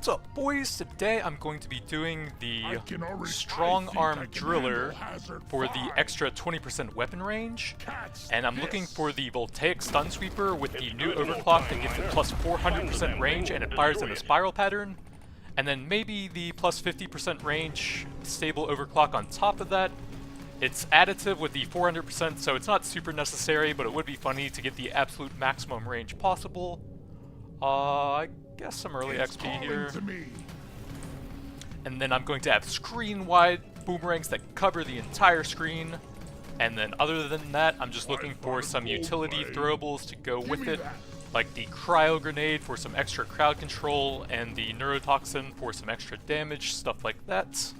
What's up, boys? Today I'm going to be doing the strong arm driller for the extra 20% weapon range, and I'm looking for the voltaic stun sweeper with the new overclock that gives it plus 400% range and it fires in a spiral pattern, and then maybe the plus 50% range stable overclock on top of that. It's additive with the 400%, so it's not super necessary, but it would be funny to get the absolute maximum range possible. I guess some early XP here. And then I'm going to have screen-wide boomerangs that cover the entire screen. And then other than that, I'm just looking for some utility throwables to go with it, like the cryo grenade for some extra crowd control and the neurotoxin for some extra damage, stuff like that.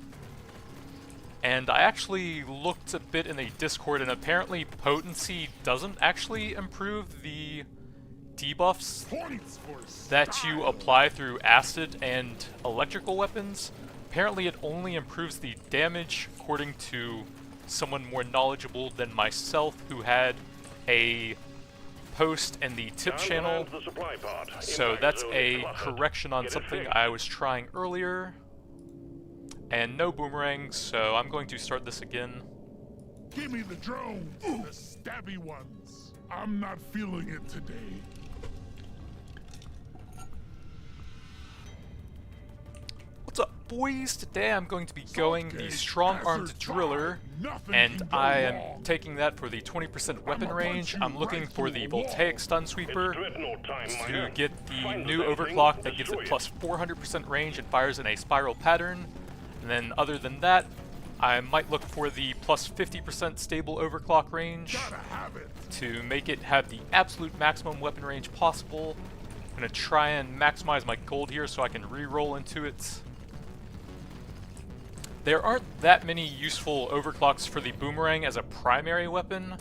And I actually looked a bit in the Discord, and apparently potency doesn't actually improve the debuffs that you apply through acid and electrical weapons. Apparently it only improves the damage, according to someone more knowledgeable than myself who had a post in the tip channel. So that's a correction on something I was trying earlier. And no boomerangs, so I'm going to start this again. Give me the drones, the stabby ones. I'm not feeling it today. What's up, boys? Today I'm going to be going the strong-armed driller, and I am taking that for the 20% weapon range. I'm looking for the voltaic stun sweeper to get the new overclock that gives it plus 400% range and fires in a spiral pattern. And then other than that, I might look for the plus 50% stable overclock range to make it have the absolute maximum weapon range possible. I'm going to try and maximize my gold here so I can re-roll into it. There aren't that many useful overclocks for the boomerang as a primary weapon,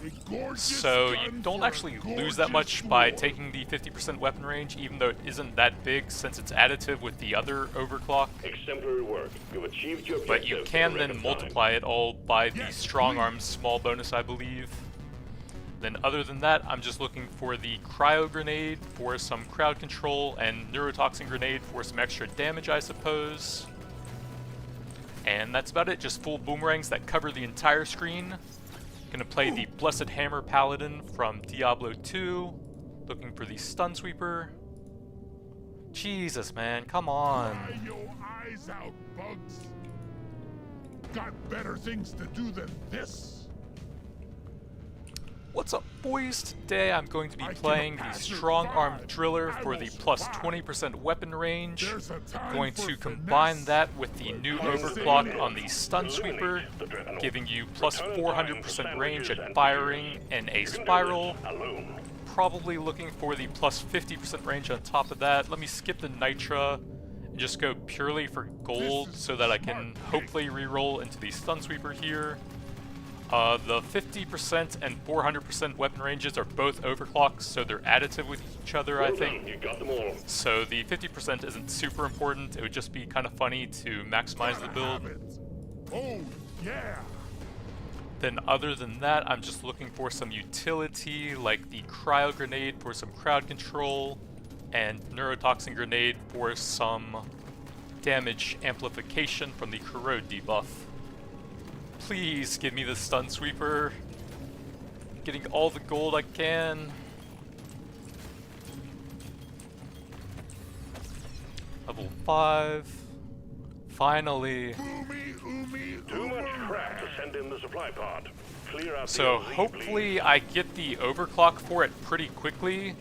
so you don't actually lose that much by taking the 50% weapon range, even though it isn't that big since it's additive with the other overclock. Exemplary work. You've achieved your but you can then multiply it all by the strong arm's small bonus, I believe. Then other than that, I'm just looking for the cryo grenade for some crowd control and neurotoxin grenade for some extra damage, I suppose. And that's about it, just full boomerangs that cover the entire screen. Gonna play the Blessed Hammer Paladin from Diablo 2. Looking for the Stun Sweeper. Jesus, man, come on. Dry your eyes out, bugs. Got better things to do than this. What's up, boys? Today I'm going to be playing the Strong Arm Driller for the plus 20% weapon range. I'm going to combine that with the new overclock on the Stun Sweeper, giving you plus 400% range at firing in a spiral. Probably looking for the plus 50% range on top of that. Let me skip the Nitra and just go purely for gold so that I can hopefully reroll into the Stun Sweeper here. The 50% and 400% weapon ranges are both overclocks, so they're additive with each other, I think. So the 50% isn't super important, it would just be kind of funny to maximize the build. Oh, yeah. Then other than that, I'm just looking for some utility, like the cryo grenade for some crowd control, and neurotoxin grenade for some damage amplification from the corrode debuff. Please give me the Stun Sweeper. Getting all the gold I can. Level 5. Finally. Too much crap to send in the supply pod. Clear out So the hopefully I get the overclock for it pretty quickly,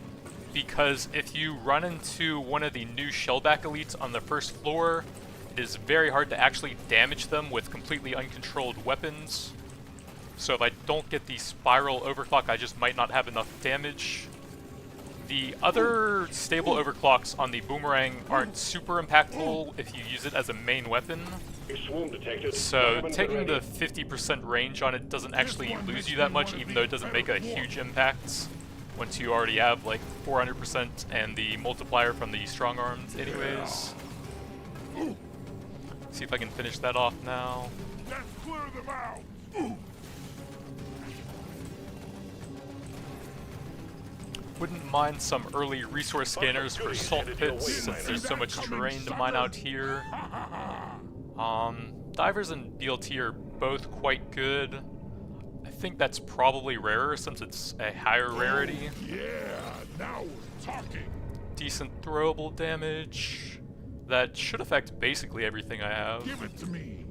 because if you run into one of the new Shellback elites on the first floor, it is very hard to actually damage them with completely uncontrolled weapons. So if I don't get the spiral overclock, I just might not have enough damage. The other stable overclocks on the boomerang aren't super impactful if you use it as a main weapon. So taking the 50% range on it doesn't actually lose you that much, even though it doesn't make a huge impact once you already have like 400% and the multiplier from the strong arms anyways. See if I can finish that off now. Let's clear them out. Wouldn't mind some early resource scanners for salt pits since there's so much terrain to mine out here. Divers and BLT are both quite good. I think that's probably rarer since it's a higher rarity. Yeah, now we're talking. Decent throwable damage. That should affect basically everything I have. Give it to me.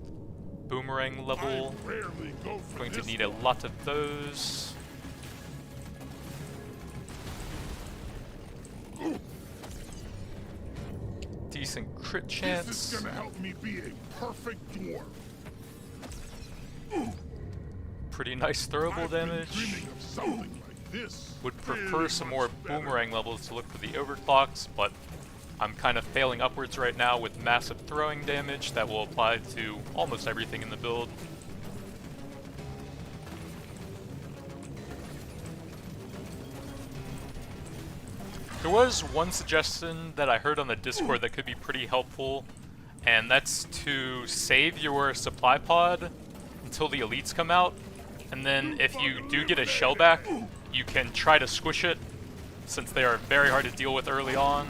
Boomerang level. I rarely go for Going to this need a one. lot of those. Decent crit This chance. is gonna help me be a perfect dwarf. Pretty nice throwable I've been damage. dreaming of something like this. Would prefer Really some Mm, much more better. boomerang levels to look for the overclocks, but I'm kind of failing upwards right now with massive throwing damage that will apply to almost everything in the build. There was one suggestion that I heard on the Discord that could be pretty helpful, and that's to save your supply pod until the elites come out, and then if you do get a shell back, you can try to squish it, since they are very hard to deal with early on.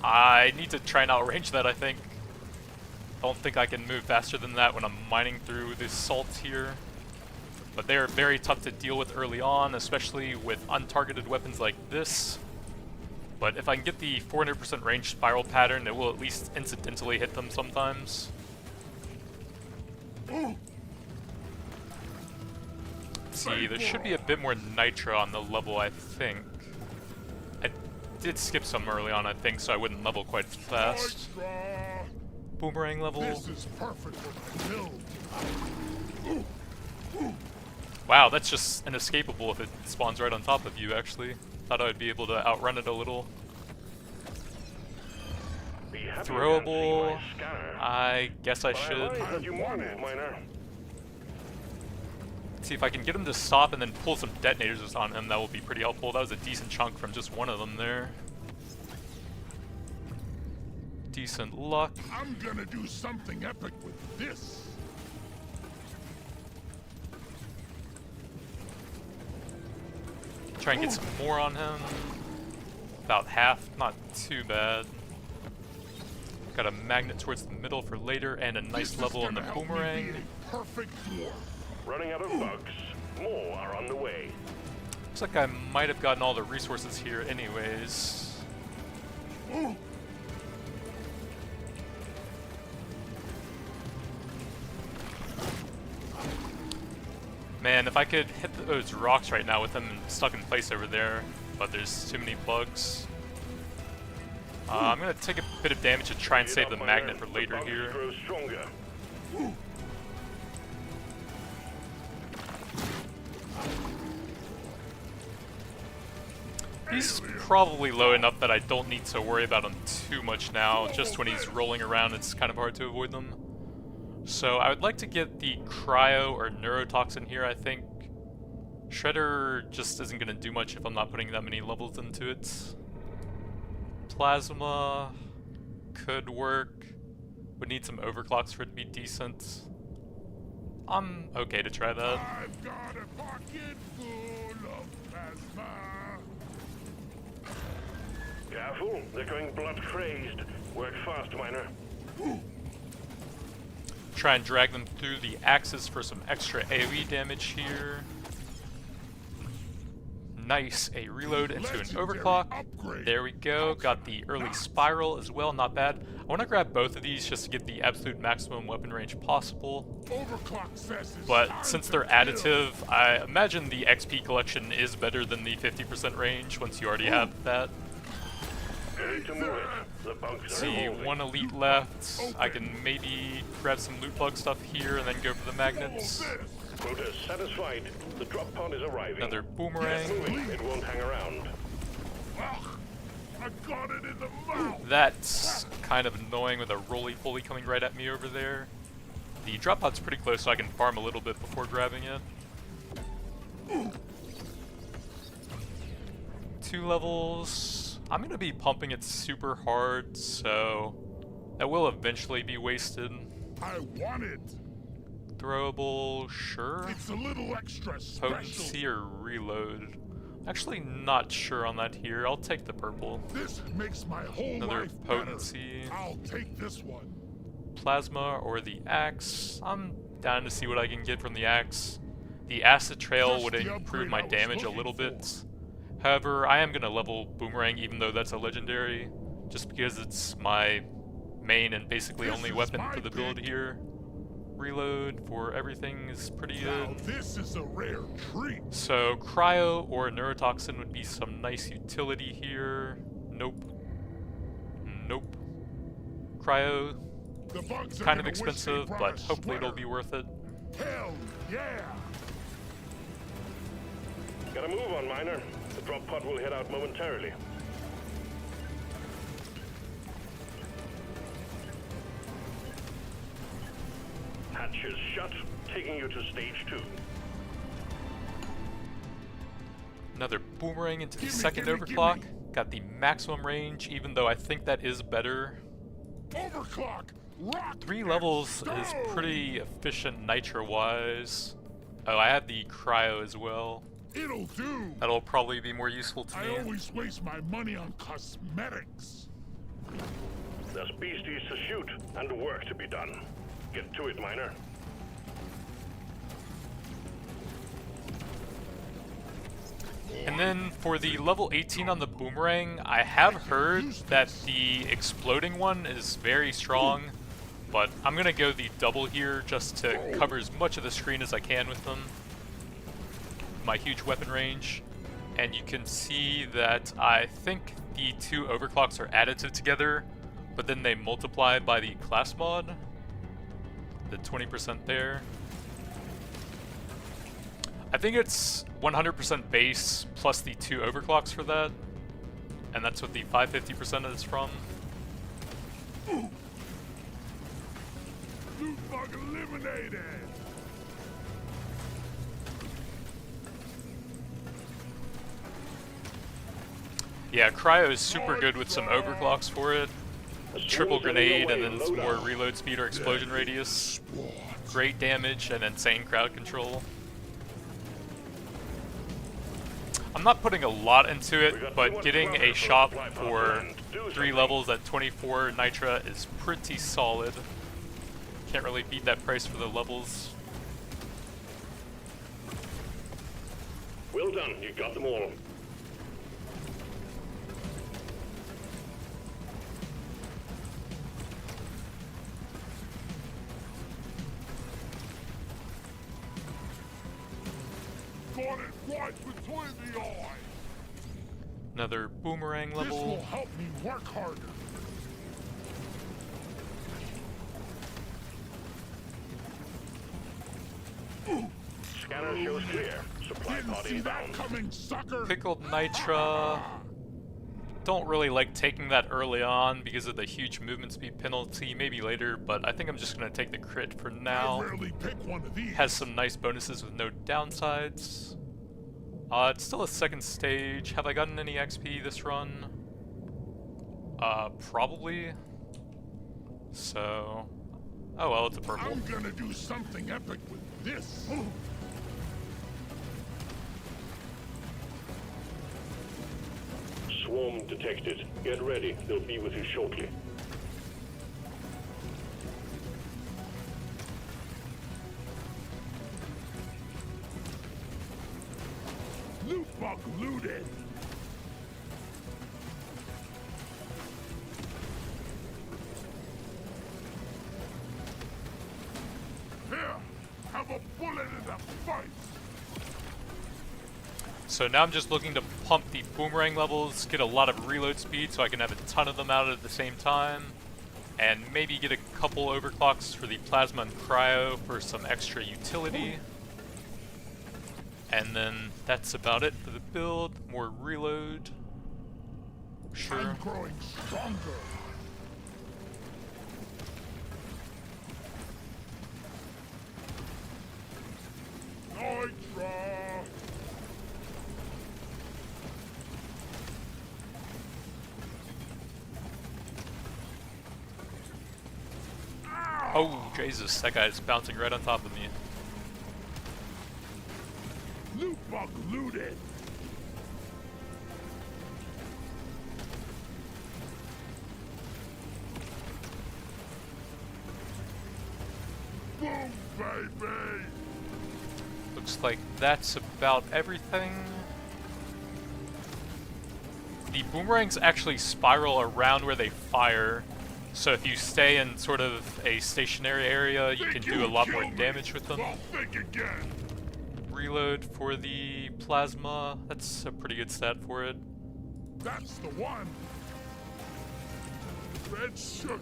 I need to try and outrange that, I think. Don't think I can move faster than that when I'm mining through the salt here. But they are very tough to deal with early on, especially with untargeted weapons like this. But if I can get the 400% range spiral pattern, it will at least incidentally hit them sometimes. Let's see, there should be a bit more nitro on the level, I think. I did skip some early on, I think, so I wouldn't level quite fast. Extra. Boomerang level. This is perfect for my build. Wow, that's just inescapable if it spawns right on top of you, actually. Thought I would be able to outrun it a little. Be happy Throwable. you can't see my scanner. I guess I But I should. like that you move, miner. See if I can get him to stop and then pull some detonators on him. That will be pretty helpful. That was a decent chunk from just one of them there. Decent luck. I'm gonna do something epic with this. Try and get some more on him. About half, not too bad. Got a magnet towards the middle for later and a nice This is level in the gonna help me boomerang. be a perfect dwarf. Running out of bugs. More are on the way. Looks like I might have gotten all the resources here anyways. Man, if I could hit those rocks right now with them stuck in place over there, but there's too many bugs. I'm gonna take a bit of damage to try and Get save up, the miner. magnet for later bugs here. grow stronger. He's probably low enough that I don't need to worry about him too much now. Just when he's rolling around, it's kind of hard to avoid them. So I would like to get the cryo or neurotoxin here, I think. Shredder just isn't going to do much if I'm not putting that many levels into it. Plasma could work. Would need some overclocks for it to be decent. I'm okay to try that. I've got a pocket full of plasma. Careful, they're going blood crazed. Work fast, miner. Try and drag them through the axes for some extra AoE damage here. Nice, a reload into an Legendary overclock. upgrade. There we go, got the early spiral as well, not bad. I want to grab both of these just to get the absolute maximum weapon range possible. Overclock says it's But time since to they're kill. additive, I imagine the XP collection is better than the 50% range once you already have that. Ready to move it. The bugs are See, evolving. one elite left. I can maybe grab some loot bug stuff here and then go for the magnets. Quota satisfied. The drop pod is arriving. Another boomerang. Moving. It won't hang around. Ugh, I got it in the mouth. That's kind of annoying with a roly-poly coming right at me over there. The drop pod's pretty close, so I can farm a little bit before grabbing it. 2 levels. I'm gonna be pumping it super hard, so that will eventually be wasted. I want it. Throwable, sure. It's a little extra special. Potency or reload. Actually, not sure on that here. I'll take the purple. This makes my whole Another life potency. better. I'll take this one. Plasma or the axe. I'm down to see what I can get from the axe. The acid trail Just would the improve upgrade my I was damage a looking little for. bit. However, I am going to level boomerang even though that's a legendary, just because it's my main and basically This only is weapon my for the build pick. here. Reload for everything is pretty Now good. this is a rare treat. So cryo or neurotoxin would be some nice utility here. Nope. Nope. Cryo, The bugs are kind of gonna wish they expensive, brought but a hopefully it'll sweater. be worth it. Hell yeah! Gotta move on, Miner. The drop pod will head out momentarily. Hatches shut, taking you to stage 2. Another boomerang into the Gimme, second gimme, overclock. gimme. Got the maximum range, even though I think that is better. Overclock! Rock! 3 and levels stone! is pretty efficient nitro-wise. Oh, I had the cryo as well. It'll do! That'll probably be more useful to I me. always waste my money on cosmetics. There's beasties to shoot and work to be done. Get to it, Miner. And then for the level 18 on the boomerang, I have heard that the exploding one is very strong, but I'm gonna go the double here just to cover as much of the screen as I can with them. My huge weapon range. And you can see that I think the 2 overclocks are additive together, but then they multiply by the class mod. The 20% there. I think it's 100% base plus the 2 overclocks for that. And that's what the 550% is from. Loot bug eliminated! Yeah, cryo is super good with some overclocks for it. Triple grenade and then some more reload speed or explosion radius. Great damage and insane crowd control. I'm not putting a lot into it, but getting a shop for 3 levels at 24 nitra is pretty solid. Can't really beat that price for the levels. Well done, you got them all. Got it right between the eyes! Another boomerang This level. will help me work harder. Scanner shows clear. Supply Didn't pod see that inbound. coming, sucker! Pickled nitra. Don't really like taking that early on because of the huge movement speed penalty. Maybe later, but I think I'm just gonna take the crit for I now. rarely pick one of these. Has some nice bonuses with no downsides. It's still a second stage. Have I gotten any XP this run? Probably. So, oh well, it's a purple. I'm gonna do something epic with this. Swarm detected. Get ready. They'll be with you shortly. Loot bug looted. Here, have a bullet in the face. So now I'm just looking to pump the boomerang levels, get a lot of reload speed so I can have a ton of them out at the same time, and maybe get a couple overclocks for the plasma and cryo for some extra utility. And then that's about it for the build. More reload. Sure. I'm growing stronger. Nitra. Oh, Jesus, that guy's bouncing right on top of me. Loot bug looted. baby! Looks like that's about everything. The boomerangs actually spiral around where they fire, so if you stay in sort of a stationary area, you can do a lot more damage with them. I'll think again. Reload for the plasma, that's a pretty good stat for it. That's the one. Red sugar.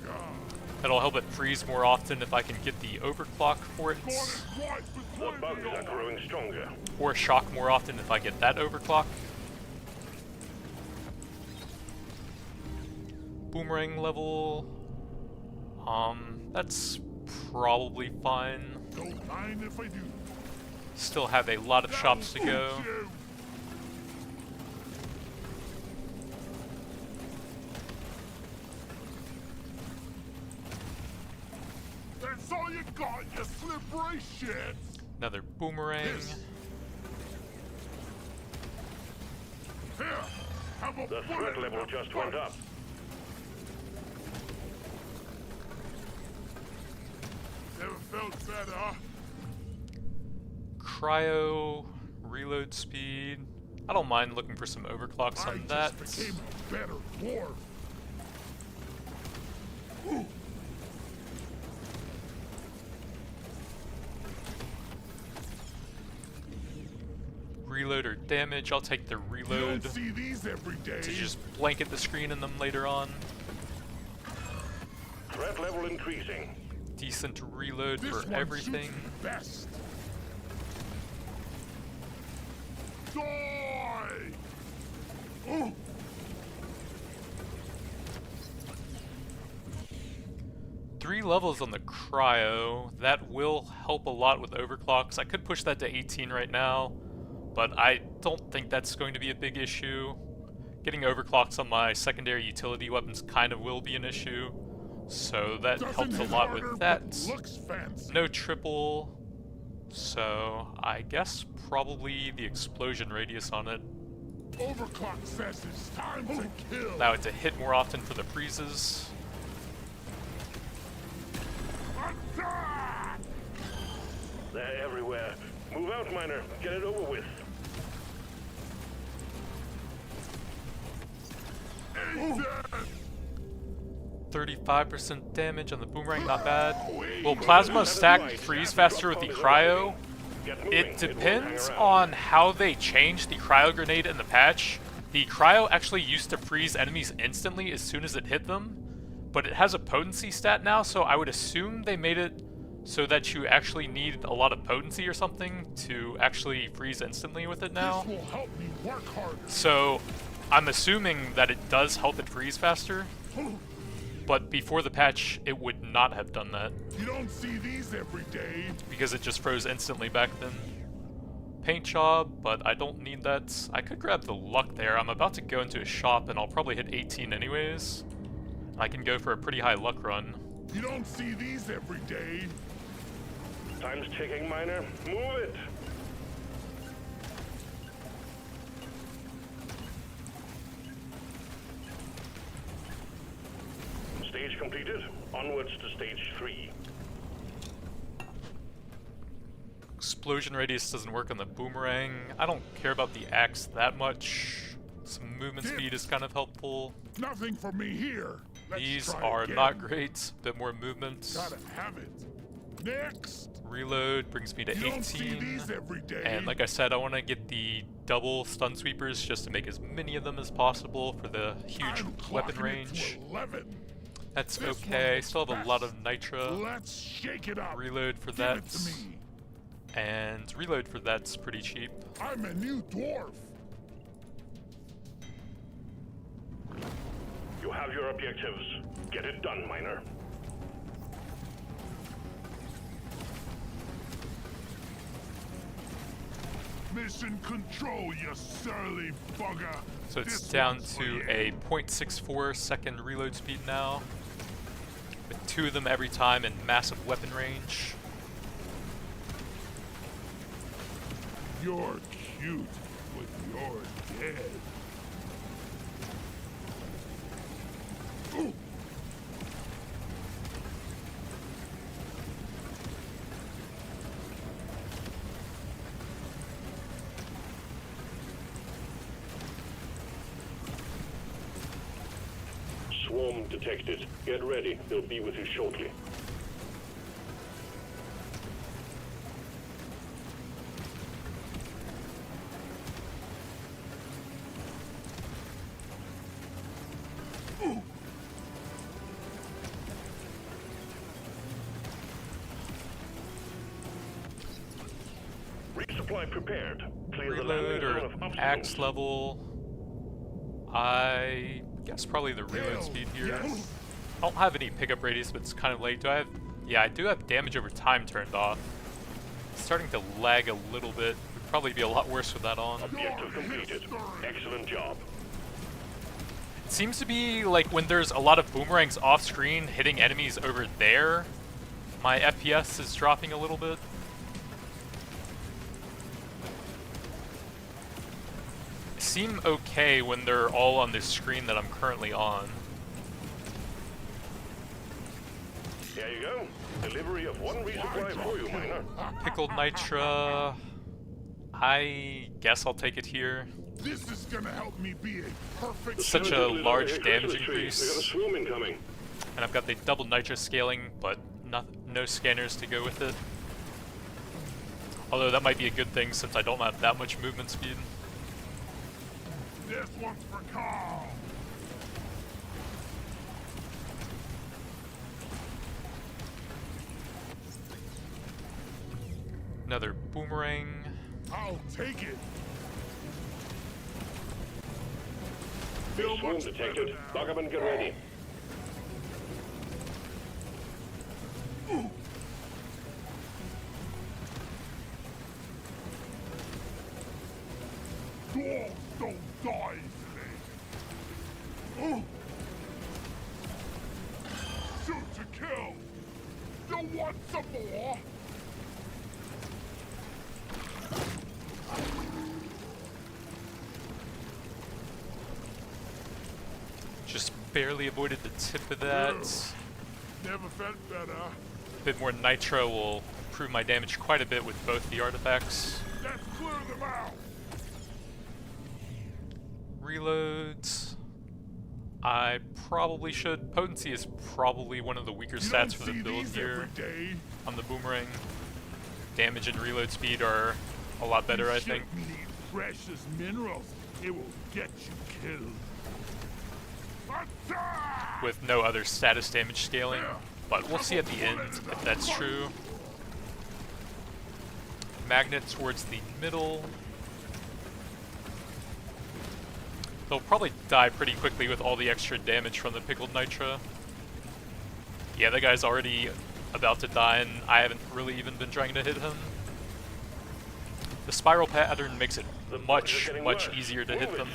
That'll help it freeze more often if I can get the overclock for it. Got it right The between bugs the are growing stronger. Or shock more often if I get that overclock. Boomerang level. That's probably fine. Don't mind if I do. Still have a lot of shops to go. You. That's all you got, you slippery shit. Another boomerang. Here, have a The bullet threat in level the just butt. went up. Never felt better. Cryo, reload speed. I don't mind looking for some overclocks I on that. just became a better dwarf. Ooh. Reload or damage, I'll take the You reload don't see these every day. to just blanket the screen in them later on. Threat level increasing. Decent reload This for one everything. shoots the best. Die! Ooh. Three levels on the cryo. That will help a lot with overclocks. I could push that to 18 right now, but I don't think that's going to be a big issue. Getting overclocks on my secondary utility weapons kind of will be an issue, so that Doesn't helps a hit lot harder, with but that. looks fancy. No triple, so I guess probably the explosion radius on it. Overclock says it's time to kill. Allow it to hit more often for the freezes. Attack! They're everywhere. Move out, miner. Get it over with. 35% damage on the boomerang, not bad. Will plasma stack freeze faster with the cryo? Get moving. It won't depends hang around. on how they change the cryo grenade in the patch. The cryo actually used to freeze enemies instantly as soon as it hit them, but it has a potency stat now, so I would assume they made it so that you actually need a lot of potency or something to actually freeze instantly with it now. This will help me work harder. So I'm assuming that it does help it freeze faster, but before the patch it would not have done that You don't see these every day. because it just froze instantly back then. Paint job, but I don't need that. I could grab the luck there. I'm about to go into a shop and I'll probably hit 18 anyways. I can go for a pretty high luck run. You don't see these every day. Time's ticking, miner. Move it. Stage completed. Onwards to stage 3. Explosion radius doesn't work on the boomerang. I don't care about the axe that much. Some movement speed is kind of helpful. Nothing for me here. Let's These try are again. not great. A bit more movement. Gotta have it. Next. Reload brings me to You don't see 18. these every day. And like I said, I want to get the double stun sweepers just to make as many of them as possible for the huge I'm weapon clocking it range. to 11. That's This okay. one Still have a looks lot best. of nitra. Let's shake it up. Reload for Give that. it to me. And reload for that's pretty cheap. I'm a new dwarf. You have your objectives. Get it done, miner. Mission control, you surly bugger. So it's This down one's for to you. a 0.64 second reload speed now, with 2 of them every time in massive weapon range. You're cute, but you're dead. Ooh. Swarm detected. Get ready. They'll be with you shortly. Resupply prepared. Clear the Reload landing zone or of obstacles. axe level. I guess probably the reload speed here. I don't have any pickup radius, but it's kind of late. Do I have... Yeah, I do have damage over time turned off. It's starting to lag a little bit. Would probably be a lot worse with that on. Objective completed. Excellent job. It seems to be like when there's a lot of boomerangs off screen hitting enemies over there, my FPS is dropping a little bit. Seem okay when they're all on this screen that I'm currently on. There you go. Delivery of one resupply for you, miner. Pickled nitra. I guess I'll take it here. This is gonna help me be a perfect. Such a large damage increase. We got a swarm incoming. And I've got the double nitra scaling, but no scanners to go with it. Although that might be a good thing since I don't have that much movement speed. This one's for Carl. Another boomerang. I'll take it. Swarm detected. Lock up and get ready. Dwarves don't die today. Oh. Shoot to kill. You want some more? Just barely avoided the tip of that. Never felt better. A bit more nitro will improve my damage quite a bit with both the artifacts. Let's clear them out. Reloads. I probably should. Potency is probably one of the weaker stats for the build here on the boomerang. Damage and reload speed are a lot better, I think. You need precious minerals. It will get you killed. Attack! With no other status damage scaling, but we'll see at the end if that's true. Magnet towards the middle. They'll probably die pretty quickly with all the extra damage from the pickled nitra. Yeah, that guy's already about to die and I haven't really even been trying to hit him. The spiral pattern makes it much easier to hit them.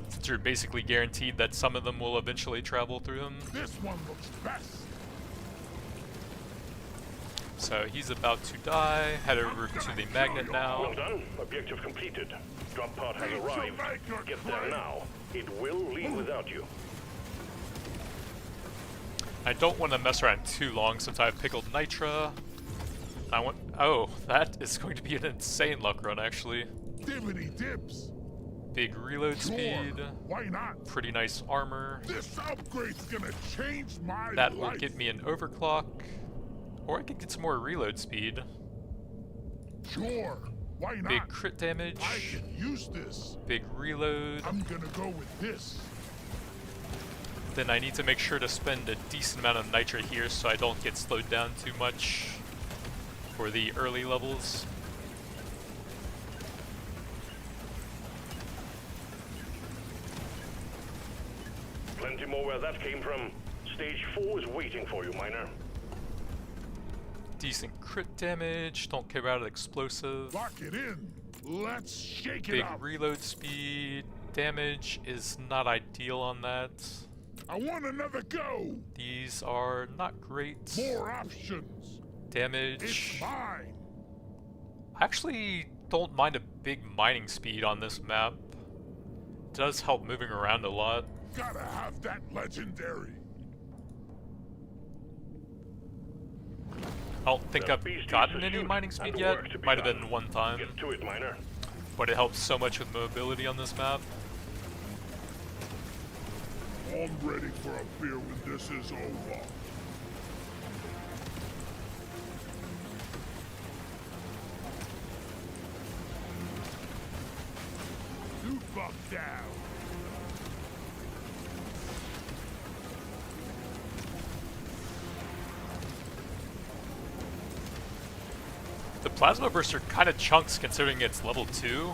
Since you're basically guaranteed that some of them will eventually travel through them. This one looks best. So he's about to die. Head over to the magnet now. Well done. Objective completed. Drop pod has arrived. Get there now. It will leave without you. I don't want to mess around too long since I have pickled nitra. I want... Oh, that is going to be an insane luck run, actually. Dippity dips. Big reload speed. Why not? Pretty nice armor. This upgrade's gonna change my That life. will get me an overclock. Or I could get some more reload speed. Sure. Why not? Big crit damage. I can use this. Big reload. I'm gonna go with this. Then I need to make sure to spend a decent amount of nitra here so I don't get slowed down too much for the early levels. Plenty more where that came from. Stage 4 is waiting for you, miner. Decent crit damage. Don't care about explosive. Lock it in. Let's shake it Big up. reload speed. Damage is not ideal on that. I want another go. These are not great. More options. Damage. It's mine. I actually don't mind a big mining speed on this map. It does help moving around a lot. Gotta have that legendary. I don't think I've gotten any mining speed yet. Might have been one time. Get to it, miner. But it helps so much with mobility on this map. I'm ready for a beer when this is over. You buck down. The plasma bursts are kind of chunks considering it's level 2.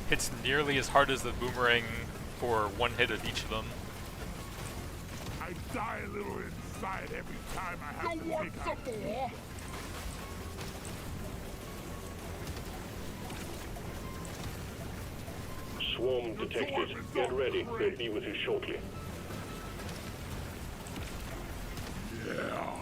Hits nearly as hard as the boomerang for one hit of each of them. I die a little inside every time I have to want some more? Swarm detected. Get ready. They'll be with you shortly. Yeah.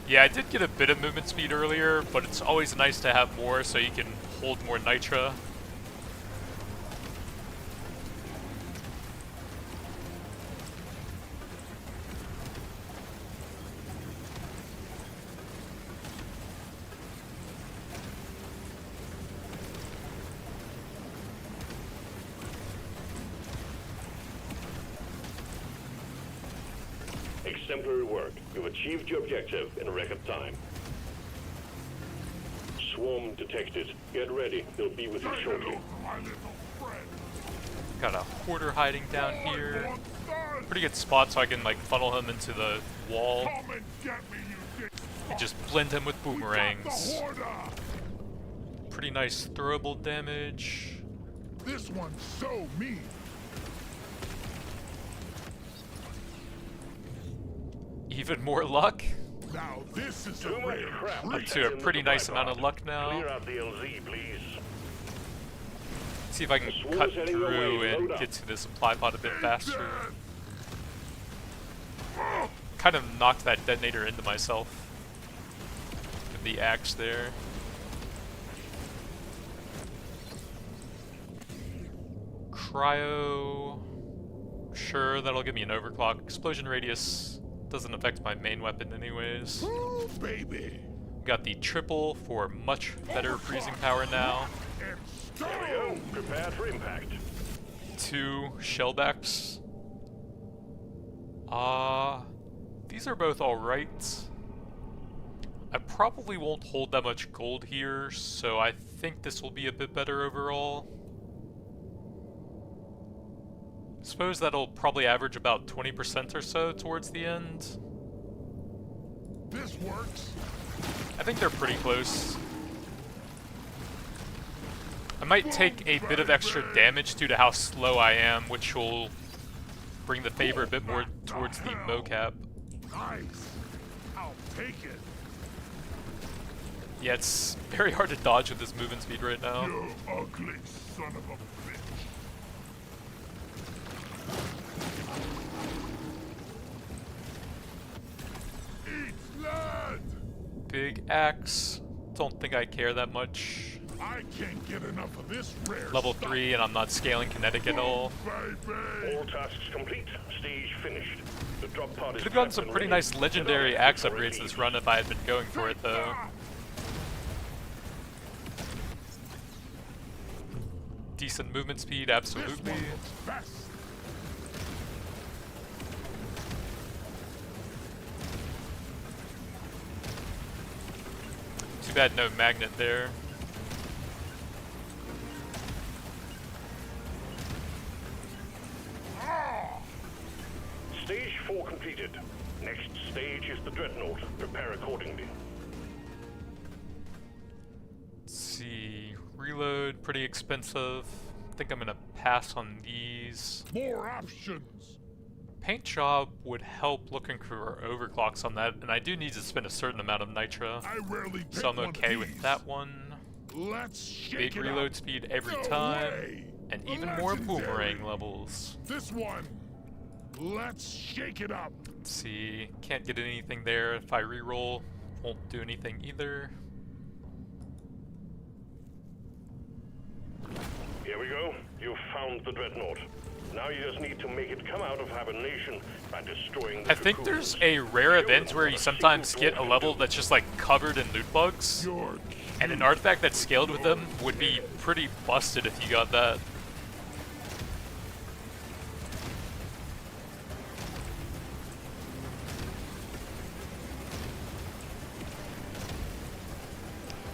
Yeah, I did get a bit of movement speed earlier, but it's always nice to have more so you can hold more nitra. Exemplary work. You've achieved your objective in record time. Swarm detected. Get ready. They'll be with you shortly. My little friend. Got a hoarder hiding down here. Pretty good spot so I can like funnel him into the wall Come and get me, you dick. and just blend him with boomerangs. The hoarder. Pretty nice throwable damage. This one's so mean. Even more luck. Now this is Too a much real crap. treat. To a pretty nice amount of luck now. Clear out the LZ, please. See if I can cut through and get to the supply pod a bit faster. Kind of knocked that detonator into myself. With the axe there. Cryo. Sure, that'll give me an overclock. Explosion radius doesn't affect my main weapon anyways. Ooh, baby. Got the triple for much better freezing power now. And There we go. Prepare for impact. 2 shellbacks. These are both alright. I probably won't hold that much gold here, so I think this will be a bit better overall. Suppose that'll probably average about 20% or so towards the end. This works. I think they're pretty close. I might take a bit of extra damage due to how slow I am, which will bring the favor a bit more towards the mocap. Nice. I'll take it. Yeah, it's very hard to dodge with this movement speed right now. You ugly son of a bitch. Eat lead! Big axe. Don't think I care that much. I can't get enough of this rare Level stuff. 3 and I'm not scaling kinetic at all. Baby. All tasks complete. Stage finished. The drop pod is Could have gotten prepped some and pretty ready. nice legendary axe Before it upgrades this leaves. run if I had been going for it though. Decent movement speed, This absolutely. one looks best. Too bad no magnet there. Stage 4 completed. Next stage is the dreadnought. Prepare accordingly. Let's see. Reload, pretty expensive. I think I'm gonna pass on these. More options. Paint job would help looking for overclocks on that, and I do need to spend a certain amount of nitra. I rarely pick So I'm one okay of with these. that one. Let's shake Big it reload up. speed every No time. way. And even more Legendary. boomerang levels. This one. Let's shake it up. Let's see. Can't get anything there. If I reroll, won't do anything either. Here we go. You've found the dreadnought. Now you just need to make it come out of hibernation by destroying the I think there's a rare event where you sometimes get a level that's just like covered in loot bugs, and an artifact that scaled with them would be pretty busted if you got that.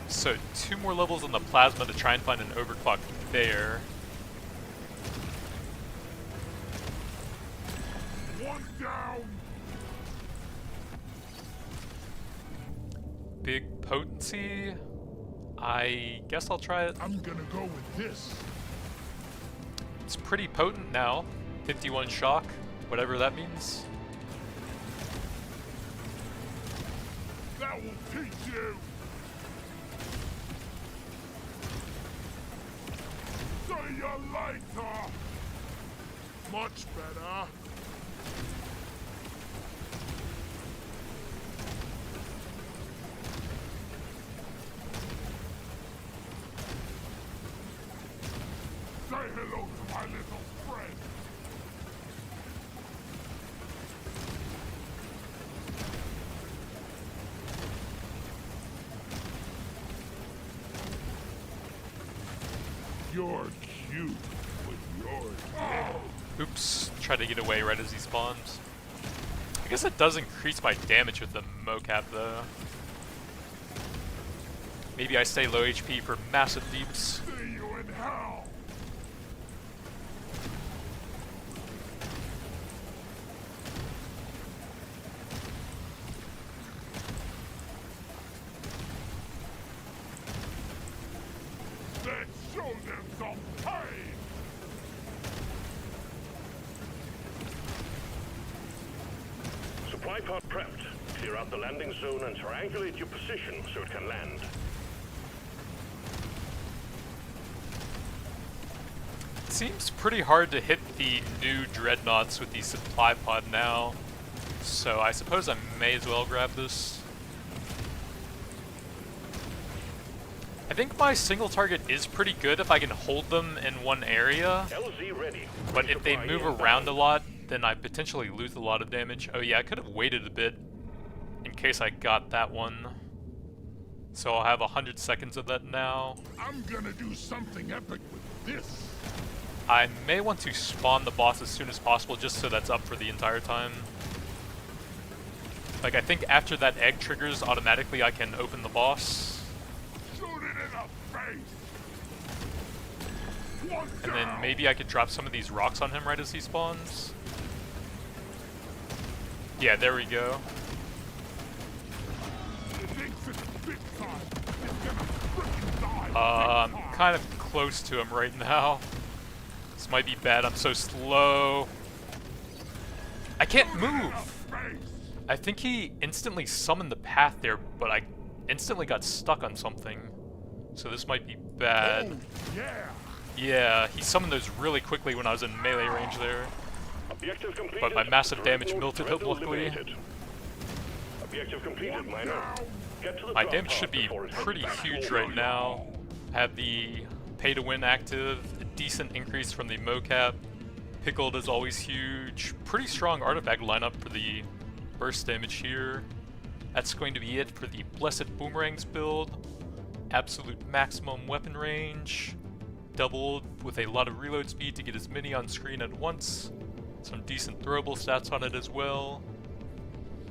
So 2 more levels on the plasma to try and find an overclock there. One down. Big potency. I guess I'll try it. I'm gonna go with this. It's pretty potent now. 51 shock, whatever that means. That will teach you. See you later. Much better. Say hello to my little friend. You're cute with yours. Oops, tried to get away right as he spawned. I guess it does increase my damage with the mocap though. Maybe I stay low HP for massive deeps. See you in hell. Let's show them some pain. Supply pod prepped. Clear out the landing zone and triangulate your position so it can land. It seems pretty hard to hit the new dreadnoughts with the supply pod now, so I suppose I may as well grab this. I think my single target is pretty good if I can hold them in one area, LZ ready. but if they move around a lot, then I potentially lose a lot of damage. Oh yeah, I could have waited a bit in case I got that one. So I'll have 100 seconds of that now. I'm gonna do something epic with this. I may want to spawn the boss as soon as possible just so that's up for the entire time. Like, I think after that egg triggers, automatically I can open the boss. Shoot it in the face. One And then down. maybe I could drop some of these rocks on him right as he spawns. Yeah, there we go. It thinks it's big time. It's gonna frickin' die. I'm kind of close to him right now. This might be bad, I'm so slow. I can't move! I think he instantly summoned the path there, but I instantly got stuck on something. So this might be bad. Yeah. Yeah, he summoned those really quickly when I was in melee range there. Objective completed. But my massive damage Dreadnought melted threat him, luckily. eliminated. Objective completed, Minor. Get to the My drop damage pod should be before it heads pretty back huge over. right now. Have the pay to win active, a decent increase from the mocap. Pickled is always huge. Pretty strong artifact lineup for the burst damage here. That's going to be it for the Blessed Boomerangs build. Absolute maximum weapon range. Doubled with a lot of reload speed to get as many on screen at once. Some decent throwable stats on it as well.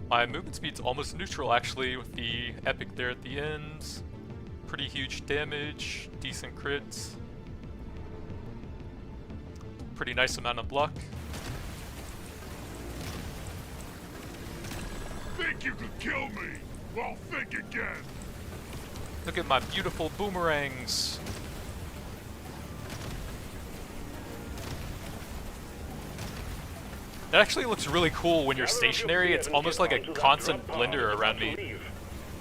My movement speed's almost neutral actually with the epic there at the end. Pretty huge damage, decent crits. Pretty nice amount of luck. Think you could kill me? Well, think again. Look at my beautiful boomerangs. That actually looks really cool when you're stationary. It's almost like a constant blender around me.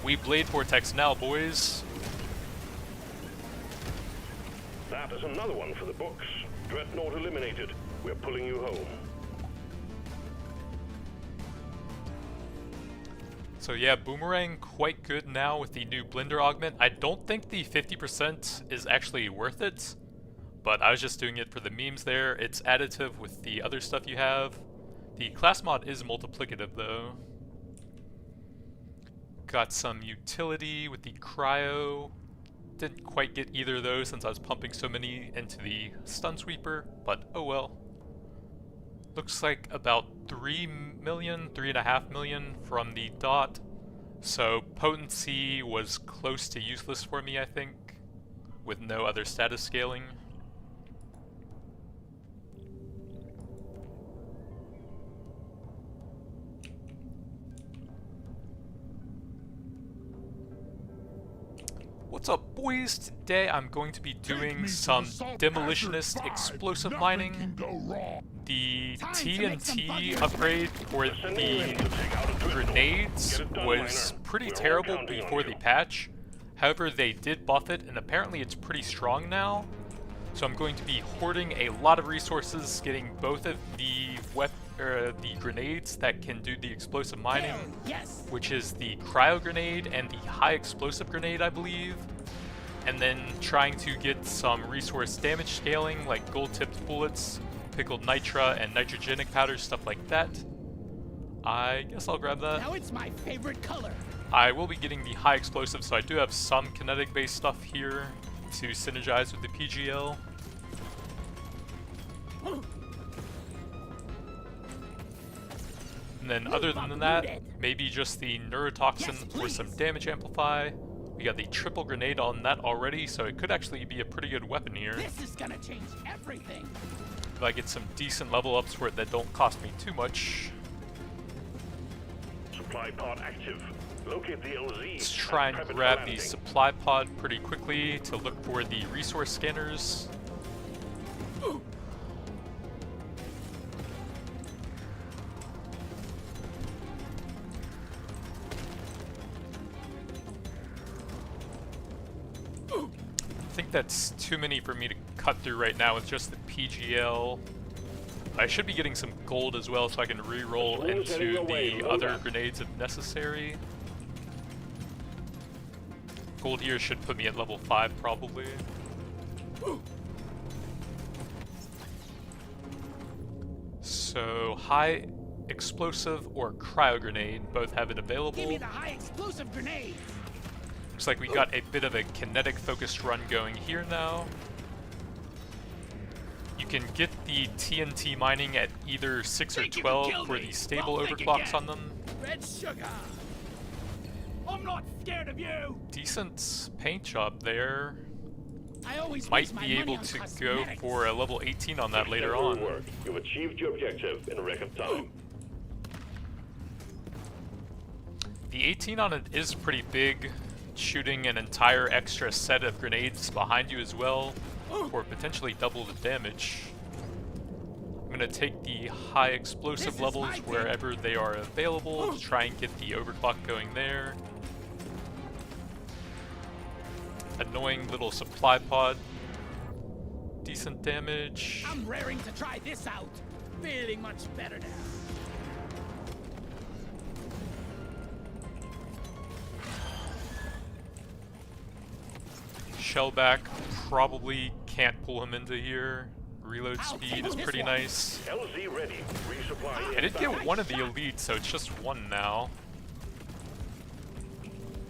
We blade vortex now, boys. That is another one for the books. Dreadnought eliminated. We're pulling you home. So yeah, Boomerang quite good now with the new Blender augment. I don't think the 50% is actually worth it. but I was just doing it for the memes there. It's additive with the other stuff you have. The class mod is multiplicative though. Got some utility with the cryo. Didn't quite get either of those since I was pumping so many into the stun sweeper, but oh well. Looks like about 3 million, 3.5 million from the dot. So potency was close to useless for me, I think, with no other status scaling. What's up, boys? Today I'm going to be doing some Demolitionist explosive mining. The TNT upgrade for the grenades was pretty terrible before the patch. However, they did buff it, and apparently it's pretty strong now. So I'm going to be hoarding a lot of resources, getting both of the grenades that can do the explosive mining, which is the cryo grenade and the high explosive grenade, I believe. And then trying to get some resource damage scaling, like gold-tipped bullets, pickled nitra, and nitrogenic powder, stuff like that. I guess I'll grab that. Now it's my favorite color. I will be getting the high explosive, so I do have some kinetic-based stuff here to synergize with the PGL. And then other than that, maybe just the neurotoxin for some damage amplify. We got the triple grenade on that already, so it could actually be a pretty good weapon here. This is gonna change everything. If I get some decent level ups for it that don't cost me too much. Supply pod active. Locate the LZ. Let's try and grab the supply pod pretty quickly to look for the resource scanners. I think that's too many for me to cut through right now with just the PGL. I should be getting some gold as well so I can re-roll into the other grenades if necessary. Gold here should put me at level 5 probably. So high explosive or cryo grenade, both have it available. Give me the high explosive grenade. Looks like we got a bit of a kinetic focused run going here now. You can get the TNT mining at either 6 or 12 for the stable overclocks on them. Red sugar. I'm not scared of you. Decent paint job there. I always might be able to go for a level 18 on that later on. Work. You've achieved your objective in record time. The 18 on it is pretty big, shooting an entire extra set of grenades behind you as well, for potentially double the damage. I'm going to take the high explosive levels wherever they are available to try and get the overclock going there. Annoying little supply pod. Decent damage. I'm raring to try this out. Feeling much better now. Shellback, probably can't pull him into here. Reload speed is pretty nice. LZ ready. Resupply. I did get one of the elites, so it's just one now.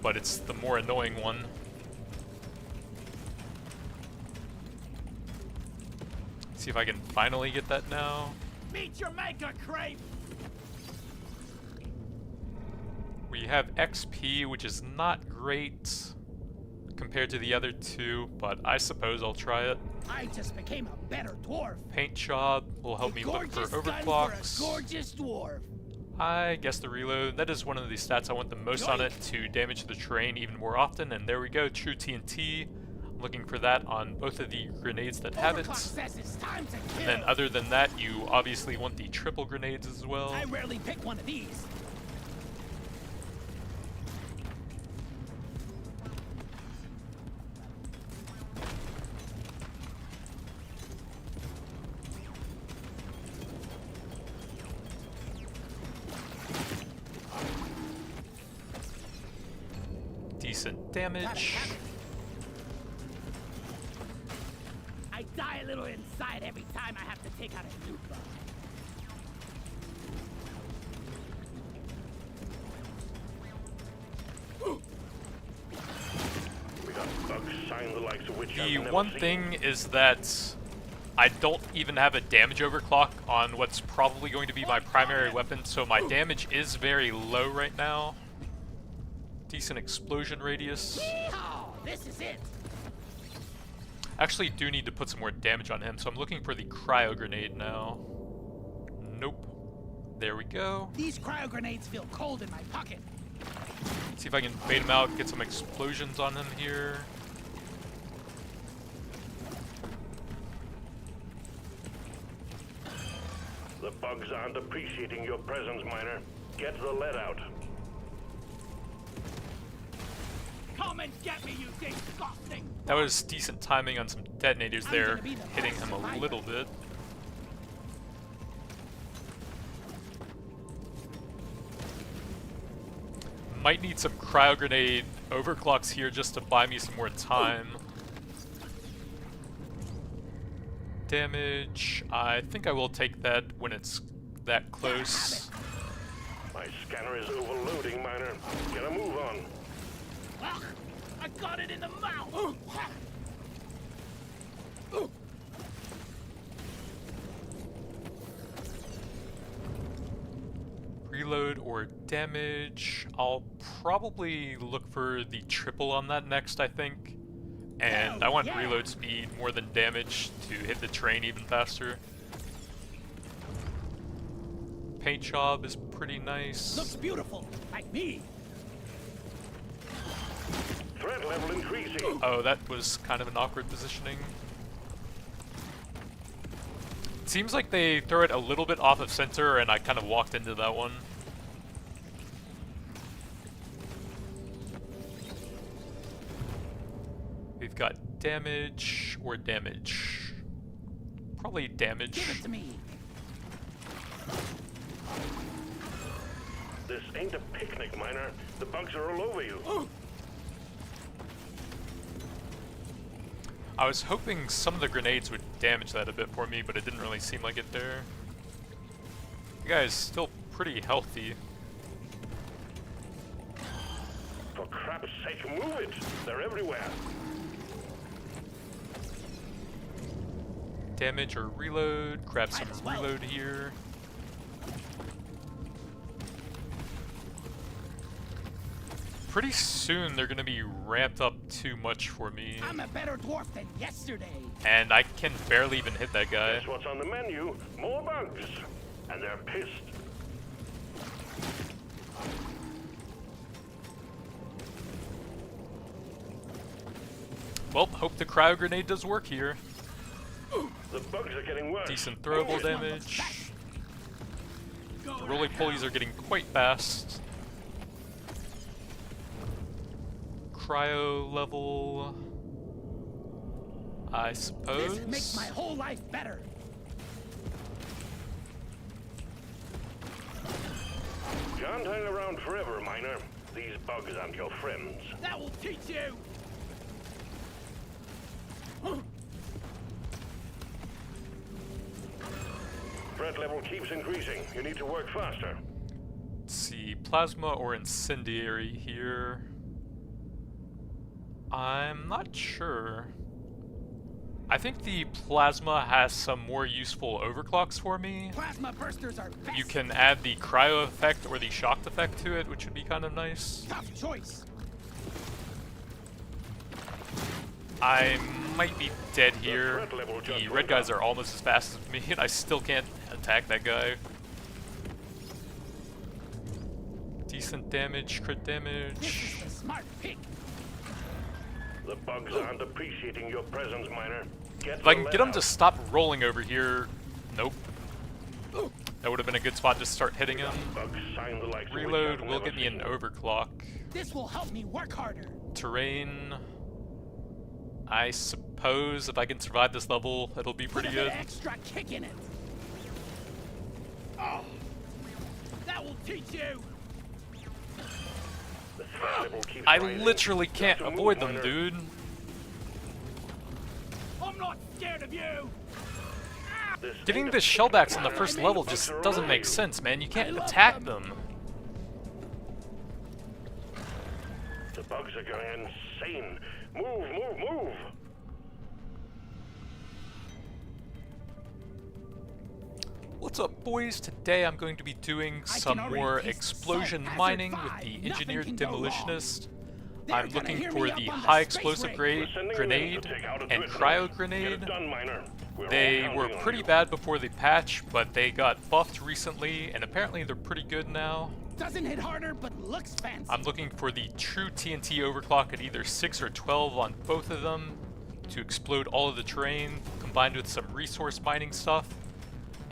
But it's the more annoying one. See if I can finally get that now. Meet your maker, Crave. We have XP, which is not great compared to the other two, but I suppose I'll try it. I just became a better dwarf. Paint job will help me look for overclocks. For a gorgeous dwarf. I guess the reload, that is one of the stats I want the most on it to damage the terrain even more often, and there we go, true TNT. I'm looking for that on both of the grenades that have it. And then other than that, you obviously want the triple grenades as well. I rarely pick one of these. Decent damage. die a little inside every time I have to take out a new bug. We got bugs signed the likes of which The I've never one seen. thing is that I don't even have a damage overclock on what's probably going to be my primary weapon, so my damage is very low right now. Decent explosion radius. Yeehaw! This is it. Actually do need to put some more damage on him, so I'm looking for the cryo grenade now. Nope. There we go. These cryo grenades feel cold in my pocket. See if I can bait him out, get some explosions on him here. The bugs aren't appreciating your presence, Miner. Get the lead out. Come and get me, you disgusting! That was decent timing on some detonators I'm there, gonna be the hitting best him a survivor. little bit. Might need some cryo grenade overclocks here just to buy me some more time. Damage, I think I will take that when it's that close. My scanner is overloading, Miner. Get a move on. Ugh, I got it in the mouth! Reload or damage. I'll probably look for the triple on that next, I think. And I want yeah. reload speed more than damage to hit the train even faster. Paint job is pretty nice. Looks beautiful, like me. Threat level increasing. Oh, that was kind of an awkward positioning. Seems like they throw it a little bit off of center, and I kind of walked into that one. We've got damage or damage. Probably damage. Give it to me. This ain't a picnic, Miner. The bugs are all over you. I was hoping some of the grenades would damage that a bit for me, but it didn't really seem like it there. You guys still pretty healthy. For crap's sake, move it. They're everywhere. Damage or reload. Grab some Might as well. reload here. Pretty soon they're gonna be ramped up too much for me. I'm a better dwarf than yesterday. And I can barely even hit that guy. Guess what's on the menu? More bugs. And they're pissed. Well, hope the cryo grenade does work here. The bugs are getting worse. Decent throwable This one looks damage. fast. The roly-polies are getting quite fast. Cryo level, I suppose. This makes my whole life better. Can't hang around forever, Miner. These bugs aren't your friends. That will teach you. Threat level keeps increasing. You need to work faster. Let's see, plasma or incendiary here. I'm not sure. I think the plasma has some more useful overclocks for me. Plasma bursters are best. You can add the cryo effect or the shocked effect to it, which would be kind of nice. Tough choice. I might be dead here. The red guys are almost as fast as me, and I still can't attack that guy. Decent damage, crit This damage. is the smart pick. The bugs aren't appreciating your presence, Miner. If I can get them to stop rolling over here, nope. That would have been a good spot to start hitting him. Bugs sign the likes of which Reload I've will never get me an seen. overclock. This will help me work harder. Terrain. I suppose if I can survive this level, it'll be Put pretty a bit good. of extra kick in it. Oh, that will teach you. The threat level keeps I rising. literally You can't have to avoid move, them, Miner. dude. I'm not scared. scared of you. Getting the shellbacks on the first level just doesn't make sense, man. You can't attack them. The bugs are going insane. Move, move, move! What's up, boys? Today I'm going to be doing some more explosion mining with the engineered demolitionist. I'm looking for the high explosive grenade and cryo grenade. They were pretty bad before the patch, but they got buffed recently, and apparently they're pretty good now. Doesn't hit harder, but looks fancy. I'm looking for the true TNT overclock at either 6 or 12 on both of them to explode all of the terrain, combined with some resource mining stuff.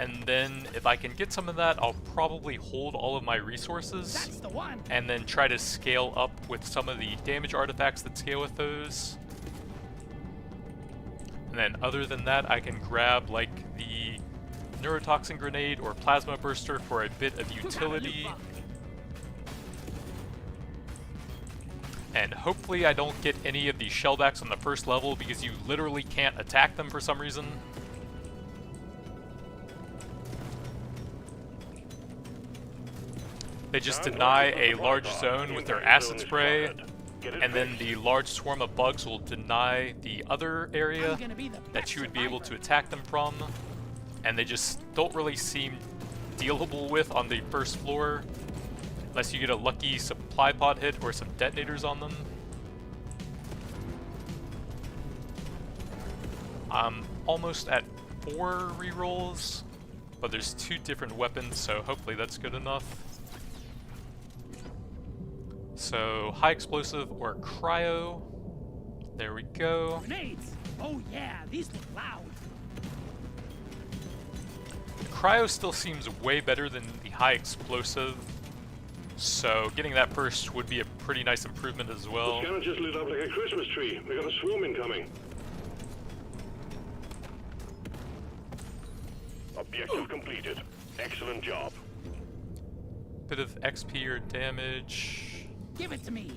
And then if I can get some of that, I'll probably hold all of my resources. That's the one. And then try to scale up with some of the damage artifacts that scale with those. And then other than that, I can grab like the neurotoxin grenade or plasma burster for a bit of utility. And hopefully I don't get any of these shellbacks on the first level because you literally can't attack them for some reason. They just deny a large zone with their acid spray, and then the large swarm of bugs will deny the other area that you would be able to attack them from, and they just don't really seem dealable with on the first floor, unless you get a lucky supply pod hit or some detonators on them. I'm almost at 4 rerolls, but there's 2 different weapons, so hopefully that's good enough. So, high explosive or cryo. There we go. Grenades. Oh yeah, these look loud. Cryo still seems way better than the high explosive. So, getting that first would be a pretty nice improvement as well. The scanner just lit up like a Christmas tree. We got a swarm incoming. Objective completed. Excellent job. Bit of XP or damage. Give it to me.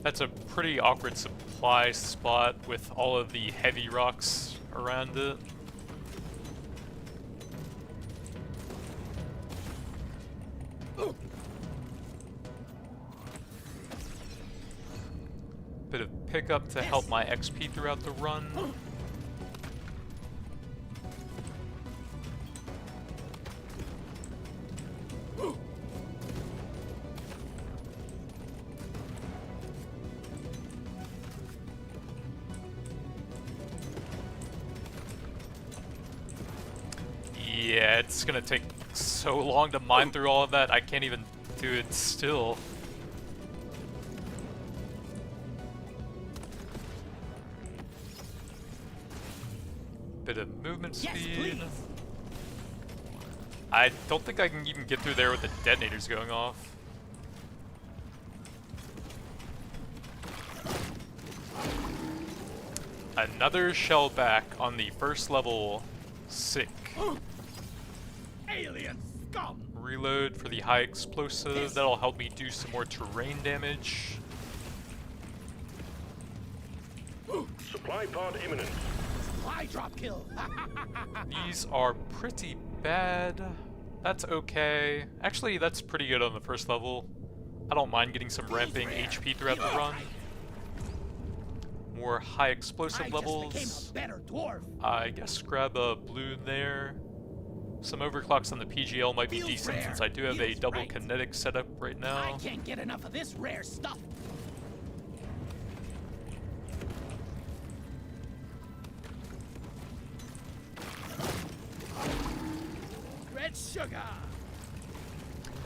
That's a pretty awkward supply spot with all of the heavy rocks around it. Bit of pickup to help my XP throughout the run. Yeah, it's gonna take so long to mine through all of that, I can't even do it still. Bit of movement speed. Yes, I don't think I can even get through there with the detonators going off. Another shellback on the first level. Sick. Alien scum. Reload for the high explosive. That'll help me do some more terrain damage. Supply pod imminent. Supply drop kill. These are pretty bad. That's okay. Actually, that's pretty good on the first level. I don't mind getting some ramping HP throughout the run. More high explosive levels. Just became a better dwarf. I guess grab a blue there. Some overclocks on the PGL might be decent since I do have a double kinetic setup right now. I can't get enough of this rare stuff. Red sugar.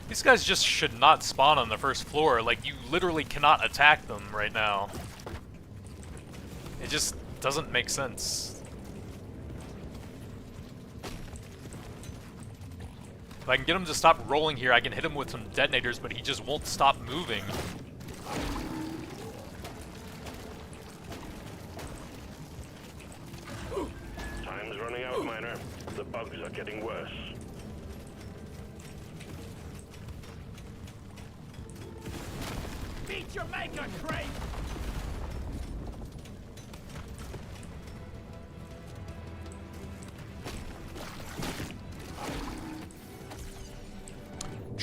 These guys just should not spawn on the first floor. Like, you literally cannot attack them right now. It just doesn't make sense. If I can get him to stop rolling here, I can hit him with some detonators, but he just won't stop moving. Time's running out, Miner. The bugs are getting worse. Beat your maker, Crate.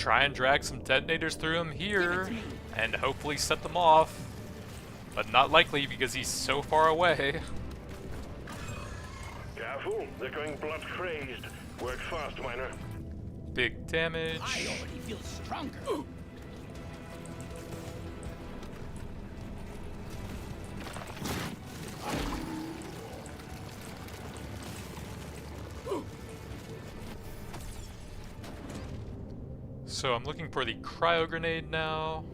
try and drag some detonators through him here and hopefully set them off. But not likely because he's so far away. Careful, they're going blood crazed. Work fast, miner. Big damage. I already feel stronger. So I'm looking for the cryo grenade now.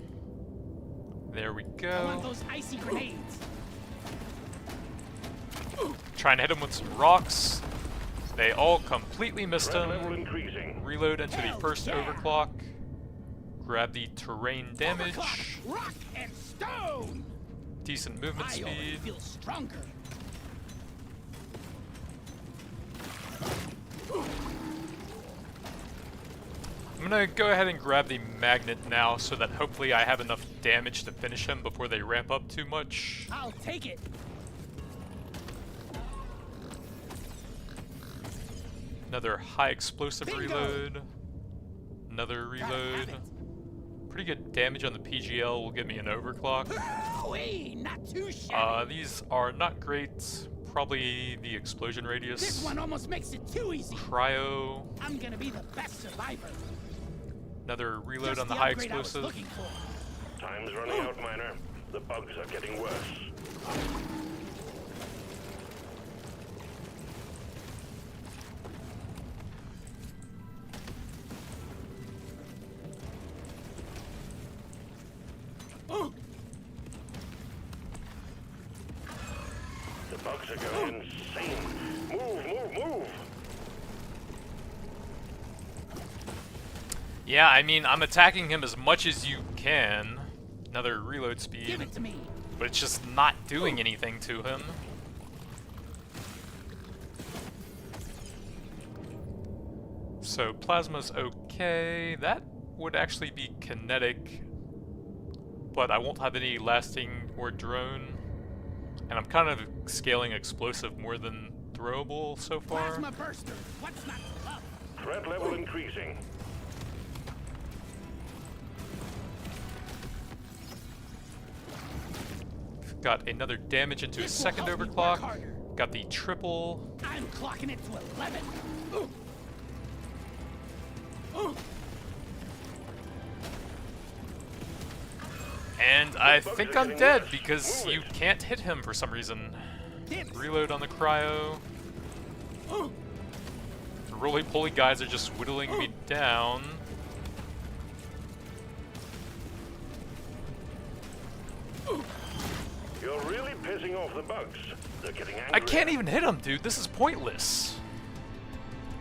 There we I want go. those icy grenades. Trying to hit him with some rocks. They all completely missed Threat level him. increasing. Reload into the Hell first yeah. overclock. Grab the terrain damage. Overclock, rock and stone. Decent movement I already speed. feel stronger. I'm gonna go ahead and grab the magnet now so that hopefully I have enough damage to finish him before they ramp up too much. I'll take it. Another high explosive Bingo. reload. Another Gotta have reload. it. Pretty good damage on the PGL will give me an overclock. Wee, not too shabby. These are not great. Probably the explosion This radius. one almost makes it too easy. Cryo. I'm gonna be the best survivor. Another reload Just on the the high upgrade I was explosive. looking for. Time's running out, miner. The bugs are getting worse. The bugs are going insane. Move! Yeah, I mean, I'm attacking him as much as you can. Another reload Give speed. it to me. But it's just not doing anything to him. So plasma's okay. That would actually be kinetic, but I won't have any lasting or drone. And I'm kind of scaling explosive more than throwable so far. Plasma burster. What's not to love? Threat level increasing. Got another damage into a This will second help me work overclock. harder. Got the triple. I'm clocking it to 11. And I bugs think are I'm getting dead worse. because Move you it. can't hit him for some reason. Dips. Reload on the cryo. The roly-poly guys are just whittling me down. You're really pissing off the bugs. They're getting angry. I can't even hit him, dude. This is pointless.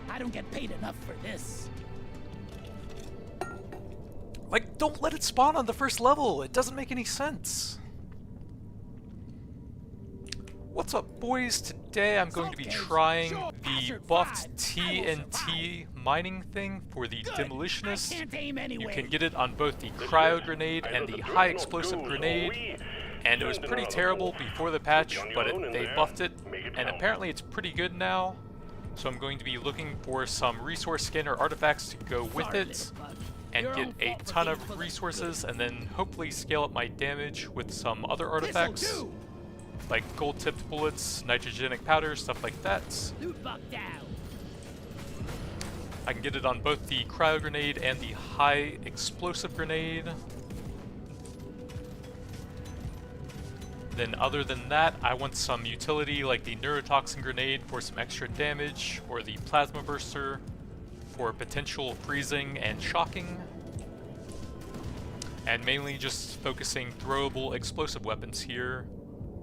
I don't get paid enough for this. Like, don't let it spawn on the first level. It doesn't make any sense. What's up, boys? Today I'm going to be trying the buffed TNT mining thing for the Good. Demolitionist. I can't aim anyway. You can get it on both the cryo grenade and the high explosive grenade. And it was pretty terrible before the patch, but they buffed it, and apparently it's pretty good now. So I'm going to be looking for some resource scanner artifacts to go with Sorry, it, little bug. and Your get own a fault for ton being of full resources, good. and then hopefully scale up my damage with some other This'll artifacts, do. like gold-tipped bullets, nitrogenic powder, stuff like that. Loot bug down. I can get it on both the cryo grenade and the high explosive grenade. Then other than that, I want some utility like the neurotoxin grenade for some extra damage, or the plasma burster for potential freezing and shocking. And mainly just focusing throwable explosive weapons here,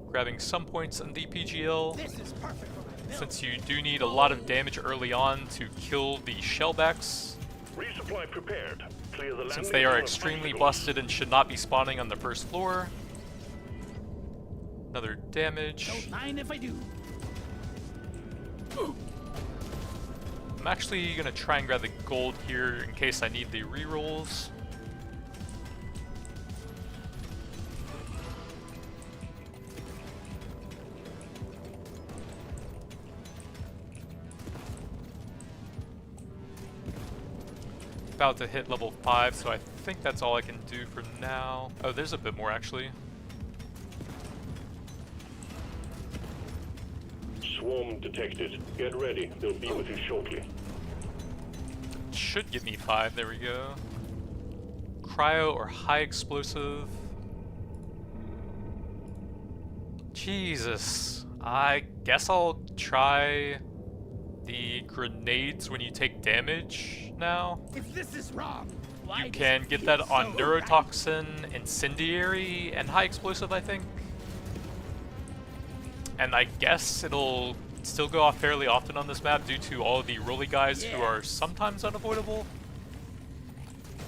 grabbing some points in the PGL, This is perfect for my build. since you do need a lot of damage early on to kill the shellbacks, Resupply prepared. Clear the since landing they are zone of extremely obstacles. busted and should not be spawning on the first floor. Another damage. Don't mind if I do. I'm actually gonna try and grab the gold here in case I need the rerolls. about to hit level 5, so I think that's all I can do for now. Oh, there's a bit more actually. Swarm detected. Get ready. They'll be with you shortly. Should give me 5, there we go. Cryo or high explosive. Jesus. I guess I'll try the grenades when you take damage now. If this is wrong, why You does can it get feel that on so neurotoxin, incendiary, and high explosive, I think. And I guess it'll still go off fairly often on this map due to all the rolly guys who are sometimes unavoidable,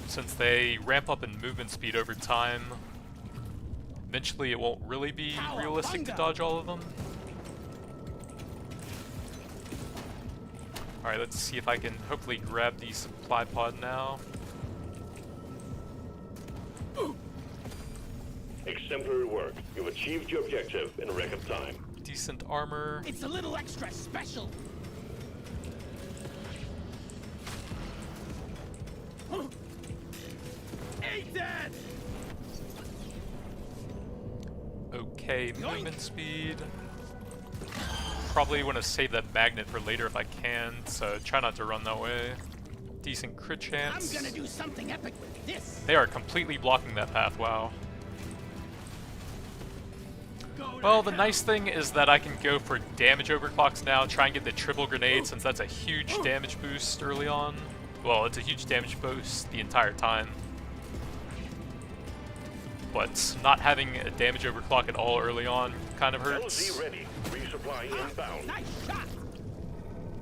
since they ramp up in movement speed over time. Eventually it won't really be realistic to dodge all of them. Alright, let's see if I can hopefully grab the supply pod now. Exemplary work. You've achieved your objective in record time. Decent armor. It's a little extra special. Reidan! Okay, movement speed. Probably want to save that magnet for later if I can, so try not to run that way. Decent crit chance. I'm gonna do something epic with this. They are completely blocking that path, wow. Well, the nice thing is that I can go for damage overclocks now, try and get the triple grenade since that's a huge damage boost early on. Well, it's a huge damage boost the entire time. But not having a damage overclock at all early on kind of hurts. LZ ready. Resupply inbound. Nice shot.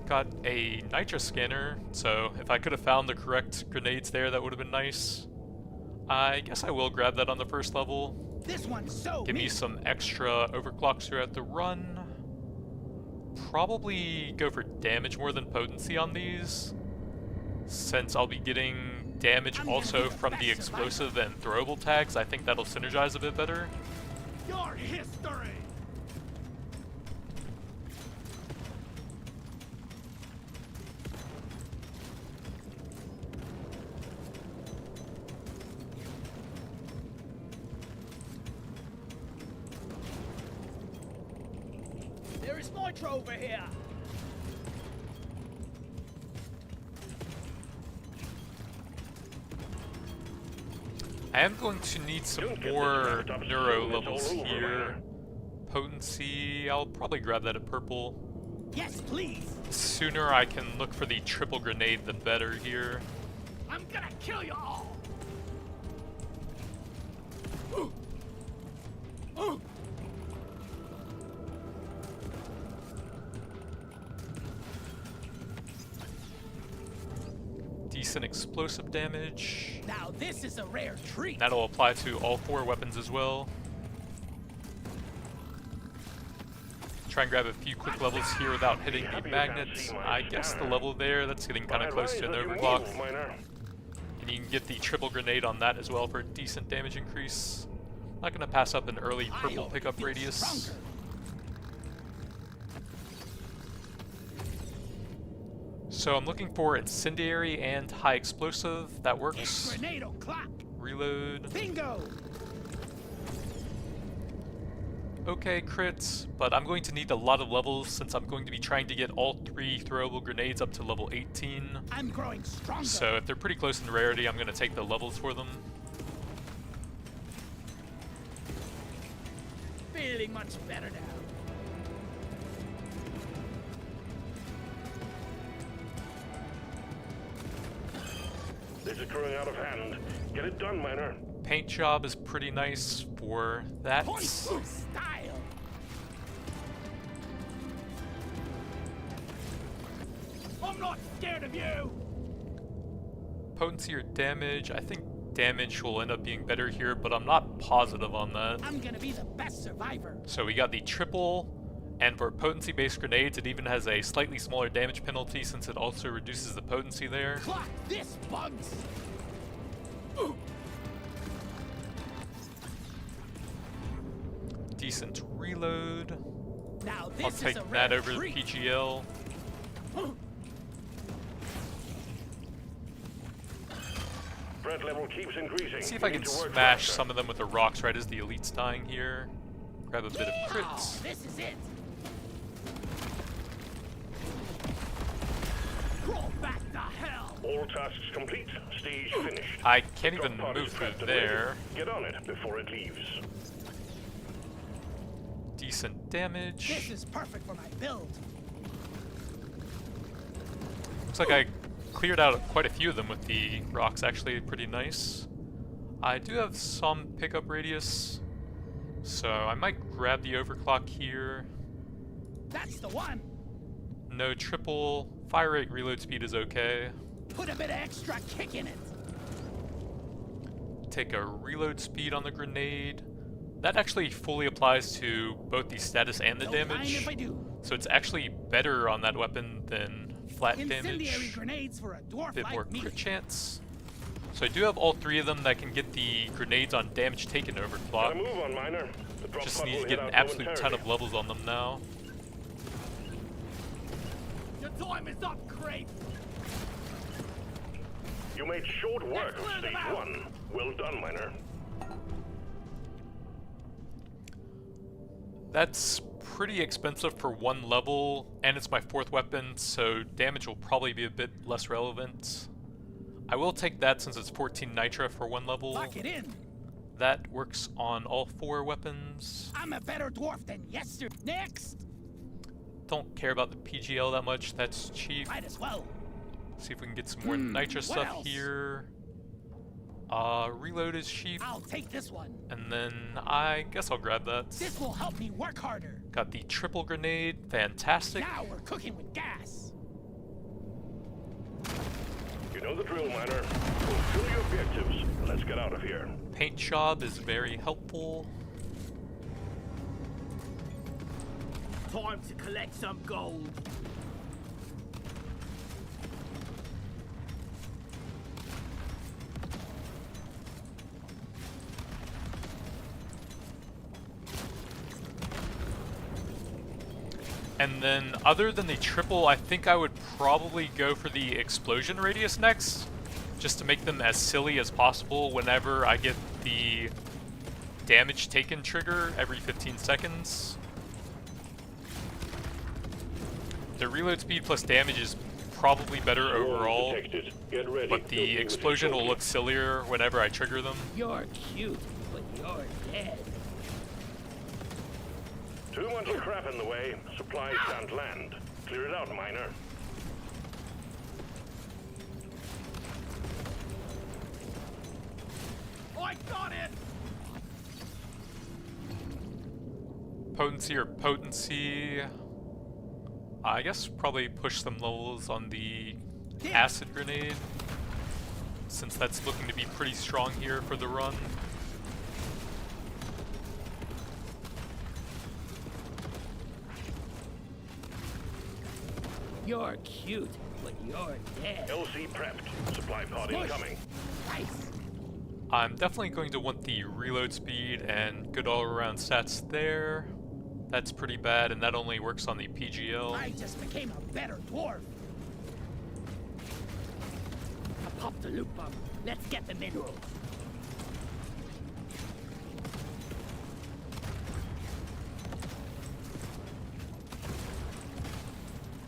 Got a nitro scanner, so if I could have found the correct grenades there, that would have been nice. I guess I will grab that on the first level. This one's so Give me some extra overclocks throughout the run. Probably go for damage more than potency on these, since I'll be getting damage also from the explosive and throwable tags. I think that'll synergize a bit better. Your history. There is nitro over here. I am going to need some more neuro levels here. Potency, I'll probably grab that at purple. Yes, please. The sooner I can look for the triple grenade, the better here. I'm gonna kill you all. Decent explosive damage. Now this is a rare treat. That'll apply to all 4 weapons as well. Try and grab a few quick levels here without hitting the magnets. I guess the level there, that's getting kind of close to an overclock. And you can get the triple grenade on that as well for a decent damage increase. Not going to pass up an early purple pickup radius. So I'm looking for incendiary and high explosive. That works. Grenade o'clock. Reload. Bingo. Okay, crits, but I'm going to need a lot of levels since I'm going to be trying to get all 3 throwable grenades up to level 18. I'm growing stronger. So if they're pretty close in rarity, I'm going to take the levels for them. Feeling much better now. This is growing out of hand. Get it done, miner. Paint job is pretty nice for that. Point to style. I'm not scared of you. Potency or damage, I think damage will end up being better here, but I'm not positive on that. I'm gonna be the best survivor. So we got the triple, and for potency-based grenades, it even has a slightly smaller damage penalty since it also reduces the potency there. Clock this, bugs. Decent reload. Now this I'll is take a that rare over the treat. PGL. threat level keeps increasing. See if I can smash some of them with the rocks right as the elite's dying here. Grab a bit of crits. This is it. Crawl back to hell. All tasks complete. Stage finished. I can't even Drop pod move is through prepped and there. ready. Get on it before it leaves. Decent damage. This is perfect for my build. Looks like I cleared out quite a few of them with the rocks, actually pretty nice. I do have some pickup radius, so I might grab the overclock here. That's the one. No triple. Fire rate, reload speed is okay. Put a bit of extra kick in it. Take a reload speed on the grenade. That actually fully applies to both the status and the Don't mind damage. if I do. So it's actually better on that weapon than flat Incendiary damage. grenades for a dwarf Bit more like me. crit chance. So I do have all three of them that can get the grenades on damage taken Gotta overclock. move on, miner. The drop Just pod need will to head get an out absolute ton of momentarily. levels on them now. Your time is up, Crate. You made short work of clear them stage out. 1. Well done, miner. That's pretty expensive for one level, and it's my fourth weapon, so damage will probably be a bit less relevant. I will take that since it's 14 nitra for one level. Lock it in. That works on all four weapons. I'm a better dwarf than yesterday. Next. Don't care about the PGL that much, that's cheap. Might as well. See if we can get some more nitra what stuff else? here. Reload is cheap, I'll take this one. and then I guess I'll grab that. This will help me work harder. Got the triple grenade, fantastic. Now we're cooking with gas. You know the drill, miner. Fulfill your objectives. Let's get out of here. Paint job is very helpful. Time to collect some gold. And then, other than the triple, I think I would probably go for the explosion radius next, just to make them as silly as possible whenever I get the damage taken trigger every 15 seconds. The reload speed plus damage is probably better overall, Detected. Get ready. but the Don't explosion will move look sillier whenever I trigger them. You're cute, but you're dead. Too much crap in the way. Supplies can't land. Clear it out, miner. I got it. Potency or potency. I guess probably push some levels on the acid grenade, since that's looking to be pretty strong here for the run. You're cute, but you're dead. LC prepped. Supply pod incoming. Nice. I'm definitely going to want the reload speed and good all-around stats there. That's pretty bad, and that only works on the PGL. I just became a better dwarf. I popped the loot bomb. Let's get the mineral.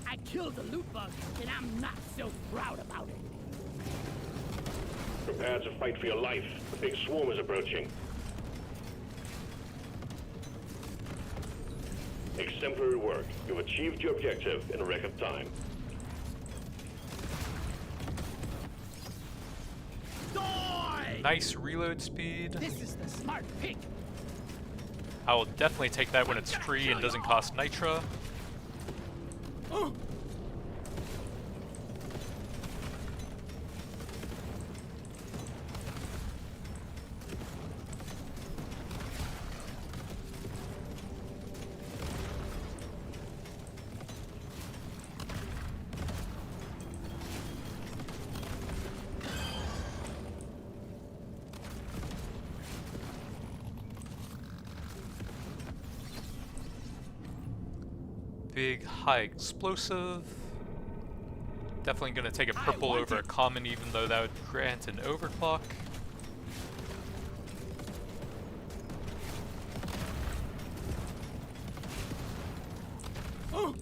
I killed the loot bug, and I'm not so proud about it. Prepare to fight for your life. The big swarm is approaching. Exemplary work. You've achieved your objective in record time. Die! Nice reload speed. This is the smart pick. I will definitely take that when it's free and doesn't cost nitra. Big high explosive. Definitely gonna take a purple over a common, even though that would grant an overclock. Oh.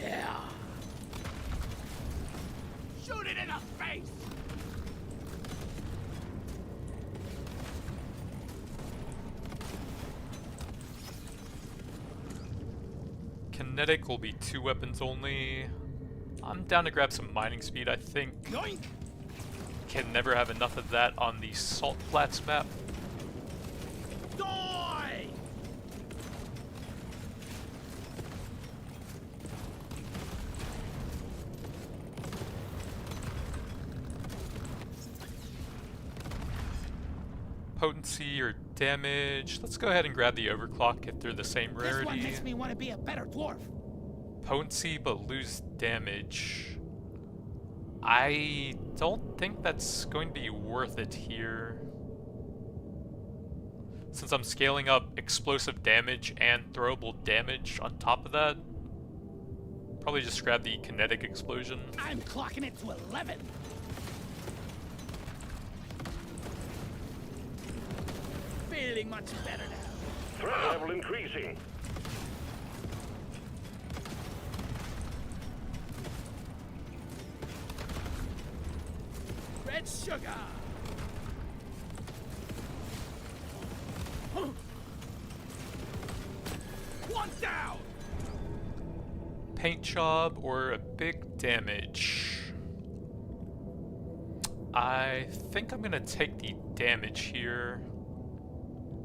Yeah. Shoot it in the face. Kinetic will be 2 weapons only. I'm down to grab some mining speed, I think. Yoink. Can never have enough of that on the Salt Flats map. Die. Potency or damage. Let's go ahead and grab the overclock if they're the same rarity. This one makes me want to be a better dwarf. Potency but lose damage. I don't think that's going to be worth it here. Since I'm scaling up explosive damage and throwable damage on top of that, probably just grab the kinetic explosion. I'm clocking it to 11. Feeling much better now. Threat level increasing. Red sugar. One down. Paint job or a big damage. I think I'm gonna take the damage here.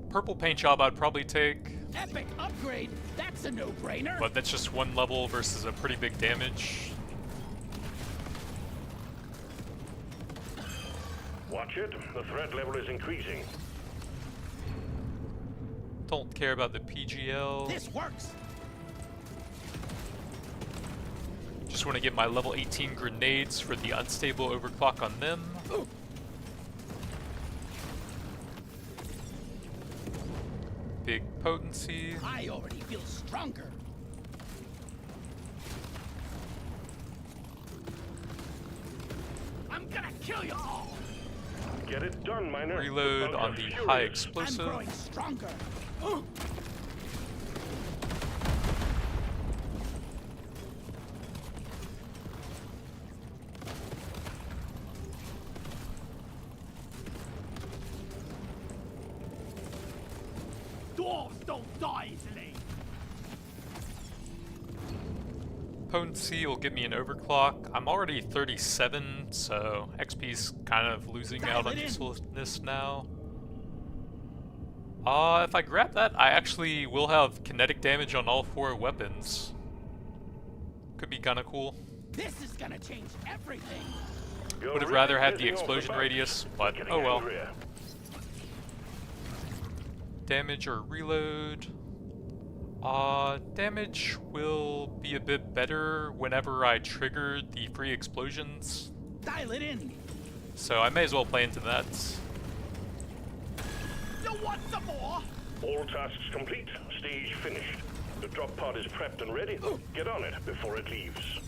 Purple paint job I'd probably take. Epic upgrade. That's a no-brainer. But that's just 1 level versus a pretty big damage. Watch it. The threat level is increasing. Don't care about the PGL. This works. Just want to get my level 18 grenades for the unstable overclock on them. Ooh. Big potency. I already feel stronger. I'm gonna kill you all. Get it done, miner. Reload on the high explosive. I'm growing stronger. Ooh. Dwarves don't die easily. Potency will give me an overclock. I'm already 37, so XP's kind of losing out on usefulness now. If I grab that, I actually will have kinetic damage on all 4 weapons. Could be kinda cool. This is gonna change everything. Would have rather had the explosion radius, but oh well. Damage or reload. Damage will be a bit better whenever I trigger the free explosions. Dial it in. So I may as well play into that. You want some more? All tasks complete. Stage finished. The drop pod is prepped and ready. Get on it before it leaves.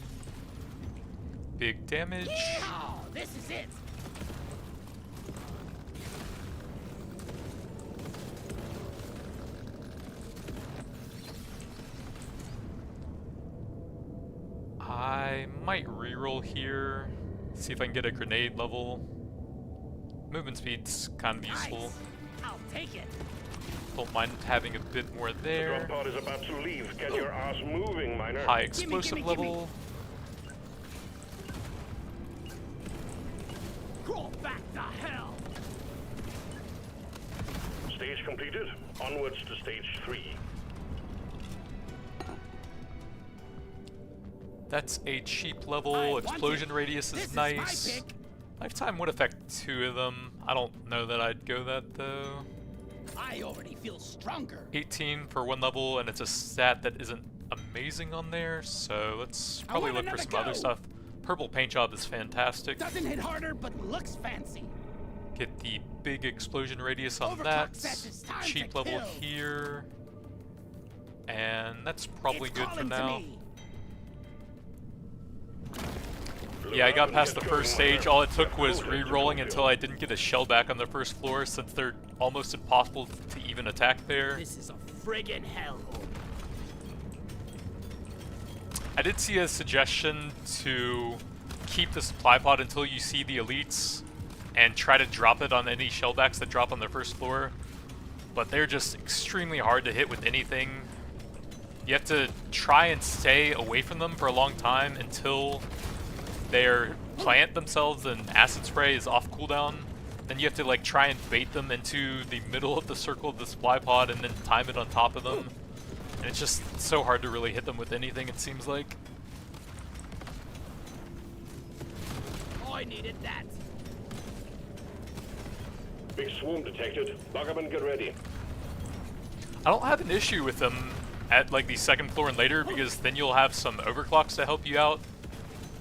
Big damage. Oh, this is it. I might reroll here. See if I can get a grenade level. Movement speed's kind of useful. Nice. I'll take it. Don't mind having a bit more The there. drop pod is about to leave. Get your ass moving, miner. High explosive gimme. level. Crawl back to hell. Stage completed. Onwards to stage 3. That's a cheap level. I want Explosion it. radius This is is my nice. pick. Lifetime would affect 2 of them. I don't know that I'd go that though. I already feel stronger. 18 for 1 level, and it's a stat that isn't amazing on there, so let's probably want look for another some other go. stuff. Purple paint job is fantastic. Doesn't hit harder, but looks fancy. Get the big explosion radius on Overclock that. says it's time Cheap to level kill. here. And that's probably It's good for calling to now. me. Yeah, I got past the first stage. All it took was re-rolling until I didn't get a shell back on the first floor, since they're almost impossible to even attack there. This is a friggin' hellhole. I did see a suggestion to keep the supply pod until you see the elites and try to drop it on any shellbacks that drop on the first floor, but they're just extremely hard to hit with anything. You have to try and stay away from them for a long time until their plant themselves and acid spray is off cooldown. Then you have to like try and bait them into the middle of the circle of the supply pod and then time it on top of them. And it's just so hard to really hit them with anything, it seems like. I needed that. Big swarm detected. Buggerman, get ready. I don't have an issue with them at like the second floor and later, because then you'll have some overclocks to help you out.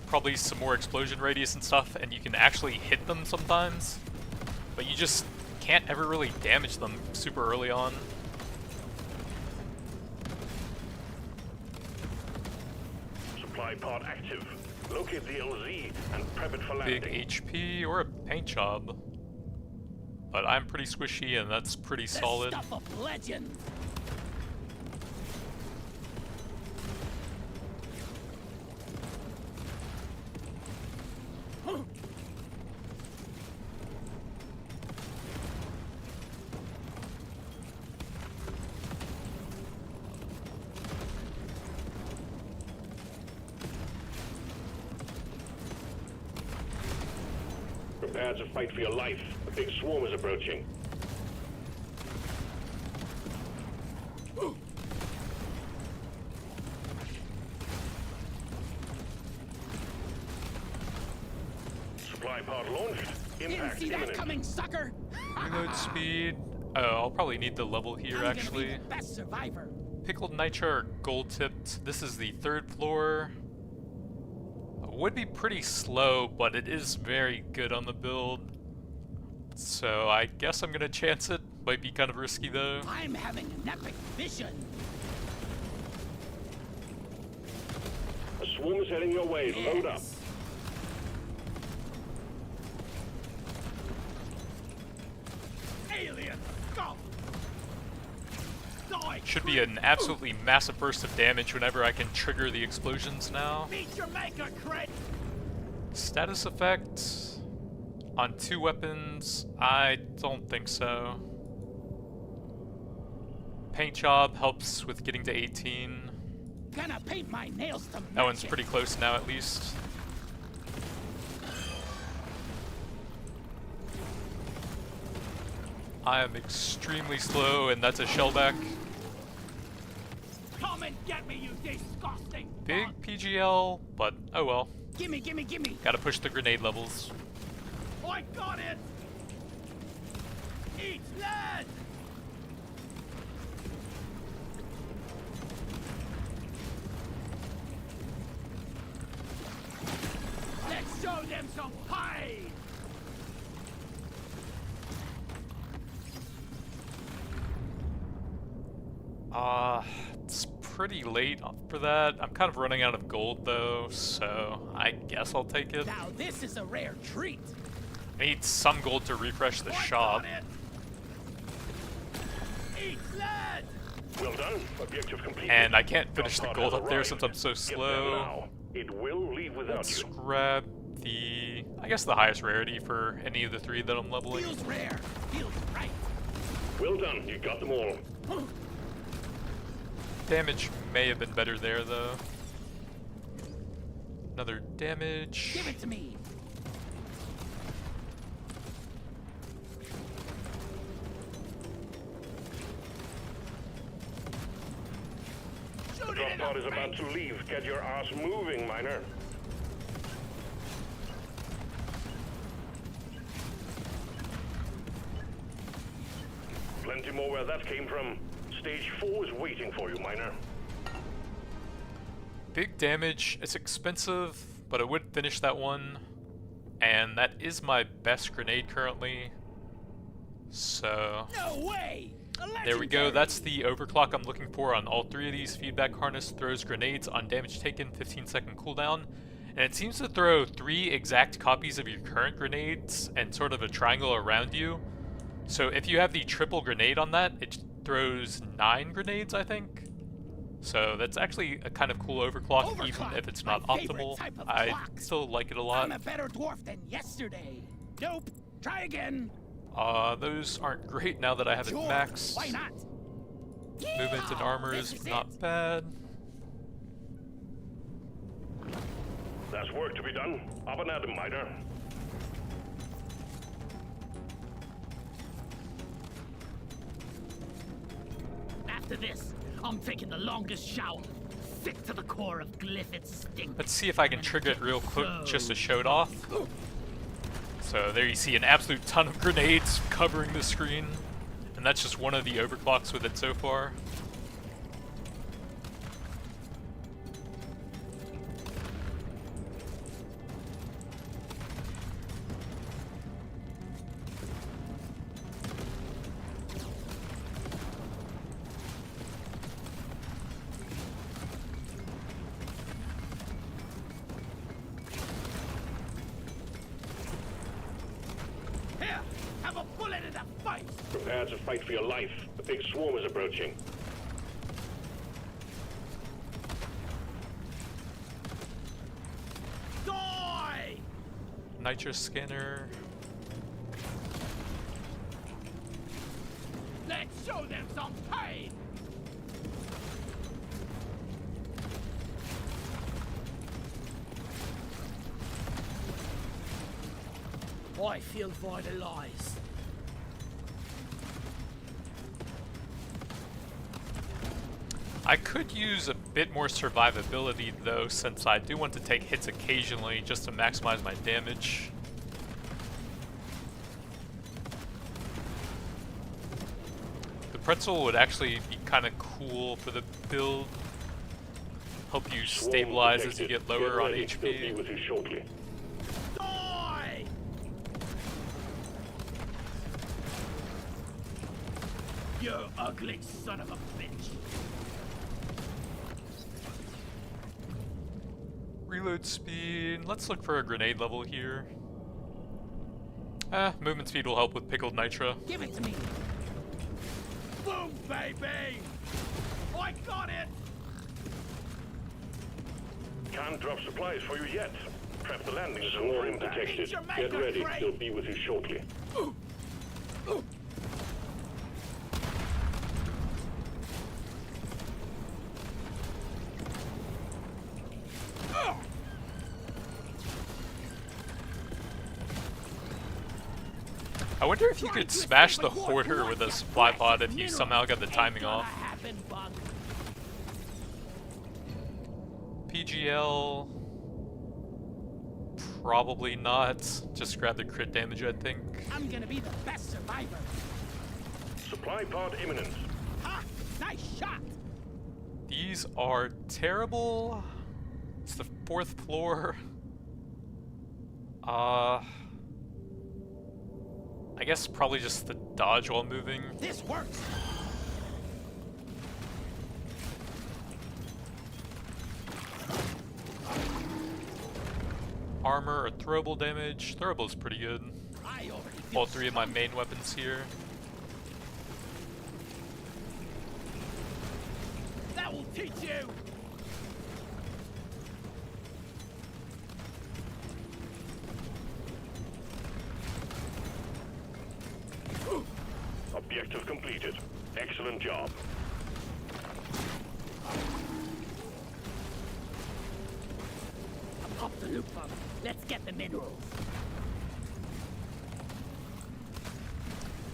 Probably some more explosion radius and stuff, and you can actually hit them sometimes. But you just can't ever really damage them super early on. Supply pod active. Locate the LZ and prep it for landing. Big HP or a paint job. But I'm pretty squishy and that's pretty solid. The stuff of legend. Prepare to fight for your life. A big swarm is approaching. Supply pod launched. Didn't Impact see that imminent. coming, sucker. Reload speed. Oh, I'll probably need the level here I'm gonna be actually. the best survivor. Pickled nitra or gold tipped. This is the third floor. Would be pretty slow, but it is very good on the build. So I guess I'm gonna chance it. Might be kind of risky though. I'm having an epic vision. A swarm is heading your way. Load up. Yes. Alien scum. Die. Should be an absolutely massive burst of damage whenever I can trigger the explosions now. Meet your maker, crit. Status effect on 2 weapons? I don't think so. Paint job helps with getting to 18. Gonna paint my nails to That one's match it. pretty close now at least. I am extremely slow and that's a shellback. Come and get me, you disgusting. Big bug. PGL, but oh well. Gimme, gimme, gimme. Gotta push the grenade levels. I got it. Eat lead. Let's show them some hide. It's pretty late for that. I'm kind of running out of gold though, so I guess I'll take it. Now this is a rare treat. I need some gold to refresh the I shop. got it. Eat lead. Well done. Objective completed. And I can't finish the Drop pod gold has up there arrived. since I'm so Get there slow. now. It will leave without Let's you. grab the, I guess the highest rarity for any of the 3 that I'm leveling. Feels rare. Feels right. Well done. You got them all. Damage may have been better there though. Another damage. Give it to me. The Shoot it drop in pod the is about face. to leave. Get your ass moving, miner. Plenty more where that came from. Stage 4 is waiting for you, miner. Big damage. It's expensive, but I would finish that one. And that is my best grenade currently. So No way. There we go, that's the overclock I'm looking for on all three of these. Feedback harness throws grenades on damage taken, 15-second cooldown. And it seems to throw 3 exact copies of your current grenades and sort of a triangle around you. So if you have the triple grenade on that, it throws 9 grenades, I think. So that's actually a kind of cool overclock, even if it's not optimal. I still like it a lot. I'm a better dwarf than yesterday. Nope. Try again. Those aren't great now that I have it maxed. Why not? Movement and armor is not bad. There's work to be done. Up and at 'em, miter. After this, I'm taking the longest shower. Sick to the core of Glyphid's stink. Let's see if I can trigger it real quick just to show it off. So there you see an absolute ton of grenades covering the screen. And that's just one of the overclocks with it so far. Here, have a bullet in the fight. Prepare to fight for your life. The big swarm is approaching. Die! Nitro scanner. Let's show them some pain. I feel vitalized. I could use a bit more survivability though, since I do want to take hits occasionally just to maximize my damage. The pretzel would actually be kind of cool for the build. Help you Swarm stabilize as you detected. get lower on ready. They'll be HP. with you shortly. Die! You ugly son of a bitch. Reload speed. Let's look for a grenade level here. Movement speed will help with pickled nitro. Give it to me. Boom, baby! I got it! Can't drop supplies for you yet. Prep the landing zone for impact. Eat your Get maker, ready. Craig. They'll be with you shortly. I wonder if you could smash the hoarder with a supply pod if you somehow got the timing off. PGL... Probably not. Just grab the crit damage, I think. I'm gonna be the best survivor. Supply pod imminent. Ha! Nice shot! These are terrible. It's the 4th floor. I guess probably just the dodge while moving. This works! Armor or throwable damage. Throwable is pretty good. I already feel All 3 of my main weapons here. that will teach you! Objective completed. Excellent job. I'm off the loop bug. Let's get the minerals.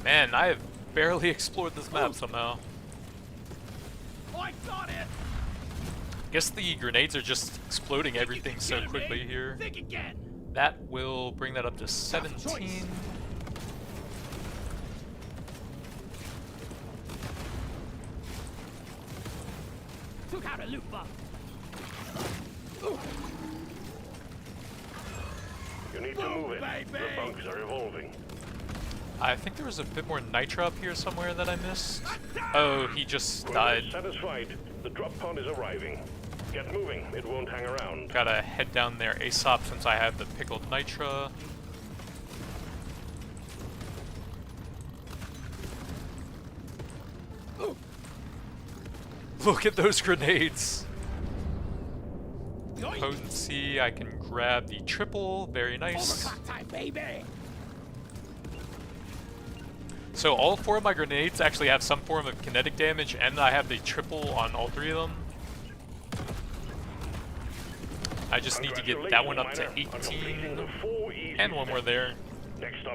Man, I have barely explored this map somehow. I got it! Guess the grenades are just exploding everything so quickly here. Think again! That will bring that up to 17. Took out a loop bug. You need to move it. baby. The bugs are evolving. I think there was a bit more nitro up here somewhere that I missed. Oh, he just died. Satisfied. The drop pod is arriving. Get moving. It won't hang around. Gotta head down there ASAP since I have the pickled nitra. Look at those grenades! Potency, I can grab the triple, very nice. Overclock time, baby! So all 4 of my grenades actually have some form of kinetic damage, and I have the triple on all 3 of them. I just need to get that one up to 18, and one more there,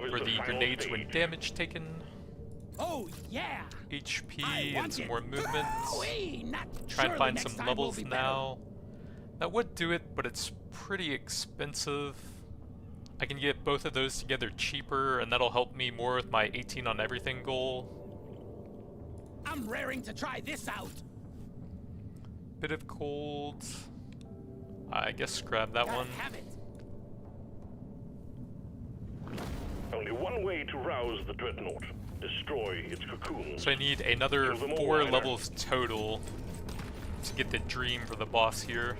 for the grenades when damage taken. Oh yeah! HP and some more movement. Try and find some levels now. That would do it, but it's pretty expensive. I can get both of those together cheaper, and that'll help me more with my 18 on everything goal. I'm raring to try this out. Bit of cold. I guess grab that one. Have it. Only one way to rouse the dreadnought. Destroy its cocoon. So I need another 4 levels total to get the dream for the boss here.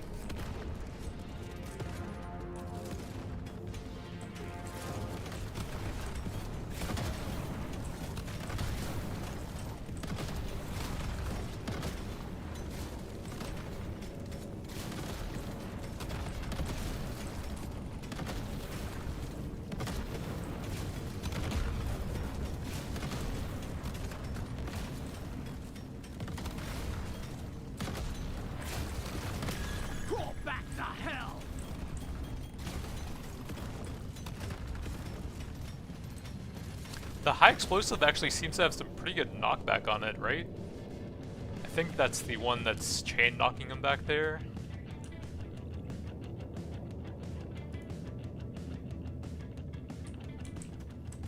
The high explosive actually seems to have some pretty good knockback on it, right? I think that's the one that's chain knocking him back there.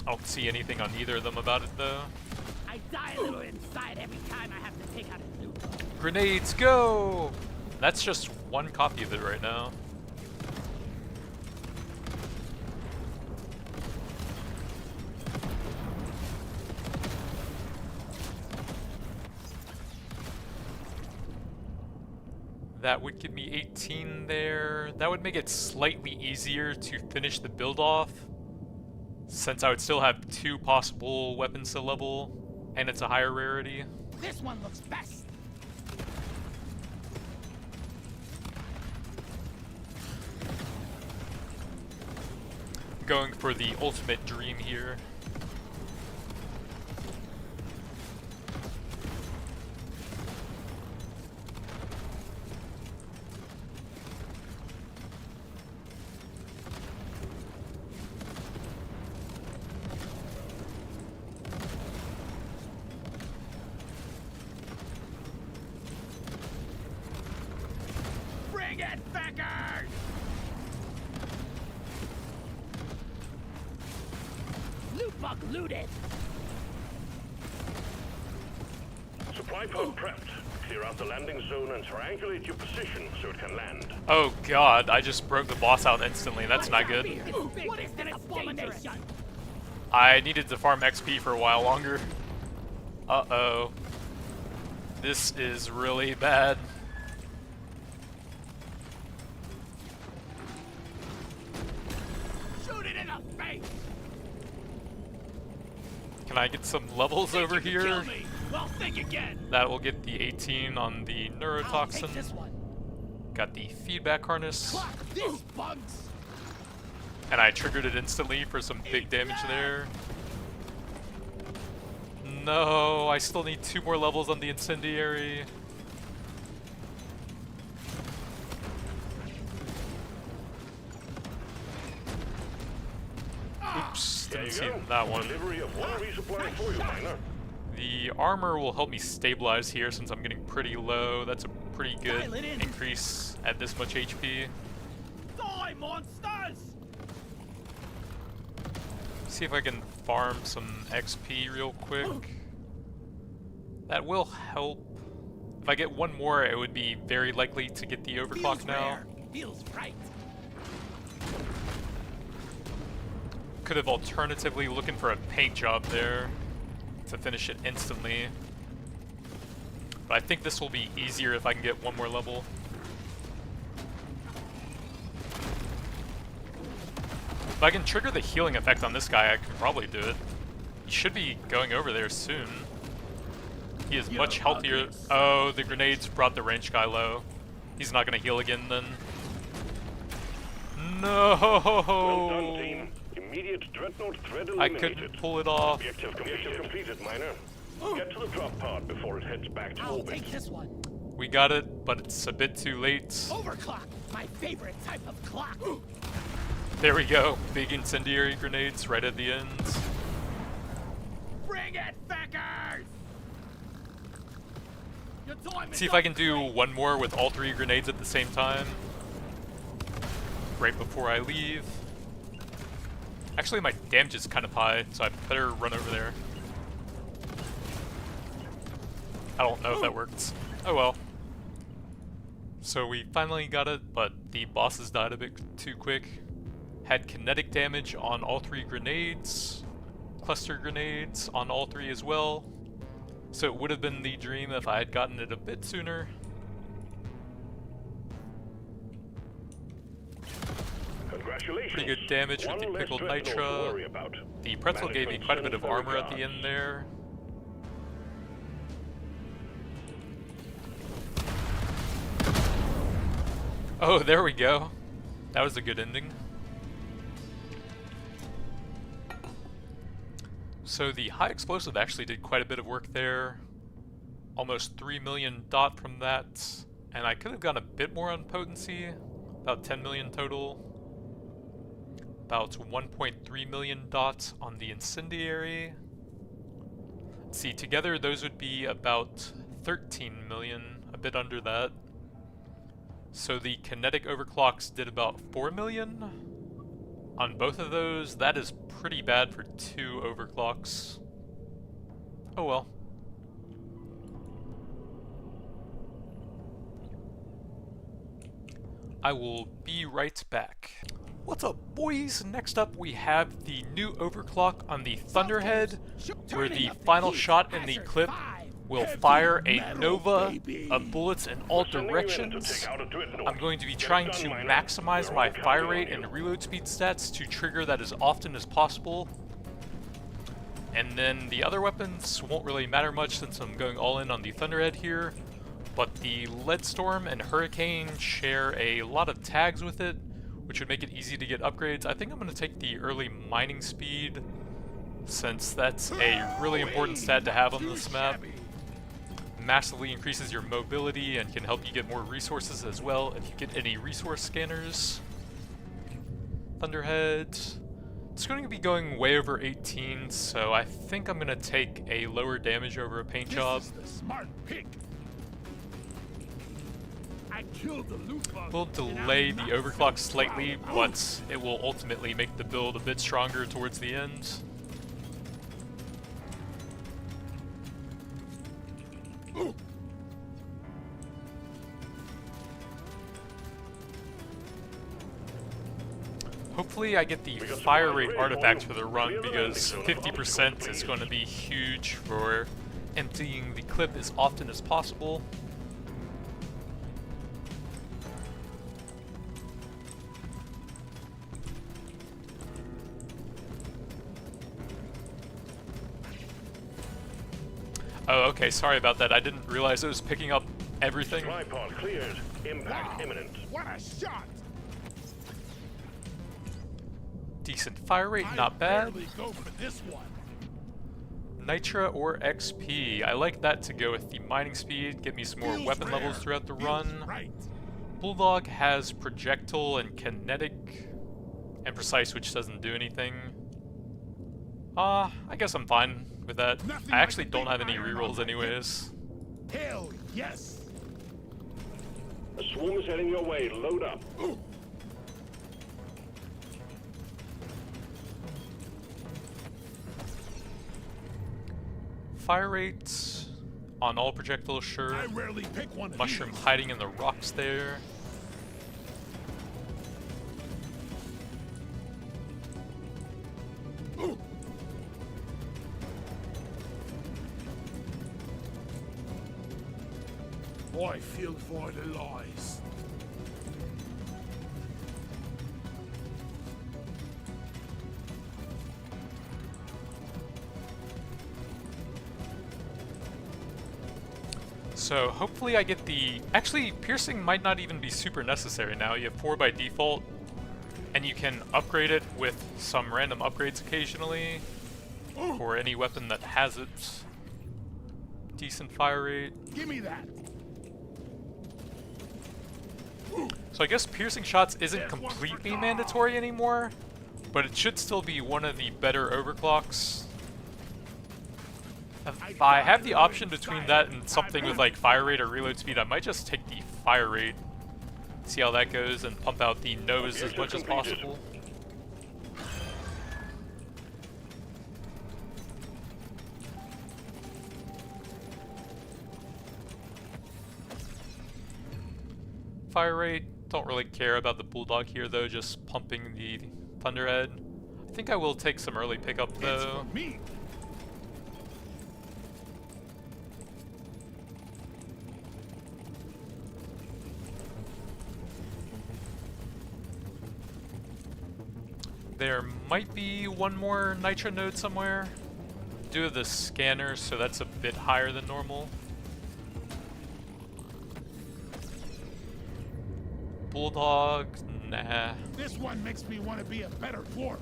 I don't see anything on either of them about it though. I die a little inside every time I have to take out a new. Grenades, go! That's just one copy of it right now. That would give me 18 there. That would make it slightly easier to finish the build off, since I would still have 2 possible weapons to level, and it's a higher rarity. This one looks best. Going for the ultimate dream here. Bring it, Beckers! Loot bug looted. Supply pod prepped. Clear out the landing zone and triangulate your position so it can land. Oh god, I just broke the boss out instantly. That's not good. What is this abomination? I needed to farm XP for a while longer. Uh-oh. This is really bad. Shoot it in the face! Can I get some levels over Think you can here? kill me? Well, think again. That will get the 18 on the I'll take neurotoxin. this one. Got the feedback harness. Clock this, bugs. And I triggered it instantly for some big damage there. No, I still need 2 more levels on the incendiary. Oops, There didn't you see go. that one. Delivery of one resupply for you, miner. The armor will help me stabilize here since I'm getting pretty low. That's a pretty good Dial it in. increase at this much HP. Die, monsters! See if I can farm some XP real quick. That will help. If I get one more, it would be very likely to get the overclock Feels now. rare. Feels right. could have alternatively looking for a paint job there to finish it instantly. But I think this will be easier if I can get one more level. If I can trigger the healing effect on this guy, I can probably do it. He should be going over there soon. He is much healthier. Oh, the grenades brought the range guy low. He's not going to heal again then. No! Well done, team. Immediate dreadnought threat I eliminated. couldn't pull it off. Objective completed, Miner. Get to the drop pod before it heads back to I'll orbit. take this one. We got it, but it's a bit too late. Overclock, my favorite type of clock. There we go. Big incendiary grenades right at the end. Bring it, feckers! See if I can do one more with all 3 grenades at the same time. Right before I leave. Actually, my damage is kind of high, so I better run over there. I don't know if that works. Oh well. So we finally got it, but the bosses died a bit too quick. Had kinetic damage on all 3 grenades. Cluster grenades on all 3 as well. So it would have been the dream if I had gotten it a bit sooner. Congratulations. Pretty good damage with the One less pickled dreadnought to nitra. worry about. The pretzel gave me quite a bit of armor at the end there. Oh, there we go. That was a good ending. So the high explosive actually did quite a bit of work there. Almost 3 million dot from that. And I could have gone a bit more on potency. About 10 million total. About 1.3 million dots on the incendiary. Let's see, together those would be about 13 million, a bit under that. So the kinetic overclocks did about 4 million on both of those. That is pretty bad for 2 overclocks. Oh well. I will be right back. What's up, boys? Next up we have the new overclock on the Thunderhead, where the final shot in the clip will fire a Nova of bullets in all directions. I'm going to be trying to maximize my fire rate and reload speed stats to trigger that as often as possible. And then the other weapons won't really matter much since I'm going all in on the Thunderhead here. But the Leadstorm and Hurricane share a lot of tags with it, which would make it easy to get upgrades. I think I'm going to take the early mining speed, since that's a really important stat to have on this map. Massively increases your mobility and can help you get more resources as well if you get any resource scanners. Thunderhead. It's going to be going way over 18, so I think I'm going to take a lower damage over a paint job. Smart pick. I killed the loot bug. We'll delay the overclock slightly, but it will ultimately make the build a bit stronger towards the end. Hopefully I get the fire rate artifact for the run, because 50% is going to be huge for emptying the clip as often as possible. Oh, okay, sorry about that. I didn't realize it was picking up everything. Tripod cleared. Impact imminent. What a shot! Decent fire rate, not bad. Barely go for this one. Nitra or XP. I like that to go with the mining speed, get me some more Feels weapon rare. levels throughout the Feels run. right. Bulldog has projectile and kinetic and precise, which doesn't do anything. I guess I'm fine with that. Nothing I like actually a don't big have any iron rerolls on my anyways. Hell yes. A swarm is heading your way. Load up. Fire rate on all projectiles, sure. I rarely pick one of Mushroom these. hiding in the rocks there. I feel for the lies. So hopefully I get the... Actually, piercing might not even be super necessary now. You have 4 by default, and you can upgrade it with some random upgrades occasionally for any weapon that has it. Decent fire rate. Give me that. So I guess piercing shots isn't completely mandatory anymore, but it should still be one of the better overclocks. If I have the option between that and something with like fire rate or reload speed, I might just take the fire rate, see how that goes, and pump out the nose as much as possible. Fire rate, don't really care about the bulldog here though, just pumping the Thunderhead. I think I will take some early pickup though. Me. There might be one more nitro node somewhere. Do the scanner, so that's a bit higher than normal. Bulldog, nah. This one makes me want to be a better dwarf.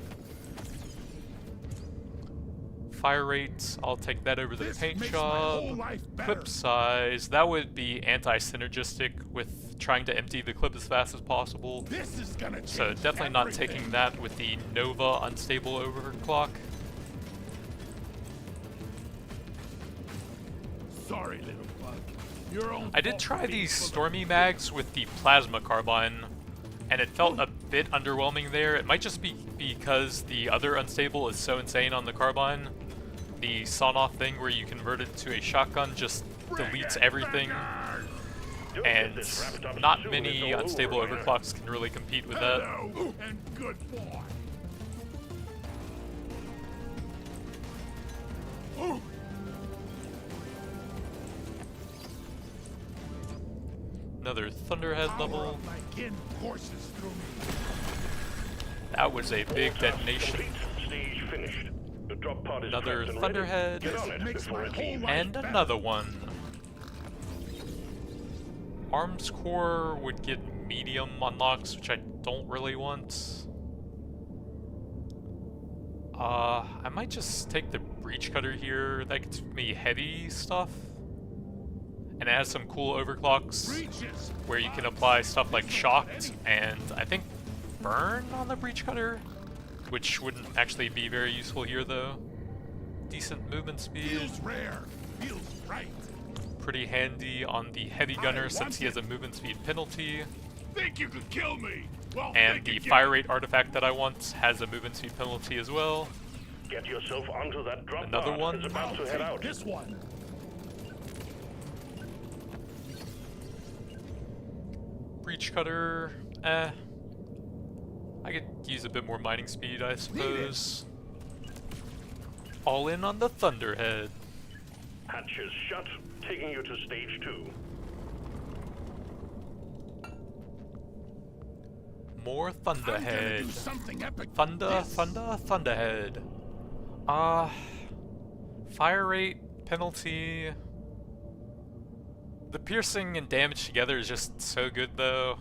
Fire rate, I'll take that over the This paint makes my whole job. life better. Clip size, that would be anti-synergistic with trying to empty the clip as fast as possible. This is gonna change So definitely not everything. taking that with the Nova unstable overclock. Sorry, little bug. Your own I did fault try for being these full of Stormy mags with the plasma carbine, and it felt a bit underwhelming there. It might just be because the other unstable is so insane on the carbine. The sawn-off thing where you convert it to a shotgun just deletes everything, and not many unstable overclocks can really compete with that. Hello, and good boy. Oh. Another Thunderhead Power level. of my kin courses through me. That was a big detonation. Complete. Stage finished. The drop pod is Another prepped and Thunderhead. ready. Get on it Makes before my it whole leaves. life And better. another one. Arms core would get medium unlocks, which I don't really want. I might just take the breach cutter here. That gets me heavy stuff. And it has some cool overclocks Breaches. where you can apply stuff like shocked and I think burn on the breach cutter, which wouldn't actually be very useful here though. Decent movement speed. Feels rare. Feels right. Pretty handy on the heavy gunner since he has a movement speed penalty. Think you could kill me? Well, And think the again. fire rate artifact that I want has a movement speed penalty as well. Get yourself onto that drop Another pod. one? It's about to head out. This one. Breach cutter, I could use a bit more mining speed, I suppose. All in on the Thunderhead. Hatches shut, taking you to stage 2. More I'm gonna do Thunderhead. something epic. Thunderhead. Fire rate, penalty. The piercing and damage together is just so good though.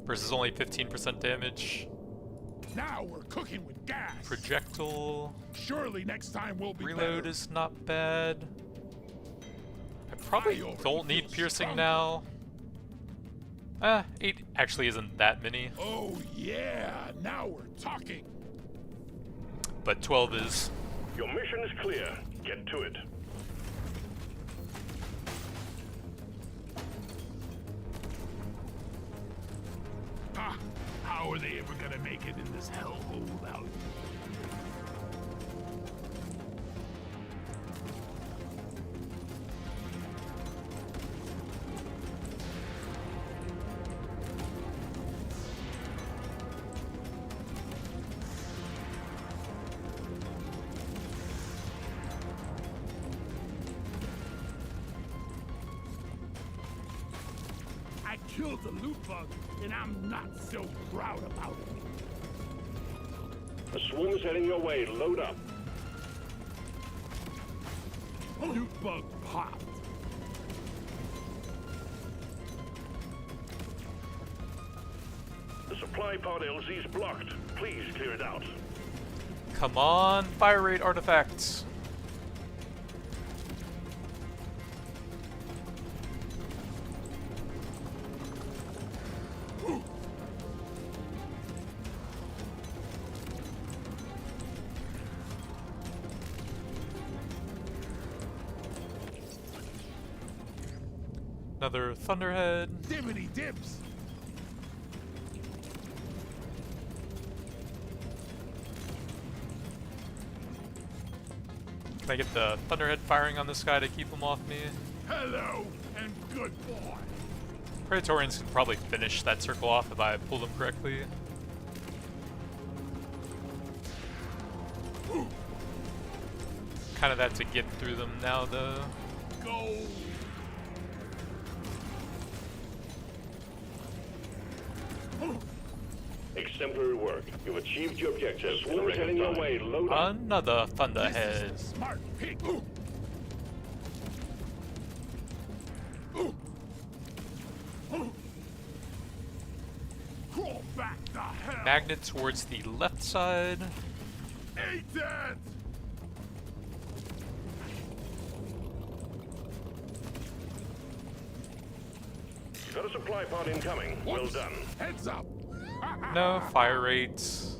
Versus only 15% damage. Now we're cooking with gas. Projectile. Surely next time we'll be Reload better. is not bad. I probably I already don't need feel piercing stronger. now. 8 actually isn't that many, Oh yeah, now we're talking. but 12 is. Your mission is clear. Get to it. Ah, how are they ever gonna make it in this hellhole out? killed a loot bug, and I'm not so proud about it. A swarm's heading your way. Load up. Loot bug popped. The supply pod LZ's blocked. Please clear it out. Come on, fire rate artifacts. Another Thunderhead. Dibbity dips. Can I get the Thunderhead firing on this guy to keep him off me? Hello and good boy. Praetorians can probably finish that circle off if I pull them correctly. Kind of have to get through them now, though. Go. Exemplary work. You've achieved your objective. Swarm's heading your way. Load up. Another Thunderhead. Smart pig. Crawl back the hell. Magnet towards the left side. Eat it. You've got a supply pod incoming. Well done. Heads up. No fire rates.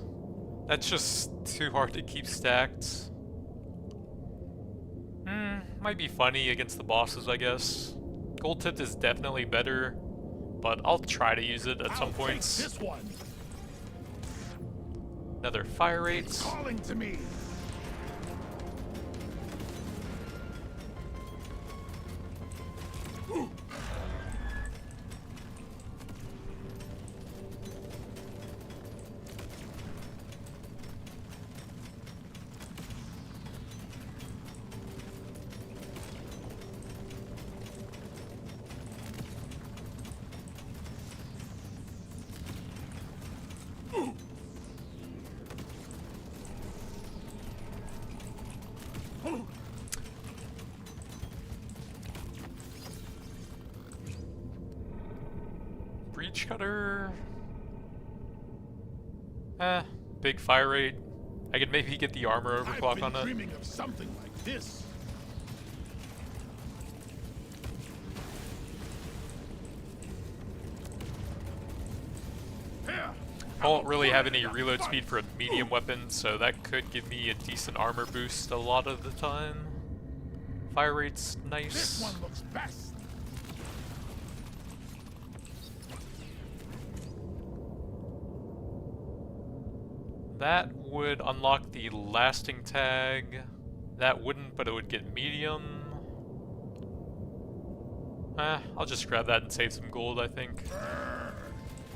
That's just too hard to keep stacked. Might be funny against the bosses, I guess. Gold tipped is definitely better, but I'll try to use it at some points. This one. Another fire rate. Calling to me. Breach cutter. Big fire rate. I could maybe get the armor overclock on I've been it. dreaming of something like this. I won't really have any reload speed for a medium weapon, so that could give me a decent armor boost a lot of the time. Fire rate's This nice. one looks best. That would unlock the lasting tag. That wouldn't, but it would get medium. I'll just grab that and save some gold, I think.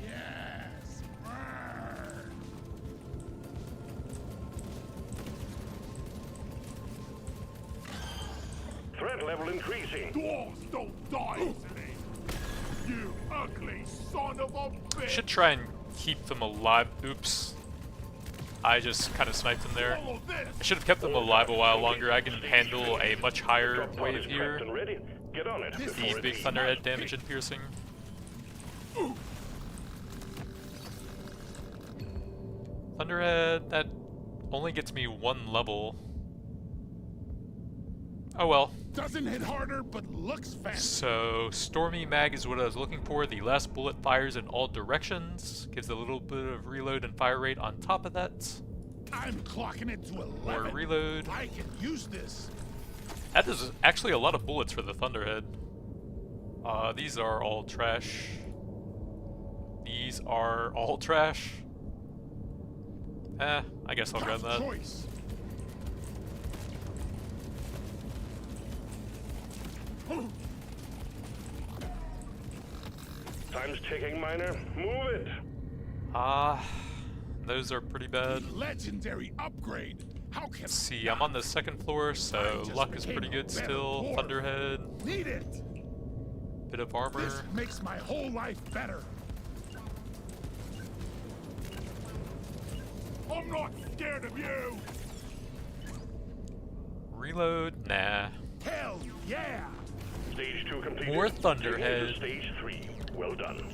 Yes. Threat level increasing. Dwarves don't die easily. You ugly son of a bitch. Should try and keep them alive. Oops. I just kind of sniped them there. Follow this. I should have kept them alive a while longer. I can handle a much higher Drop pod wave is here. prepped and ready. Get on it. The before big it's Thunderhead damage and piercing. Thunderhead, that only gets me one level. Oh well. Doesn't hit harder, but looks fancy. So, Stormy Mag is what I was looking for. The last bullet fires in all directions. Gives a little bit of reload and fire rate on top of that. I'm clocking it to 11. More reload. I can use this. That is actually a lot of bullets for the Thunderhead. These are all trash. These are all trash. I guess I'll grab that. Choice. Time's ticking, miner. Move it. Those are pretty bad. Legendary upgrade. How can Let's see, I'm on the second floor, so luck is pretty good still. Thunderhead. Need it. Bit of armor. This makes my whole life better. I'm not scared of you. Reload? Nah. Hell yeah. Stage 2 completed. More Taking Thunderhead. into Stage 3. Well done.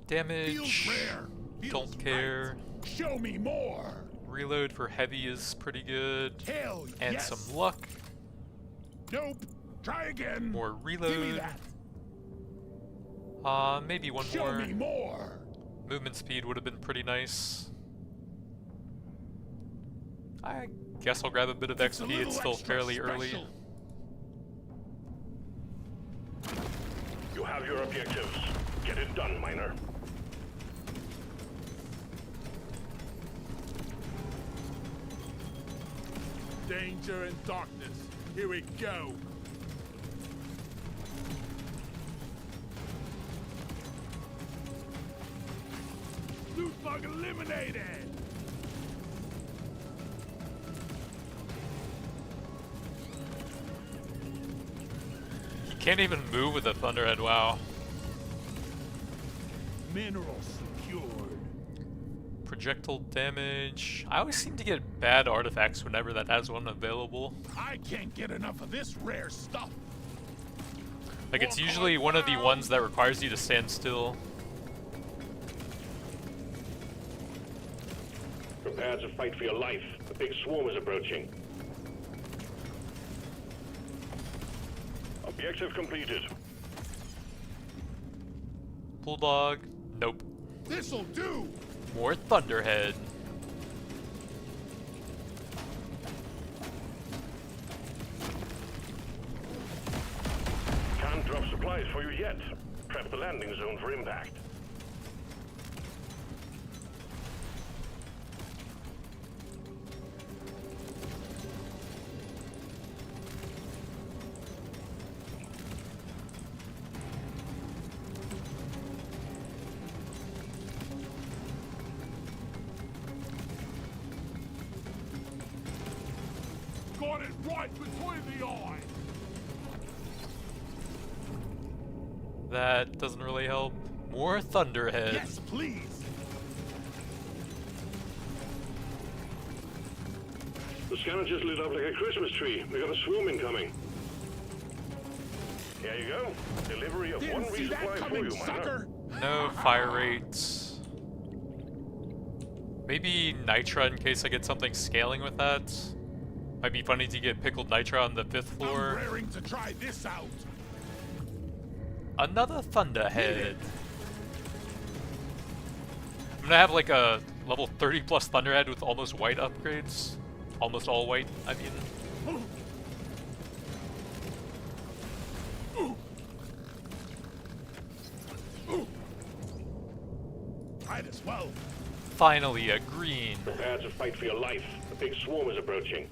Damage. Feels rare. Feels Don't care. right. Show me more. Reload for heavy is pretty good. Hell And yes. some luck. Nope. Try again. More Give me reload. that. Maybe one Show more. me more. Movement speed would have been pretty nice. I guess I'll grab a bit of It's a XP. little It's still extra fairly early. special. You have your objectives. Get it done, miner. Danger and darkness. Here we go. Loot bug eliminated. He can't even move with the Thunderhead, wow. Minerals secured. Projectile damage. I always seem to get bad artifacts whenever that has one available. I can't get enough of this rare stuff. Like, it's usually one of the ones that requires you to stand still. Prepare to fight for your life. A big swarm is approaching. Objective completed. Bulldog. Nope. This'll do. More Thunderhead. Can't drop supplies for you yet. Prep the landing zone for impact. Got it right between the eyes. That doesn't really help. More Thunderhead. Yes, please. The scanner just lit up like a Christmas tree. We got a swarm incoming. Here you go. Delivery of one Didn't see that resupply for coming, you, miner. sucker. No fire rates. Maybe Nitra in case I get something scaling with that. Might be funny to get pickled Nitra on the 5th I'm floor. raring to try this out. Another Thunderhead. I'm gonna have like a level 30 plus Thunderhead with almost white upgrades. Almost all white, I mean. Might as well. Finally, a green. Prepare to fight for your life. A big swarm is approaching.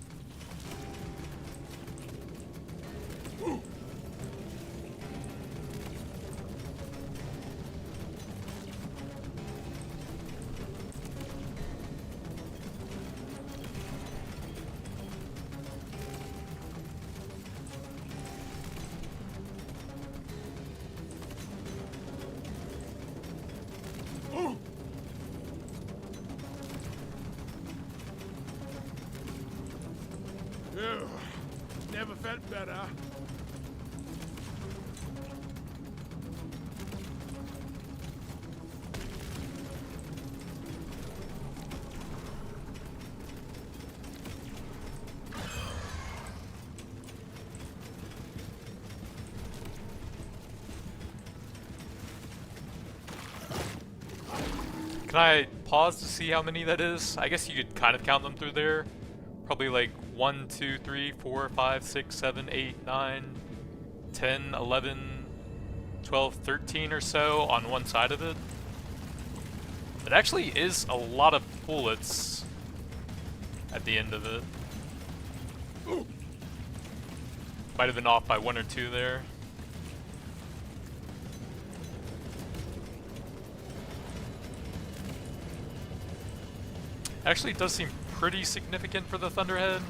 Ugh, never felt better. Can I pause to see how many that is? I guess you could kind of count them through there. Probably like 1, 2, 3, 4, 5, 6, 7, 8, 9, 10, 11, 12, 13 or so on one side of it. It actually is a lot of bullets at the end of it. Might have been off by 1 or 2 there. Actually, it does seem pretty significant for the Thunderhead.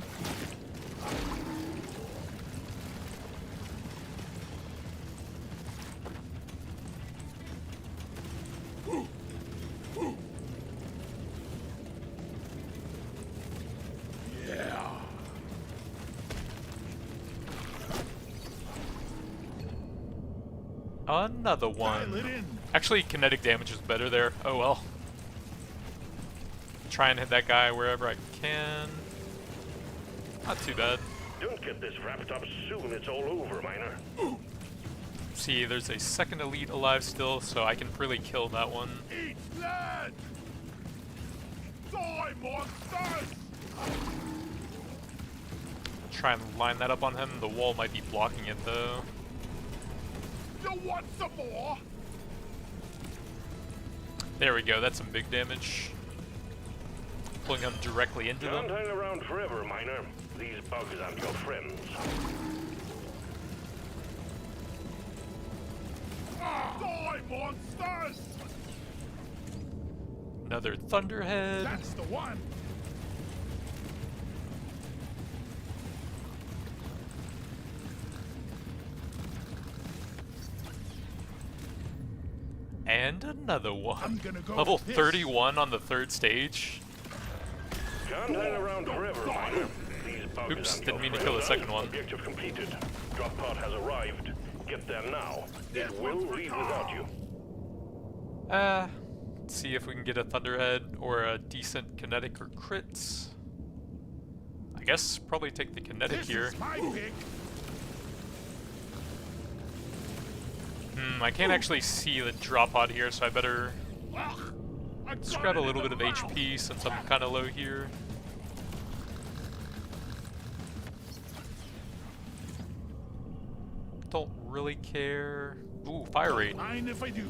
Another Dial it one. in. Actually, kinetic damage is better there. Oh well. Try and hit that guy wherever I can. Not too bad. Don't get this wrapped up soon, it's all over, Miner. See, there's a second elite alive still, so I can freely kill that one. Eat lead! Die, monsters! Try and line that up on him. The wall might be blocking it though. You want some more? There we go, that's some big damage. Pulling them directly into Can't them. hang around forever, Miner. These bugs aren't your friends. Die, monsters! Another Thunderhead. That's the one. And another I'm one. gonna go Level with this. 31 on the third stage. Can't hang around forever, Miner. These bugs Oops, aren't didn't your mean to kill the friends. second one. Objective completed. Drop pod has arrived. Get there now. It will leave without you. Let's see if we can get a Thunderhead or a decent kinetic or crits. I guess probably take the kinetic This here. is my pick. I can't actually see the drop pod here, so I better Ugh, I just got grab a it in little the bit of mouth. HP since I'm kind of low here. Don't really care. Ooh, fire rate. Mind if I do?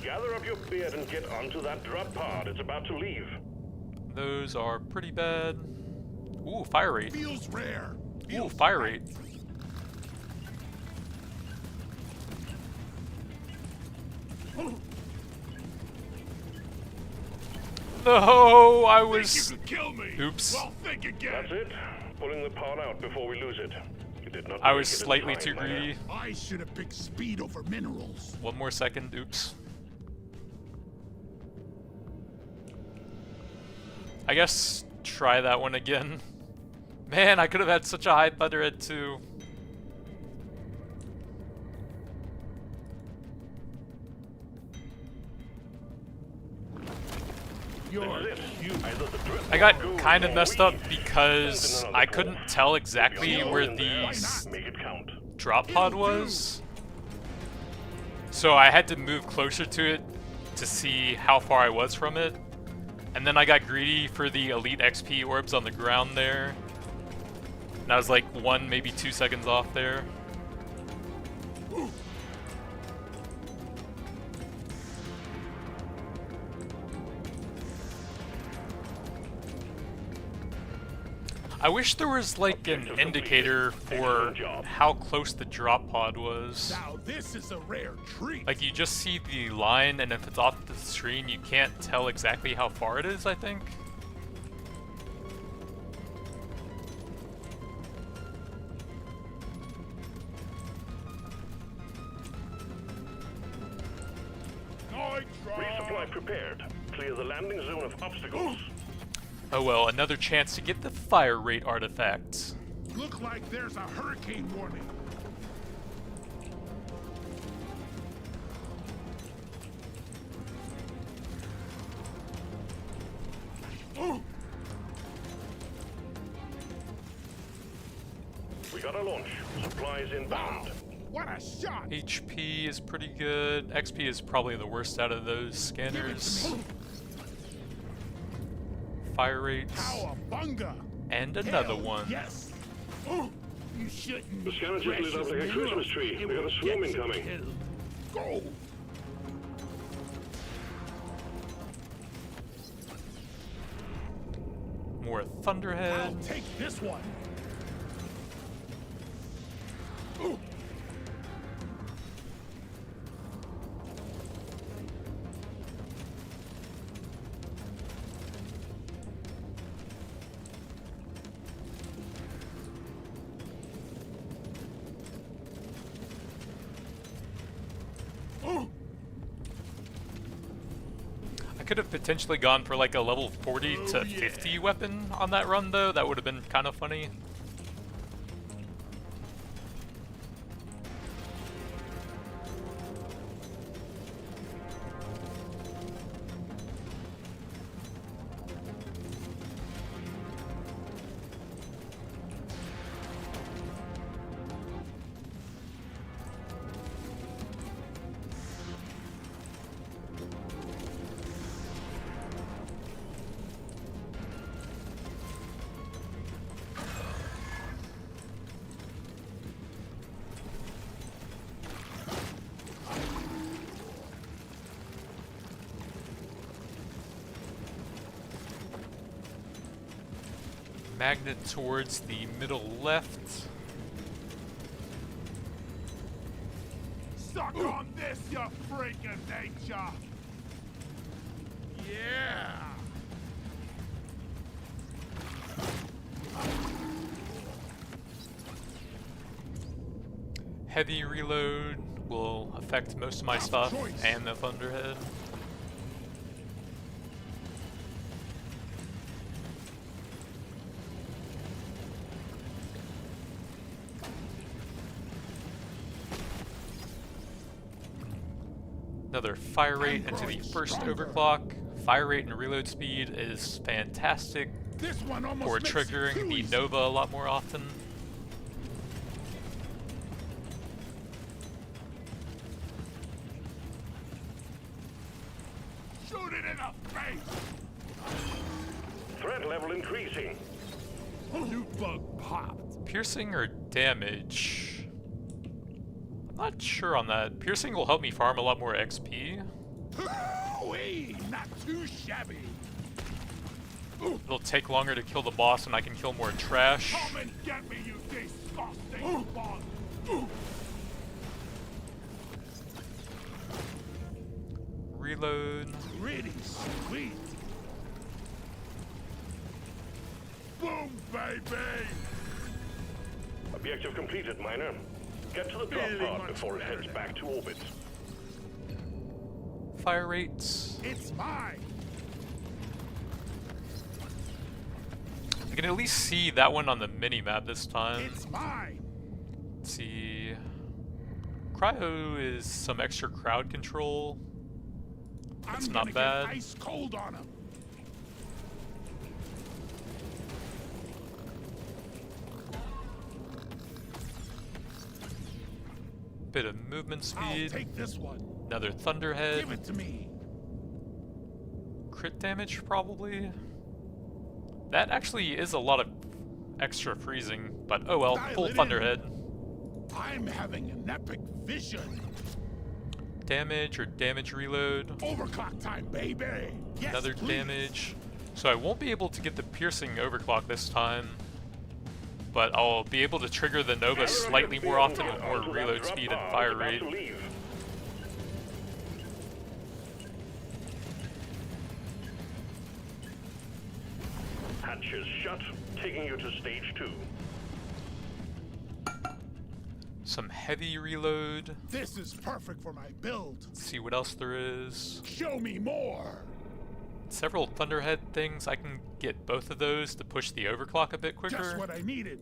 Gather up your beard and get onto that drop pod. It's about to leave. Those are pretty bad. Ooh, fire rate. Feels rare. Ooh, Feels fire right. rate. No, I Think was. you could kill me? Oops. Well, think again. That's it. Pulling the pod out before we lose it. You did not I make was it in slightly time, too Miner. greedy. I should have picked speed over minerals. One more second. Oops. I guess try that one again. Man, I could have had such a high Thunderhead too. You're This is it. cute. Either the drift I got will go kind of or messed we. up because Send I another couldn't call. tell exactly You're where in there. Why the not? Make it count. drop pod was. So I had to move closer to it to see how far I was from it. And then I got greedy for the elite XP orbs on the ground there. And I was like 1, maybe 2 seconds off there. I wish there was like an indicator for how close the drop pod was. Now this is a rare treat. Like you just see the line, and if it's off the screen, you can't tell exactly how far it is, I think. Resupply prepared. Clear the landing zone of obstacles. Oh well, another chance to get the fire rate artifact. Look like there's a hurricane warning. Oh, We got a launch. Supplies inbound. what a shot! HP is pretty good. XP is probably the worst out of those scanners. Fire rates. Cowabunga! And another Hell one. Yes. Oh, you shouldn't. The scanner just lit up like a Christmas tree. We got a swarm incoming. Go. More I'll Thunderhead. take this one. Ooh. Ooh. I could have potentially gone for like a level 40 to 50 weapon on that run though. That would have been kind of funny. magnet towards the middle left. Suck on this, you freak of nature! Yeah! Heavy reload will affect most of my stuff and the Thunderhead. Another fire rate into the first overclock. Fire rate and reload speed is fantastic for triggering the Nova a lot more often. Shoot it in the face! Threat level increasing. New bug popped. Piercing or damage? I'm not sure on that. Piercing will help me farm a lot more XP. Ooh-wee, not too shabby. It'll take longer to kill the boss and I can kill more trash. Come and get me, you disgusting bug! Reload. Pretty sweet. Boom, baby! Objective completed, Miner. Get to the drop pod before it heads back to orbit. Fire rates. It's mine! I can at least see that one on the mini-map this time. It's mine! Let's see. Cryo is some extra crowd control. It's I'm not gonna bad. Get ice cold on him. Bit of movement speed. I'll take this one. Another Thunderhead. Give it to me. Crit damage, probably. That actually is a lot of extra freezing, but oh well, Dial full it in. Thunderhead. I'm having an epic vision. Damage or damage reload. Overclock time, baby. Yes, Another please. damage. So I won't be able to get the piercing overclock this time, but I'll be able to trigger the Nova slightly more often with more reload speed and fire rate. Hatches shut, taking you to stage 2. Some heavy reload. This is perfect for my build. Let's see what else there is. Show me more. Several Thunderhead things. I can get both of those to push the overclock a bit quicker. Just what I needed.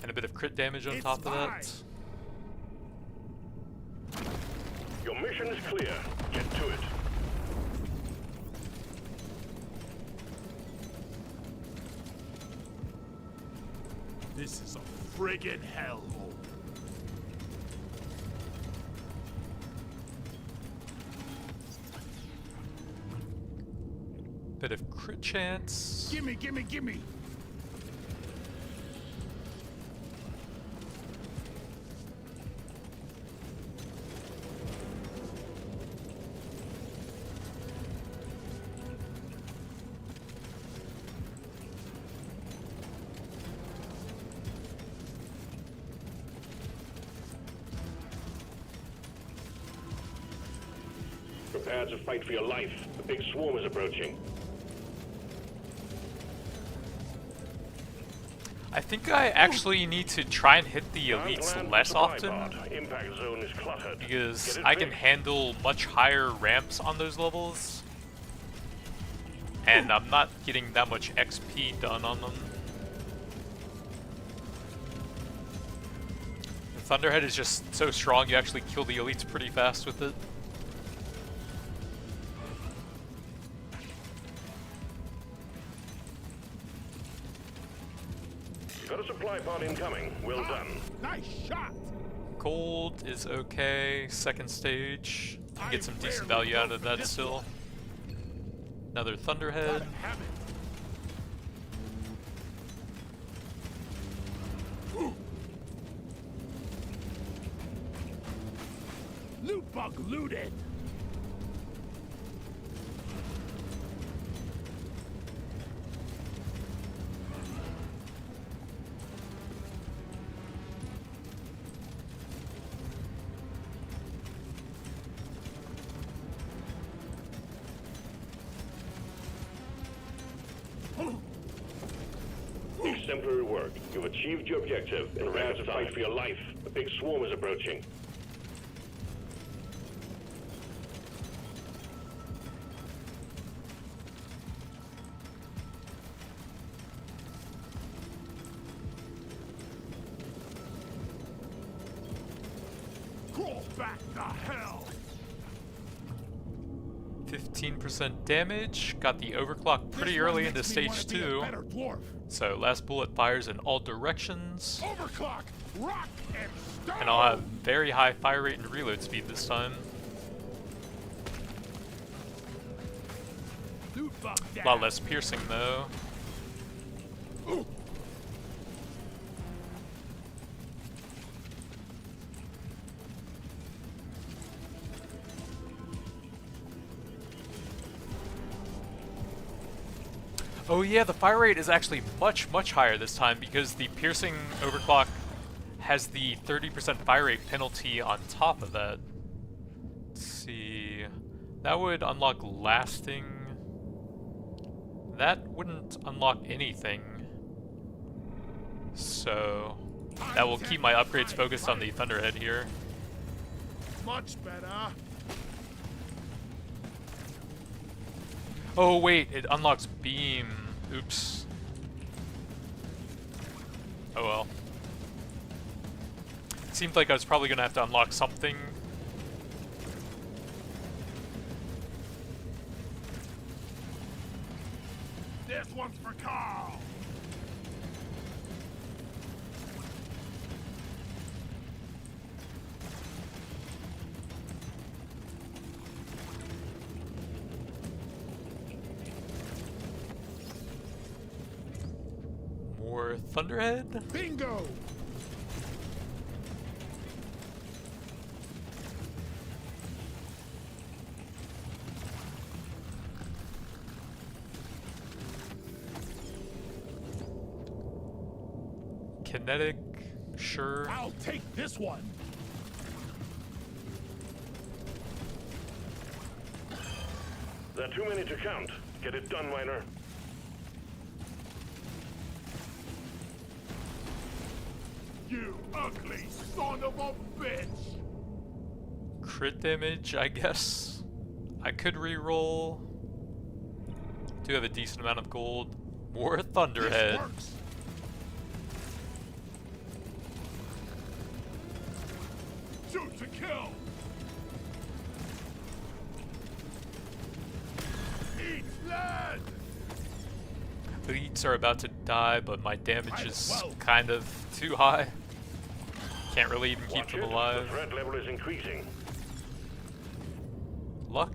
And a bit of crit damage on It's top of mine. that. Your mission is clear. Get to it. This is a friggin' hellhole. Bit of crit chance. Gimme, gimme, gimme. Prepare to fight for your life. The big swarm is approaching. I think I actually need to try and hit the elites less often, Impact zone is cluttered. because Get it I can fixed. handle much higher ramps on those levels, and I'm not getting that much XP done on them. The Thunderhead is just so strong, you actually kill the elites pretty fast with it. Got a supply pod incoming. Well done. Nice shot. Gold is okay. Second stage. Can get some decent rarely value out go of for that this still. one. Another Thunderhead. Gotta have it. Ooh. Loot bug looted. Exemplary work. You've achieved your objective. Prepare to fight for your life. A big swarm is approaching. Crawl back to hell! 15% damage. Got the overclock pretty early into stage 2. So last bullet fires in all directions. Overclock, rock, and stone. And I'll have very high fire rate and reload speed this time. A lot less piercing though. Oh yeah, the fire rate is actually much higher this time because the piercing overclock has the 30% fire rate penalty on top of that. Let's see, that would unlock lasting. That wouldn't unlock anything. So that will keep my upgrades focused on the Thunderhead here. Much better. Oh wait, it unlocks beam. Oops. Oh well. Seemed like I was probably gonna have to unlock something. This one's for Carl. More Thunderhead? Bingo! Kinetic, sure. I'll take this one. There are too many to count. Get it done, Miner. You ugly son of a bitch! Crit damage, I guess. I could re-roll. Do have a decent amount of gold. More Thunderhead. This works. Shoot to kill! Eat lead! Elites are about to die, but my damage is kind of too high. Can't really even keep Watch them it. alive. The threat level is increasing. Luck?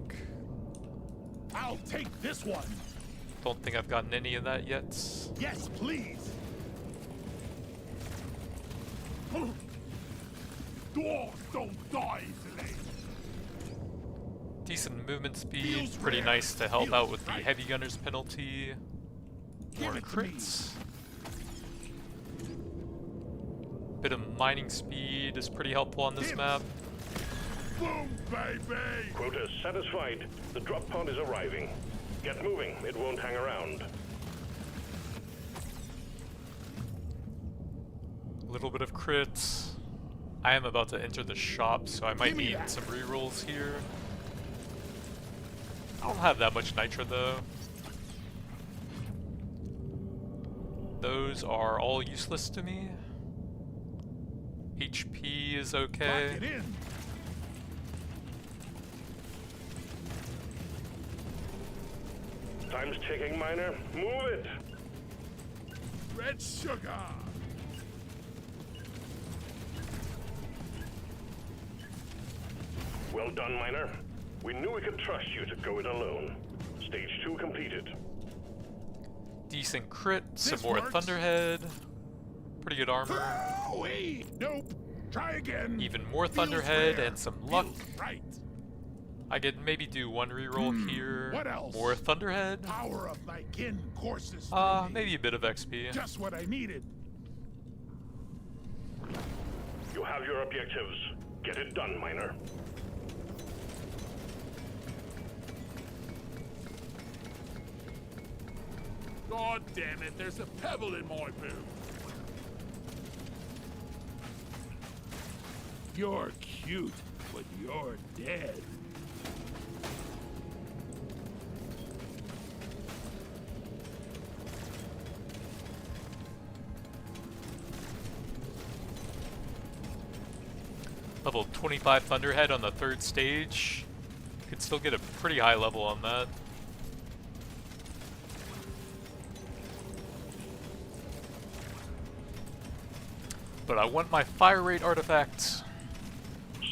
I'll take this one. Don't think I've gotten any of that yet. Yes, please. Dwarves don't die easily. Decent movement speed, pretty nice to help out with the heavy gunner's penalty. More crits. Bit of mining speed is pretty helpful on this map. Boom, baby! Quota satisfied. The drop pod is arriving. Get moving. It won't hang around. A little bit of crits. I am about to enter the shop, so I might need some rerolls here. I don't have that much nitro though. Those are all useless to me. HP is okay. Lock it in. Time's ticking, Miner. Move it. Red sugar. Well done, Miner. We knew we could trust you to go it alone. Stage 2 completed. Decent crit, some This more works. Thunderhead. Pretty good armor. Wait. Nope. Try again. Even more Feels Thunderhead rare. and some luck. Feels right. I could maybe do one reroll here. what else? More Thunderhead. Power of my kin courses through me. Maybe a bit of XP. Just what I needed. You have your objectives. Get it done, Miner. God damn it, there's a pebble in my boot. You're cute, but you're dead. Level 25 Thunderhead on the 3rd stage. Could still get a pretty high level on that. But I want my fire rate artifact.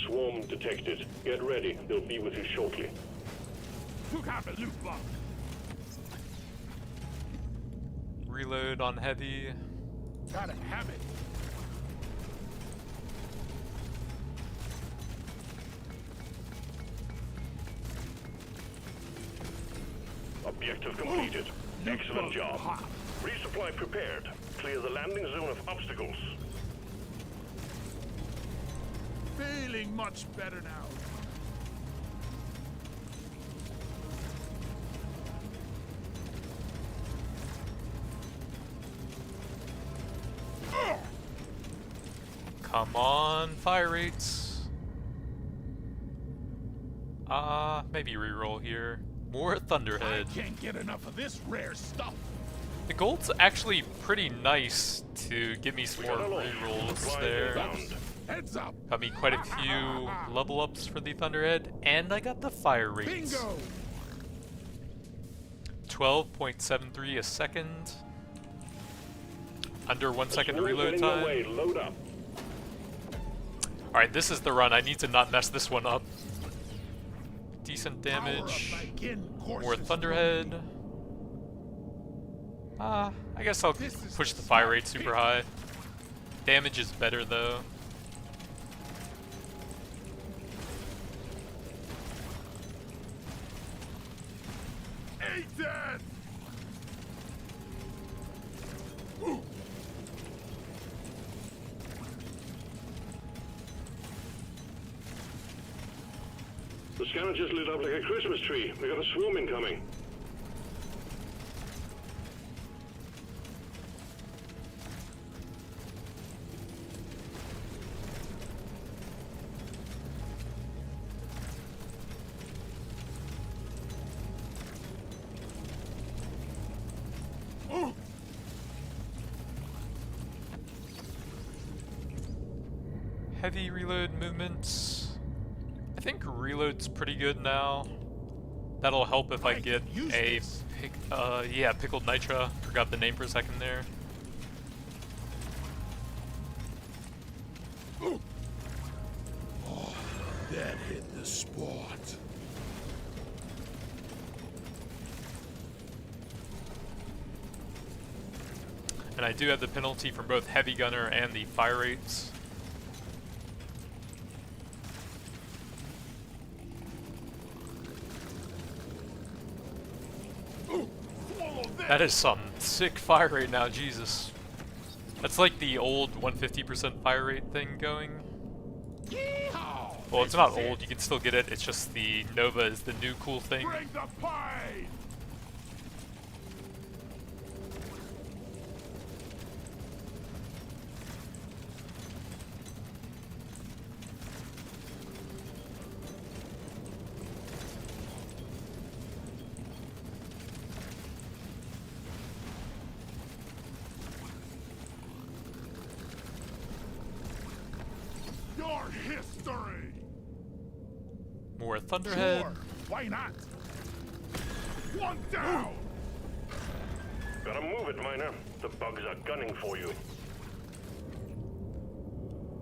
Swarm detected. Get ready. They'll be with you shortly. Took out the loot box. Reload on heavy. Gotta have it. Objective completed. Excellent job. Resupply prepared. Clear the landing zone of obstacles. Feeling much better now. Come on, fire rates. Maybe reroll here. More I Thunderhead. can't get enough of this rare stuff. The gold's actually pretty nice to give me some more rerolls there. Heads up. Got me quite a few level ups for the Thunderhead, and I got the fire rates. Bingo. 12.73 a second. Under 1 second Swarm reload heading your way. time. Load up. Alright, this is the run. I need to not mess this one up. Decent Power damage. up my kin More courses. Thunderhead. I guess I'll This is push a the fire smart rate super pick. high. Damage is better though. Aidan! The scanner just lit up like a Christmas tree. We got a swarm incoming. Heavy reload movements. I think reload's pretty good now. That'll help if I get use a this. pickled nitra. Forgot the name for a second there. That hit the spot. And I do have the penalty for both heavy gunner and the fire rates. That is some sick fire rate now, Jesus. That's like the old 150% fire rate thing going. Yeehaw! Well, it's not old, you can still get it, it's just the Nova is the new cool thing. Bring the pain! Your history! More Thunderhead. Sure, why not? One down! Gotta move it, Miner. The bugs are gunning for you.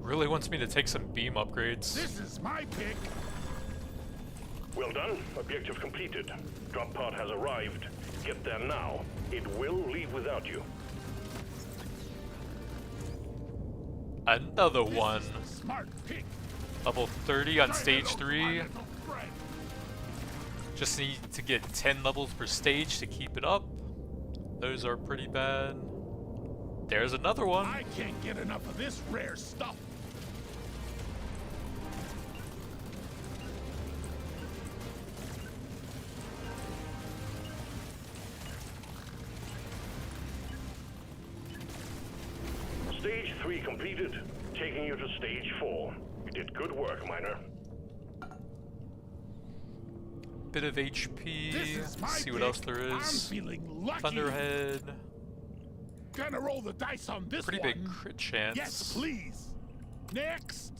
Really wants me to take some beam upgrades. This is my pick. Well done. Objective completed. Drop pod has arrived. Get there now. It will leave without you. Another one. This is the smart pick. Level 30 on stage Try 3. my little friend. Just need to get 10 levels per stage to keep it up. Those are pretty bad. There's another one. I can't get enough of this rare stuff. Stage 3 completed, taking you to Stage 4. You did good work, Miner. Bit of This HP. is my See what pick. else there I'm is. feeling lucky. Thunderhead. Gonna roll the dice on this Pretty one. big crit chance. Yes, please. Next.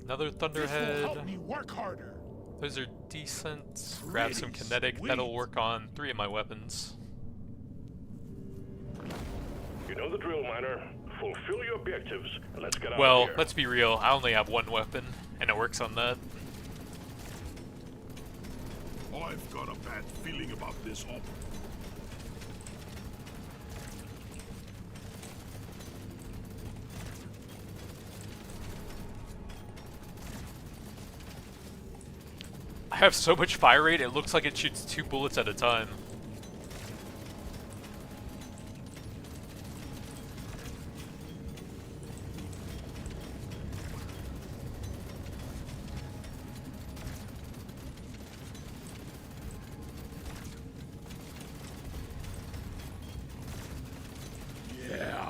Another This will help me Thunderhead. work harder. Those are decent. Grab some Pretty kinetic. sweet. That'll work on 3 of my weapons. You know the drill, Miner. Fulfill your objectives, and let's get out Well, of here. let's be real. I only have 1 weapon, and it works on that. I've got a bad feeling about this op. I have so much fire rate, it looks like it shoots 2 bullets at a time. Yeah.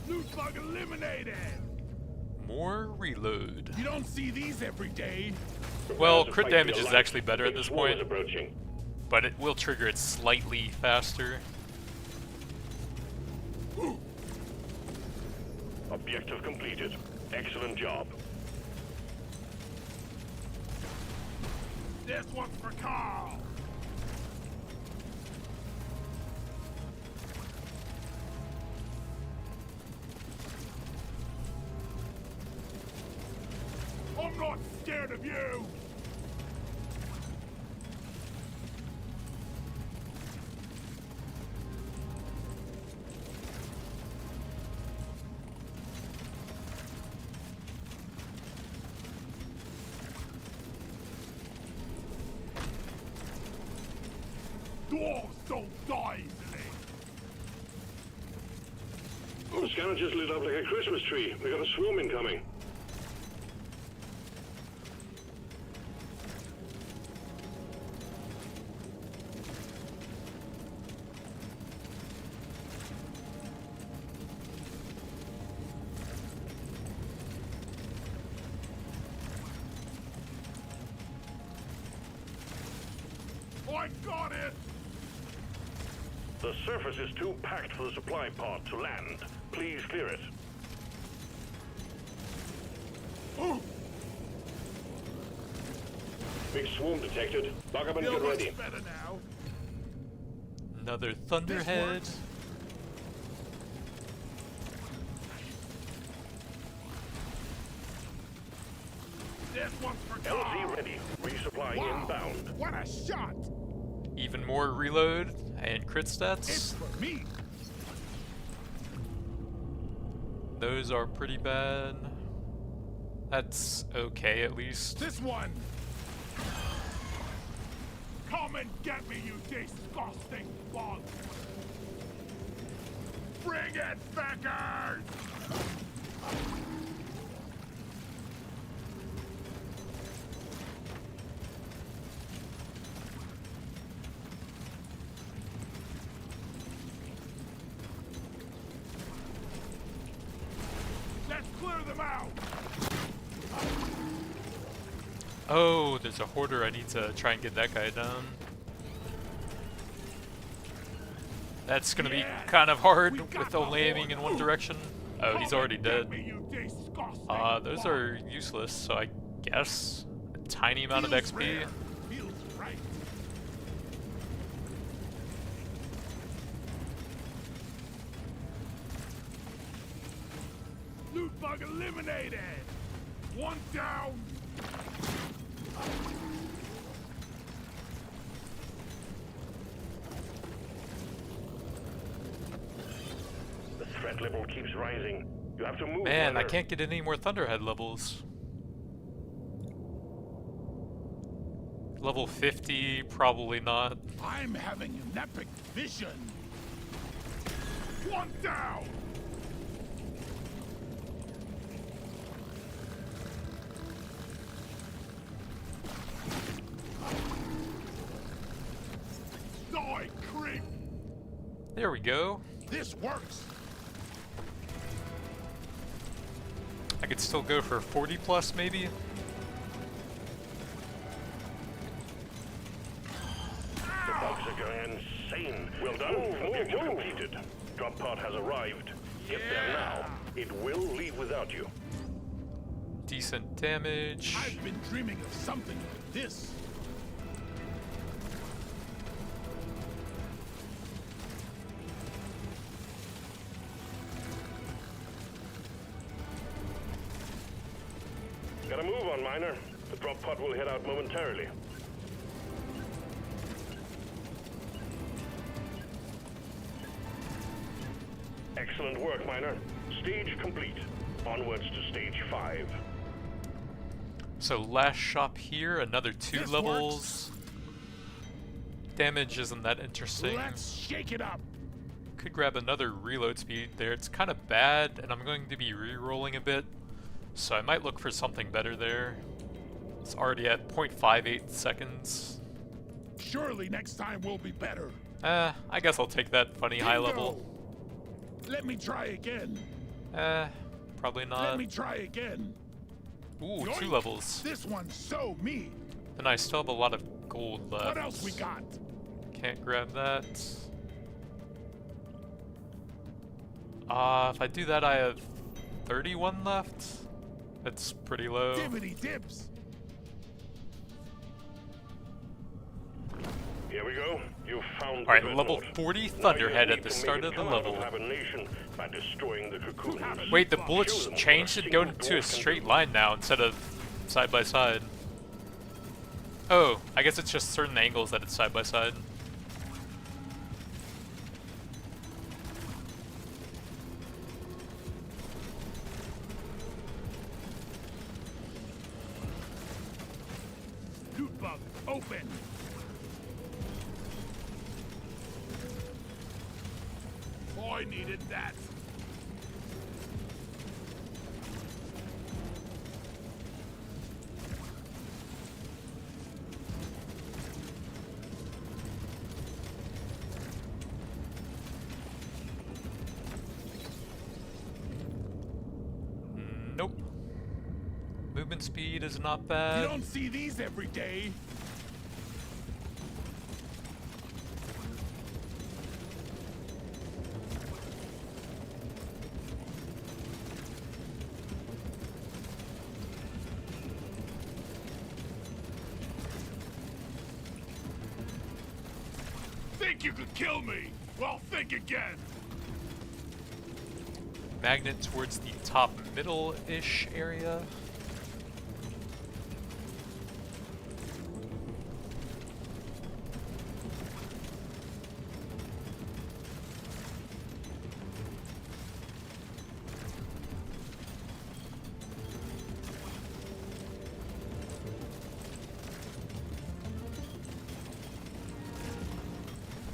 Loot bug eliminated. More reload. You don't see these every day. Well, Prepare to crit fight for damage your is life. actually better at Big this swarm is point, approaching. but it will trigger it slightly faster. Objective completed. Excellent job. This one's for Carl. I'm not scared of you. Dwarves don't die easily. The scanner just lit up like a Christmas tree. We got a swarm incoming. I got it. The surface is too packed for the supply pod to land. Please clear it. Ooh, Big swarm detected. Lock up and feel get much ready. better now. Another Thunderhead. works. This one's for Carl. LZ ready. Resupply Wow, inbound. what a shot. Even more reload and crit It's stats. for me. Those are pretty bad. That's okay at least. This one. Come and get me, you disgusting bug. Bring it, Beckers! Let's clear them out. Oh, there's a hoarder. I need to try and get that guy down. That's gonna be Yes, kind of hard we got with the only aiming in one hoarder. direction. Oh, he's Come already and get dead. me, you disgusting Those bug. are useless, so I guess a tiny amount of Feels XP. rare. Feels right. Loot bug eliminated. One down. The threat level keeps rising. You have to move. Man, I Miner. can't get any more Thunderhead levels. Level 50, probably not. I'm having an epic vision. One down. There we go. This works. I could still go for 40 plus maybe. The bugs are going insane. Well done. Objective completed. Drop pod has arrived. Get there now. It will leave without you. Decent damage. I've been dreaming of something like this. Gotta move on, Miner. The drop pod will head out momentarily. Excellent work, Miner. Stage complete. Onwards to stage 5. So last shop here, another 2 This levels. Damage isn't that interesting. Let's shake it up. Could grab another reload speed there. It's kind of bad, and I'm going to be re-rolling a bit. So I might look for something better there. It's already at 0.58 seconds. Surely next time will be better. I guess I'll take that funny high level. Bingo! Let me try again. Probably Let not. me try again. Ooh, Yoink! 2 levels. This one's so mean. And I still have a lot of gold left. What else we got? Can't grab that. If I do that, I have 31 left. That's pretty low. Dibbity dips. Here we go. You found the Alright, dreadnought. level 40 Now you Thunderhead need at the to start make of it the come out level. hibernation by destroying the cocoons. Wait, the bullets changed and go into a straight line now instead of side by side. Oh, I guess it's just certain angles that it's side by side. Loot bug, open. I needed that. Nope. Movement speed is not You bad. don't see these every day. Think you could kill me? Well, think again. Magnet towards the top middle-ish area.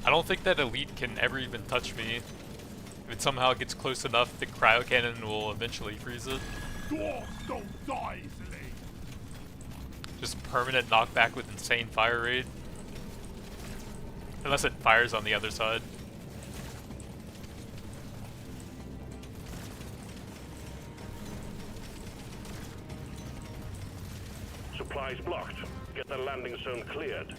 I don't think that elite can ever even touch me. If it somehow gets close enough, the cryo cannon will eventually freeze it. Dwarves don't die easily. Just permanent knockback with insane fire rate. Unless it fires on the other side. Supplies blocked. Get the landing zone cleared.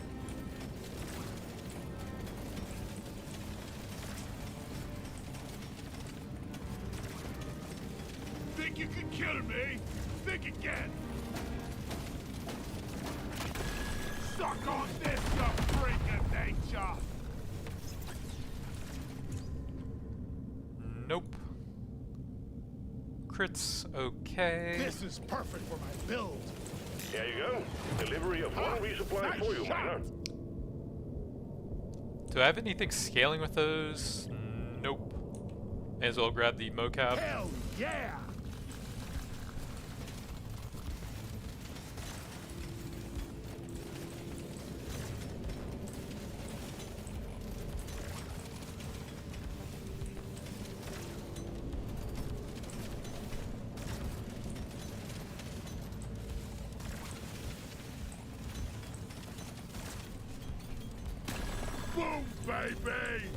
Think you can kill me? Think again. Suck on this, you freak of nature. Nope. Crits okay. This is perfect for my build. There you go. Delivery of one resupply Nice for you, shot. Miner. Do I have anything scaling with those? Nope. May as well grab the mocap. Hell yeah! Boom, baby!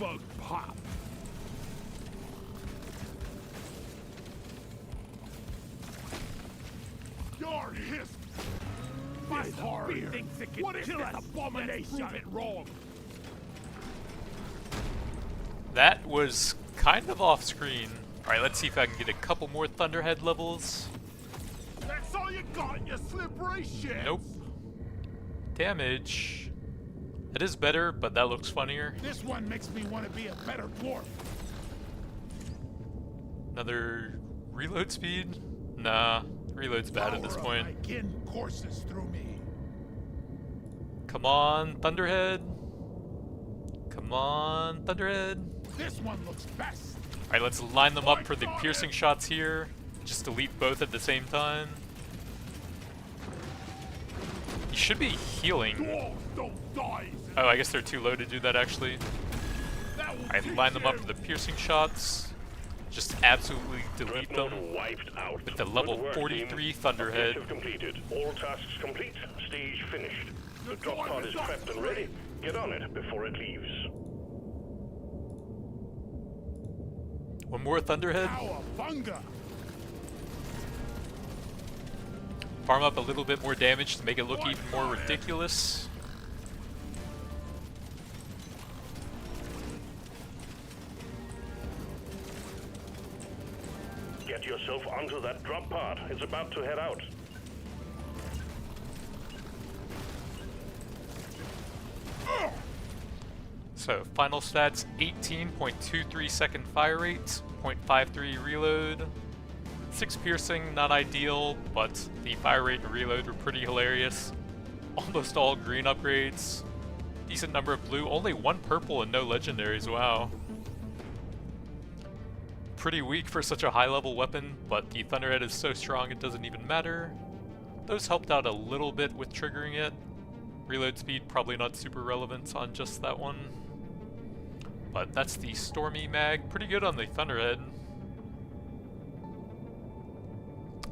bug pop. Your hiss. My heart. What is this abomination? Prove it wrong. That was kind of off screen. Alright, let's see if I can get a couple more Thunderhead levels. That's all you got, you slippery shit. Nope. Damage. That is better, but that looks funnier. This one makes me want to be a better dwarf. Another reload speed? Nah, reload's bad at this point. My kin courses through me. Come on, Thunderhead. Come on, Thunderhead. This one looks best. Alright, let's line them up for the piercing shots here. Just delete both at the same time. You should be healing. Dwarves don't die. Oh, I guess they're too low to do that actually. Alright, line them up for the piercing shots. Just absolutely delete them Wiped out. with the level Good work, 43 team. Thunderhead. Objective completed. All tasks complete. Stage finished. The drop pod is prepped and ready. Get on it before it leaves. One more Thunderhead. Cowabunga. Farm up a little bit more damage to make it look even more ridiculous. Get yourself onto that drop pod. It's about to head out. So, final stats, 18.23 second fire rate, 0.53 reload, 6 piercing, not ideal, but the fire rate and reload were pretty hilarious. Almost all green upgrades, decent number of blue, only 1 purple and no legendaries, wow. Pretty weak for such a high level weapon, but the Thunderhead is so strong it doesn't even matter. Those helped out a little bit with triggering it. Reload speed probably not super relevant on just that one. But that's the Stormy mag, pretty good on the Thunderhead.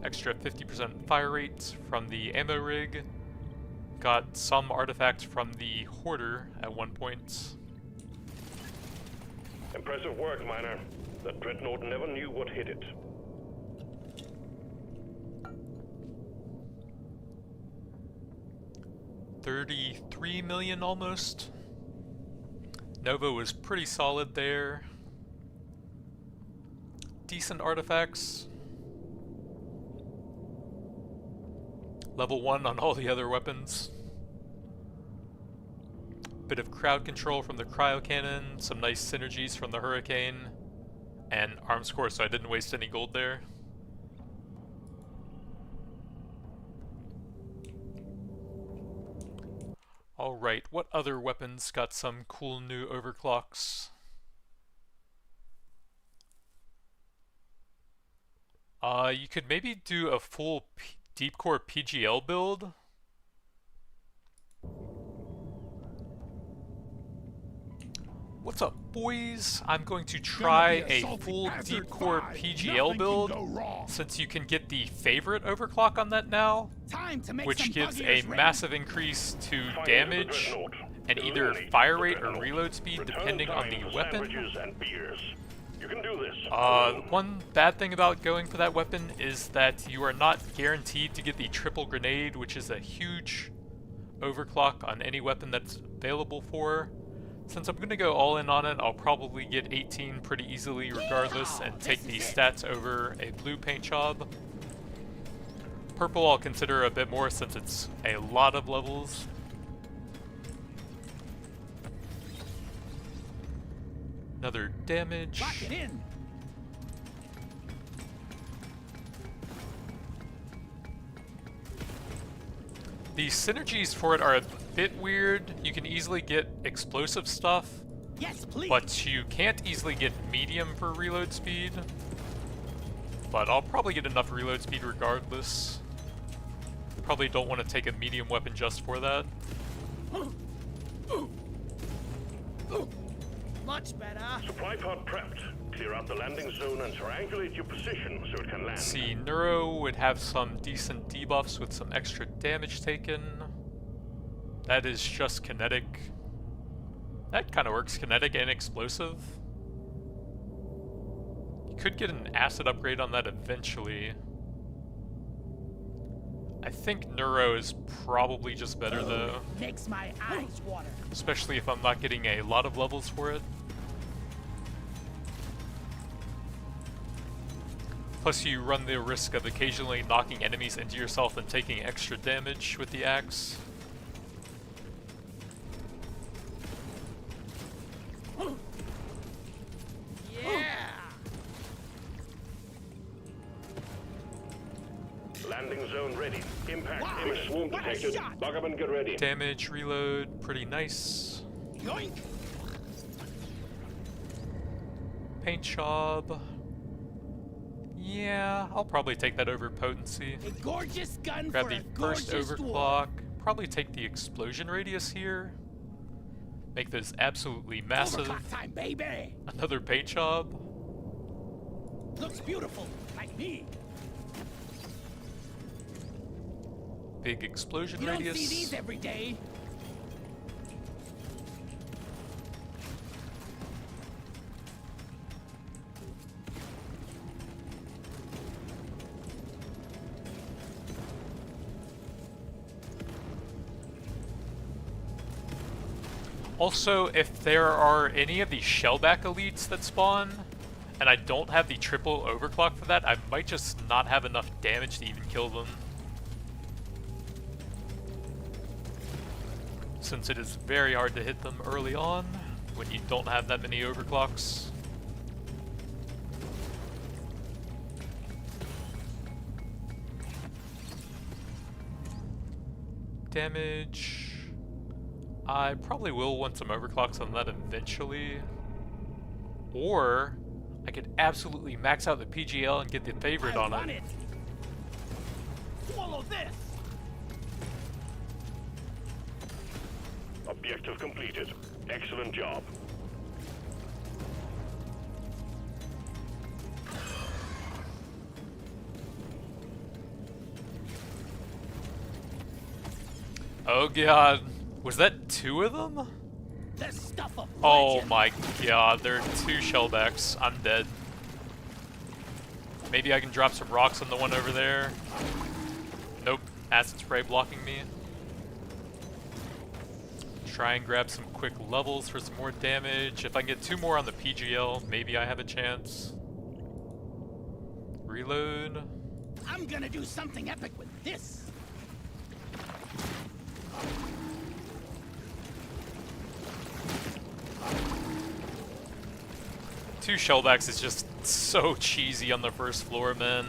Extra 50% fire rate from the ammo rig. Got some artifacts from the hoarder at one point. Impressive work, Miner. The Dreadnought never knew what hit it. $33 million almost. Nova was pretty solid there. Decent artifacts. Level 1 on all the other weapons. Bit of crowd control from the cryo cannon, some nice synergies from the hurricane, and arms core, so I didn't waste any gold there. Alright, what other weapons got some cool new overclocks? You could maybe do a full deep core PGL build. What's up, boys? I'm going to try a full deep core PGL build, since you can get the favorite overclock on that now, which gives a massive increase to damage and either fire rate or reload speed depending on the weapon. You can do this. One bad thing about going for that weapon is that you are not guaranteed to get the triple grenade, which is a huge overclock on any weapon that's available for. Since I'm going to go all in on it, I'll probably get 18 pretty easily regardless and take the stats over a blue paint job. Purple I'll consider a bit more since it's a lot of levels. Another damage. Lock it in. The synergies for it are a bit weird. You can easily get explosive stuff, Yes, please. but you can't easily get medium for reload speed. But I'll probably get enough reload speed regardless. Probably don't want to take a medium weapon just for that. Much better. Supply pod prepped. Clear out the landing zone and triangulate your position so it can land. Let's see, Neuro would have some decent debuffs with some extra damage taken. That is just kinetic. That kind of works, kinetic and explosive. You could get an acid upgrade on that eventually. I think Neuro is probably just better though. Makes my eyes water. Especially if I'm not getting a lot of levels for it. Plus you run the risk of occasionally knocking enemies into yourself and taking extra damage with the axe. Landing zone ready. Impact image swarm detected. Lock up and get ready. Damage, reload, pretty nice. Yoink. Paint job. Yeah, I'll probably take that over potency. A gorgeous gun Grab for the a first gorgeous overclock. dwarf. Probably take the explosion radius here. Make this absolutely massive. Overclock time, baby. Another paint job. Looks beautiful, like me. Big explosion You radius. don't see these every day. Also, if there are any of these shellback elites that spawn, and I don't have the triple overclock for that, I might just not have enough damage to even kill them. Since it is very hard to hit them early on, when you don't have that many overclocks. Damage... I probably will want some overclocks on that eventually. Or I could absolutely max out the PGL and get the favorite on it. Swallow this. Objective completed. Excellent job. Oh god. Was that 2 of them? The stuff of Oh legend. my god, there are 2 shellbacks. I'm dead. Maybe I can drop some rocks on the one over there. Nope, acid spray blocking me. Try and grab some quick levels for some more damage. If I can get 2 more on the PGL, maybe I have a chance. Reload. I'm gonna do something epic with this. Two shellbacks is just so cheesy on the first floor, man.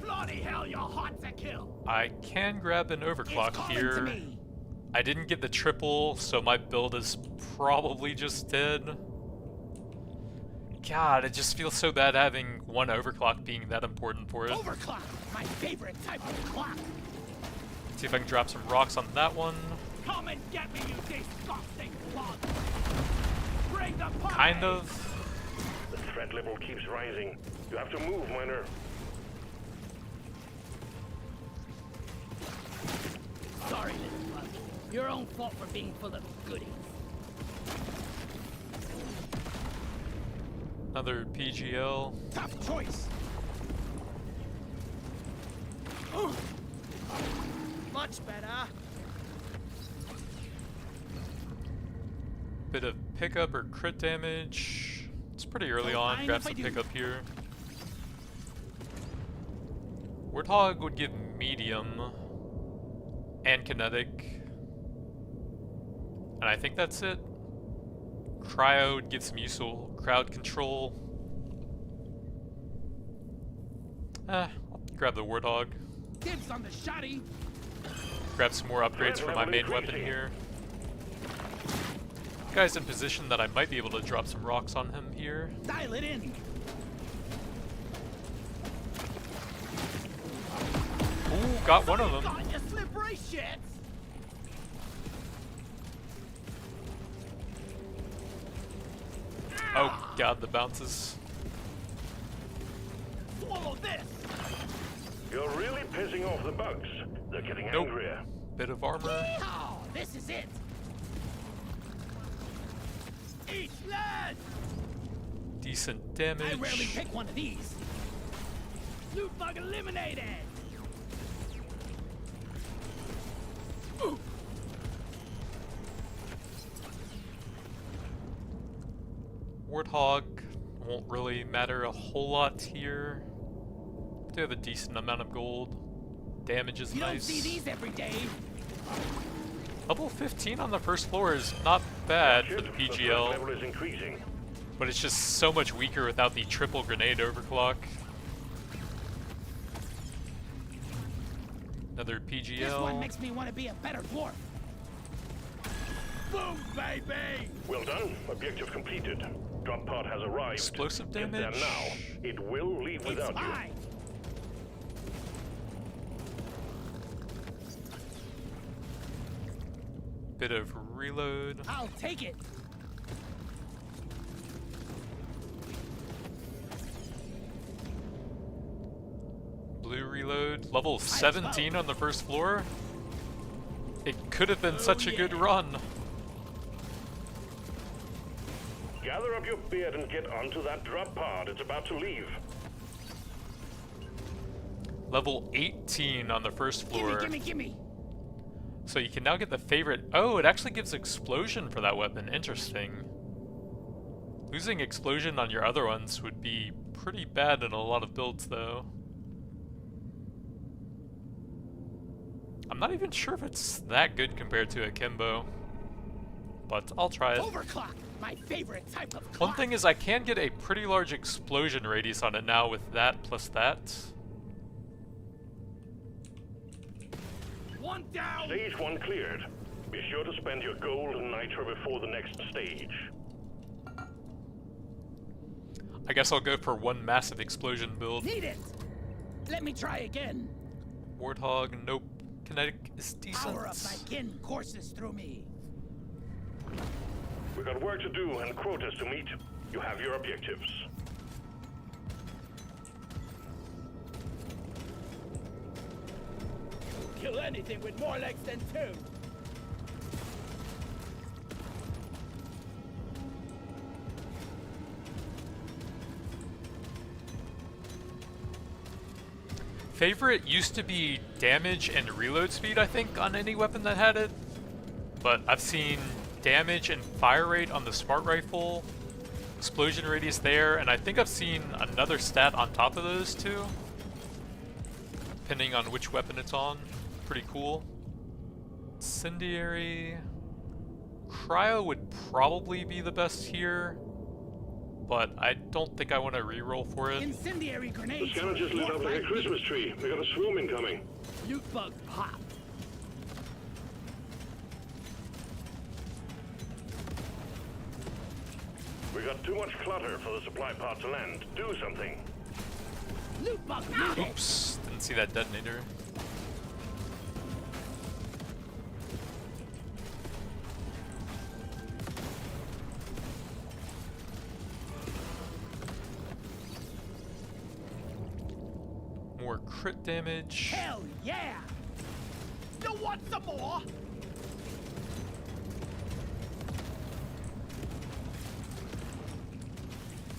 Bloody hell, you're hot to kill. I can grab an It's overclock calling here. to me. I didn't get the triple, so my build is probably just dead. God, it just feels so bad having one overclock being that important for it. Overclock, my favorite type of clock. See if I can drop some rocks on that one. Come and get me, you disgusting bug. Bring the pie. Kind of. The threat level keeps rising. You have to move, miner. Sorry, little bug. Your own fault for being full of goodies. Another PGL. Tough choice. Much better. Bit of pickup or crit damage. It's pretty early Don't on. mind Grab if I some do. pickup here. Warthog would give medium and kinetic. And I think that's it. Cryo would give some useful crowd control. I'll grab the Warthog. Dibs on the shotty. Grab some more upgrades for my main weapon here. Guy's in position that I might be able to drop some rocks on him here. Dial it in. Ooh, got one of them. Got your slippery shit. Oh god, the bounces. Swallow this! You're really pissing off the bugs. They're getting Nope. angrier. Bit of armor. Oh, this is it! Eat lead! Decent I damage. rarely pick one of these. Loot bug eliminated! Ooh. Warthog won't really matter a whole lot here. Do have a decent amount of gold. Damage is You don't nice. see these every day. Level 15 on the first floor is not bad for the The threat PGL, level is increasing. but it's just so much weaker without the triple grenade overclock. Another This one PGL. makes me want to be a better dwarf. Boom, baby! Well done. Objective completed. Drop pod has arrived. Explosive Get there damage. now. It will leave It's without you. mine! Bit of reload. I'll take it! Blue reload. Level 17 on the first floor. It could have been such a good run. Gather up your beard and get onto that drop pod. It's about to leave. Level 18 on the first floor. Gimme, gimme, gimme! So you can now get the favorite. Oh, it actually gives explosion for that weapon. Interesting. Losing explosion on your other ones would be pretty bad in a lot of builds, though. I'm not even sure if it's that good compared to Akimbo, but I'll try it. Overclock! My favorite type of clock! One thing is I can get a pretty large explosion radius on it now with that plus that. One down! Stage 1 cleared. Be sure to spend your gold and nitro before the next stage. I guess I'll go for one massive explosion build. Need it! Let me try again. Warthog, nope. Kinetic is decent. Power up my kin courses through me. We've got work to do and quotas to meet. You have your objectives. Kill anything with more legs than two. Favorite used to be damage and reload speed, I think, on any weapon that had it. But I've seen damage and fire rate on the smart rifle, explosion radius there, and I think I've seen another stat on top of those two, depending on which weapon it's on. Pretty cool. Incendiary. Cryo would probably be the best here, but I don't think I want to reroll for it. Incendiary The grenades. scanner just lit up like a Christmas tree. We got a swarm incoming. Loot bug pop. We got too much clutter for the supply pod to land. Do something. Loot bug looted. Oops, didn't see that detonator. More crit damage. Hell yeah! You want some more?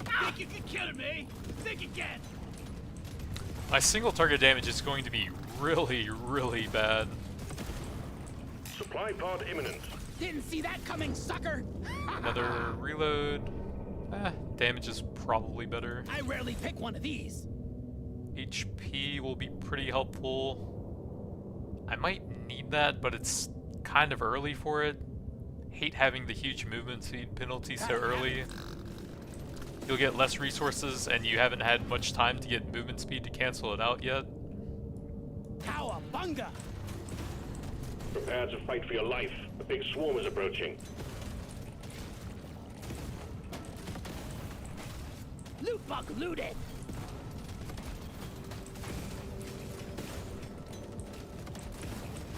Think you can kill me? Think again. My single target damage is going to be really, really bad. Supply pod imminent. Didn't see that coming, sucker. Another reload. Damage is probably better. I rarely pick one of these. HP will be pretty helpful. I might need that, but it's kind of early for it. Hate having the huge movement speed penalty so early. You'll get less resources, and you haven't had much time to get movement speed to cancel it out yet. Cowabunga! Prepare to fight for your life. A big swarm is approaching. Loot bug looted.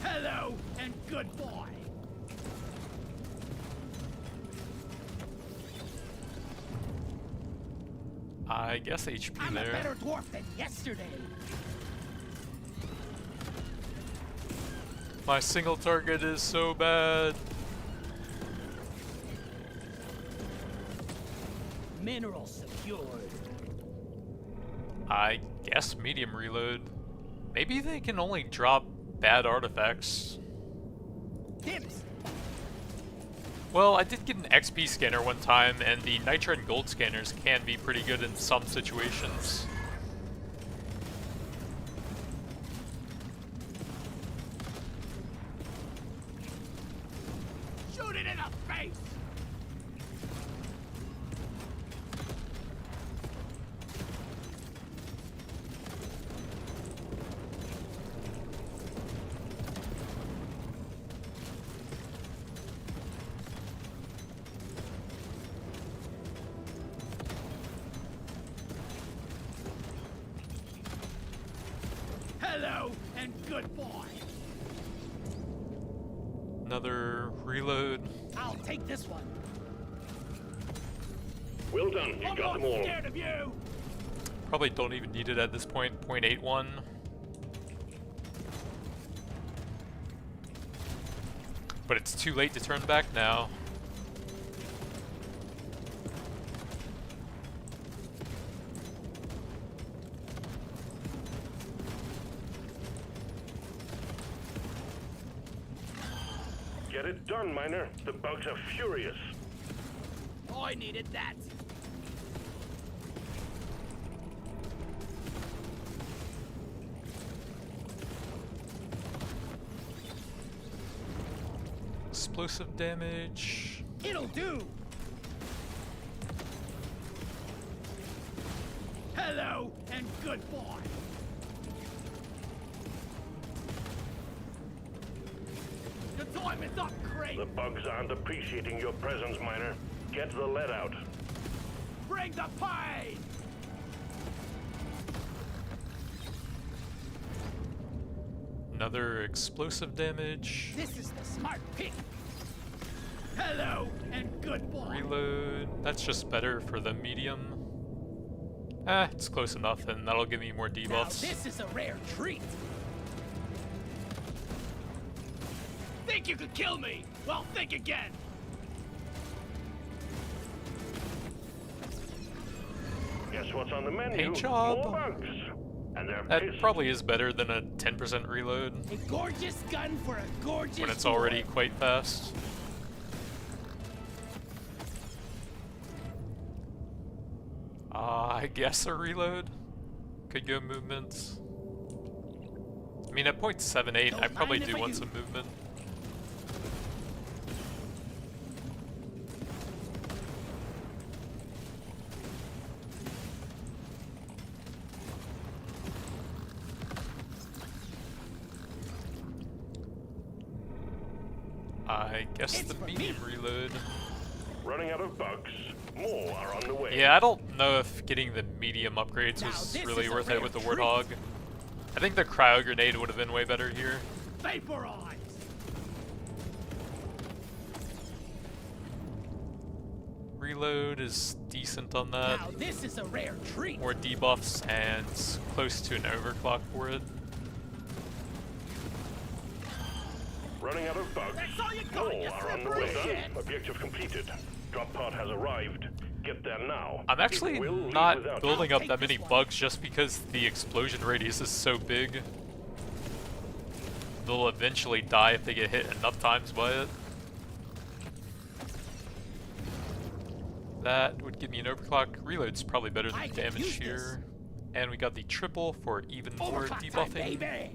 Hello and good boy. I guess HP I'm a there. better dwarf than yesterday. My single target is so bad. Mineral secured. I guess medium reload. Maybe they can only drop bad artifacts. Dims. Well, I did get an XP scanner one time, and the nitrate and gold scanners can be pretty good in some situations. Shoot it in the face. Hello and good boy. Another reload. I'll take this one. Well done, you I'm got not them all. scared of you. Probably don't even need it at this point. 0.81. But it's too late to turn back now. Get it done, Miner. The bugs are furious. I needed that. Explosive damage. It'll do. Hello and good boy. The time is up, great. The bugs aren't appreciating your presence, Miner. Get the lead out. Bring the pain. Another explosive damage. This is the smart pick. Hello and good boy. Reload. That's just better for the medium. It's close enough, and that'll give me more Now debuffs. this is a rare treat. Think you could kill me? Well, think again. Guess what's on the menu? Paint job. More bugs. And they're That pissed. probably is better than a 10% reload A gorgeous gun for a gorgeous when it's boy. already quite fast. I guess a reload could go movement. I mean, at 0.78, I probably mind if do I want do. some movement. I guess It's the for medium me. reload. Running out of bugs. More are on the way. Yeah, I don't know if getting the medium upgrades Now was this really is a worth rare it with the treat. Warthog. I think the cryo grenade would have been way better here. Vaporize. Reload is decent on that. Now this is a rare treat. More debuffs and close to an overclock for it. Running out of bugs. That's all you got, you More are on the way. slippery Done. shit. Objective completed. Drop pod has arrived. Get there now. I'm actually It will leave not without building I'll up take that many this one. bugs just because the explosion radius is so big. They'll eventually die if they get hit enough times by it. That would give me an overclock. Reload's probably better I than can damage use here. this. And we got the triple for even more Overclock time, debuffing. baby.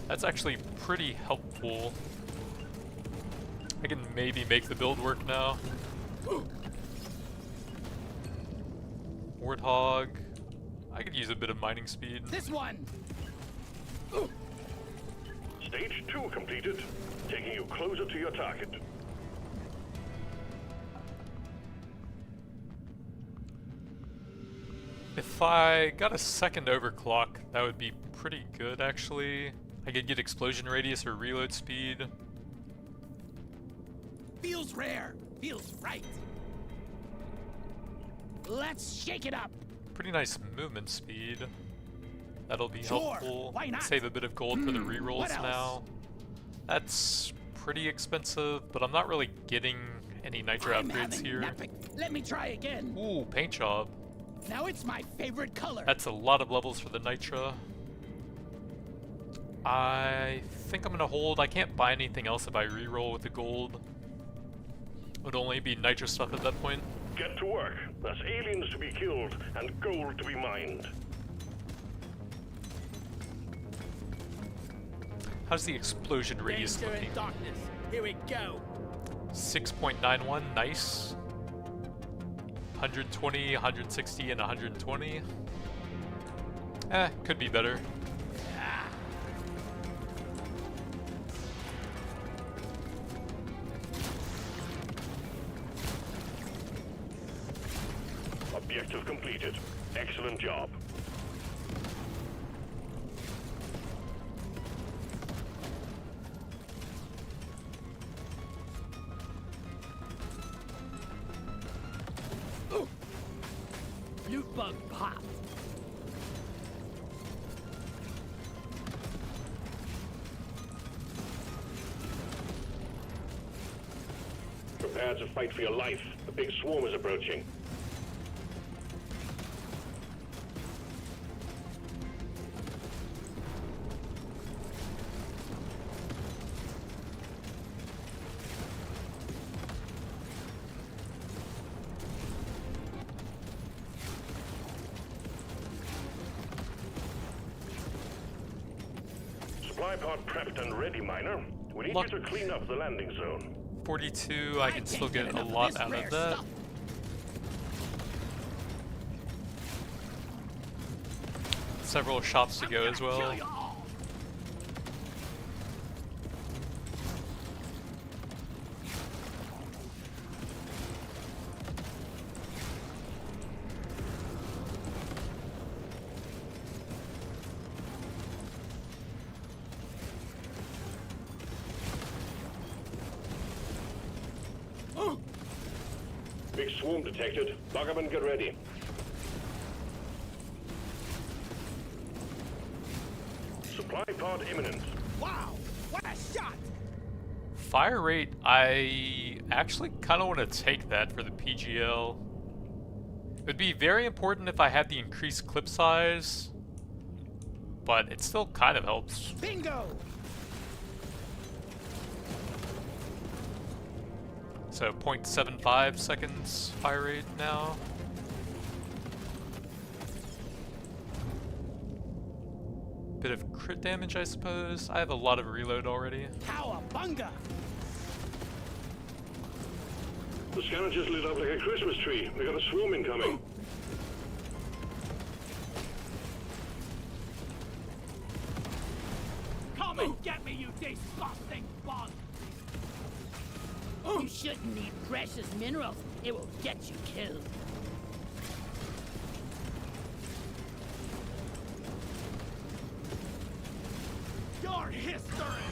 That's actually pretty helpful. I can maybe make the build work now. Warthog. I could use a bit of mining speed. This one. Stage 2 completed. Taking you closer to your target. If I got a second overclock, that would be pretty good actually. I could get explosion radius or reload speed. Feels rare. Feels right. Let's shake it up. Pretty nice movement speed. That'll be Sure, helpful. why not? Save a bit of gold for the rerolls what else? now. That's pretty expensive, but I'm not really getting any nitro I'm upgrades having here. an epic. Let me try again. Ooh, paint job. Now it's my favorite color. That's a lot of levels for the nitra. I think I'm gonna hold. I can't buy anything else if I reroll with the gold. It would only be nitro stuff at that point. Get to work. There's aliens to be killed and gold to be mined. How's the explosion radius Danger looking? and darkness. Here we go. 6.91, nice. 120, 160, and 120. Could be better. Objective completed. Excellent job. Loot bug pop. Prepare to fight for your life. A big swarm is approaching. Supply pod prepped and ready, miner. We need Luck. you to clean up the landing zone. 42, I can can't still get a enough lot this out rare of that. stuff. Several shops to go as well. Kill you all. Big swarm detected. Lock up and get ready. Supply pod imminent. Wow, what a shot! Fire rate, I actually kind of want to take that for the PGL. It would be very important if I had the increased clip size, but it still kind of helps. Bingo! So 0.75 seconds fire rate now. Bit of crit damage, I suppose. I have a lot of reload already. Cowabunga! The scanner just lit up like a Christmas tree. We got a swarm incoming. Come and get me, you disgusting bug! You shouldn't need precious minerals. It will get you killed. Your history!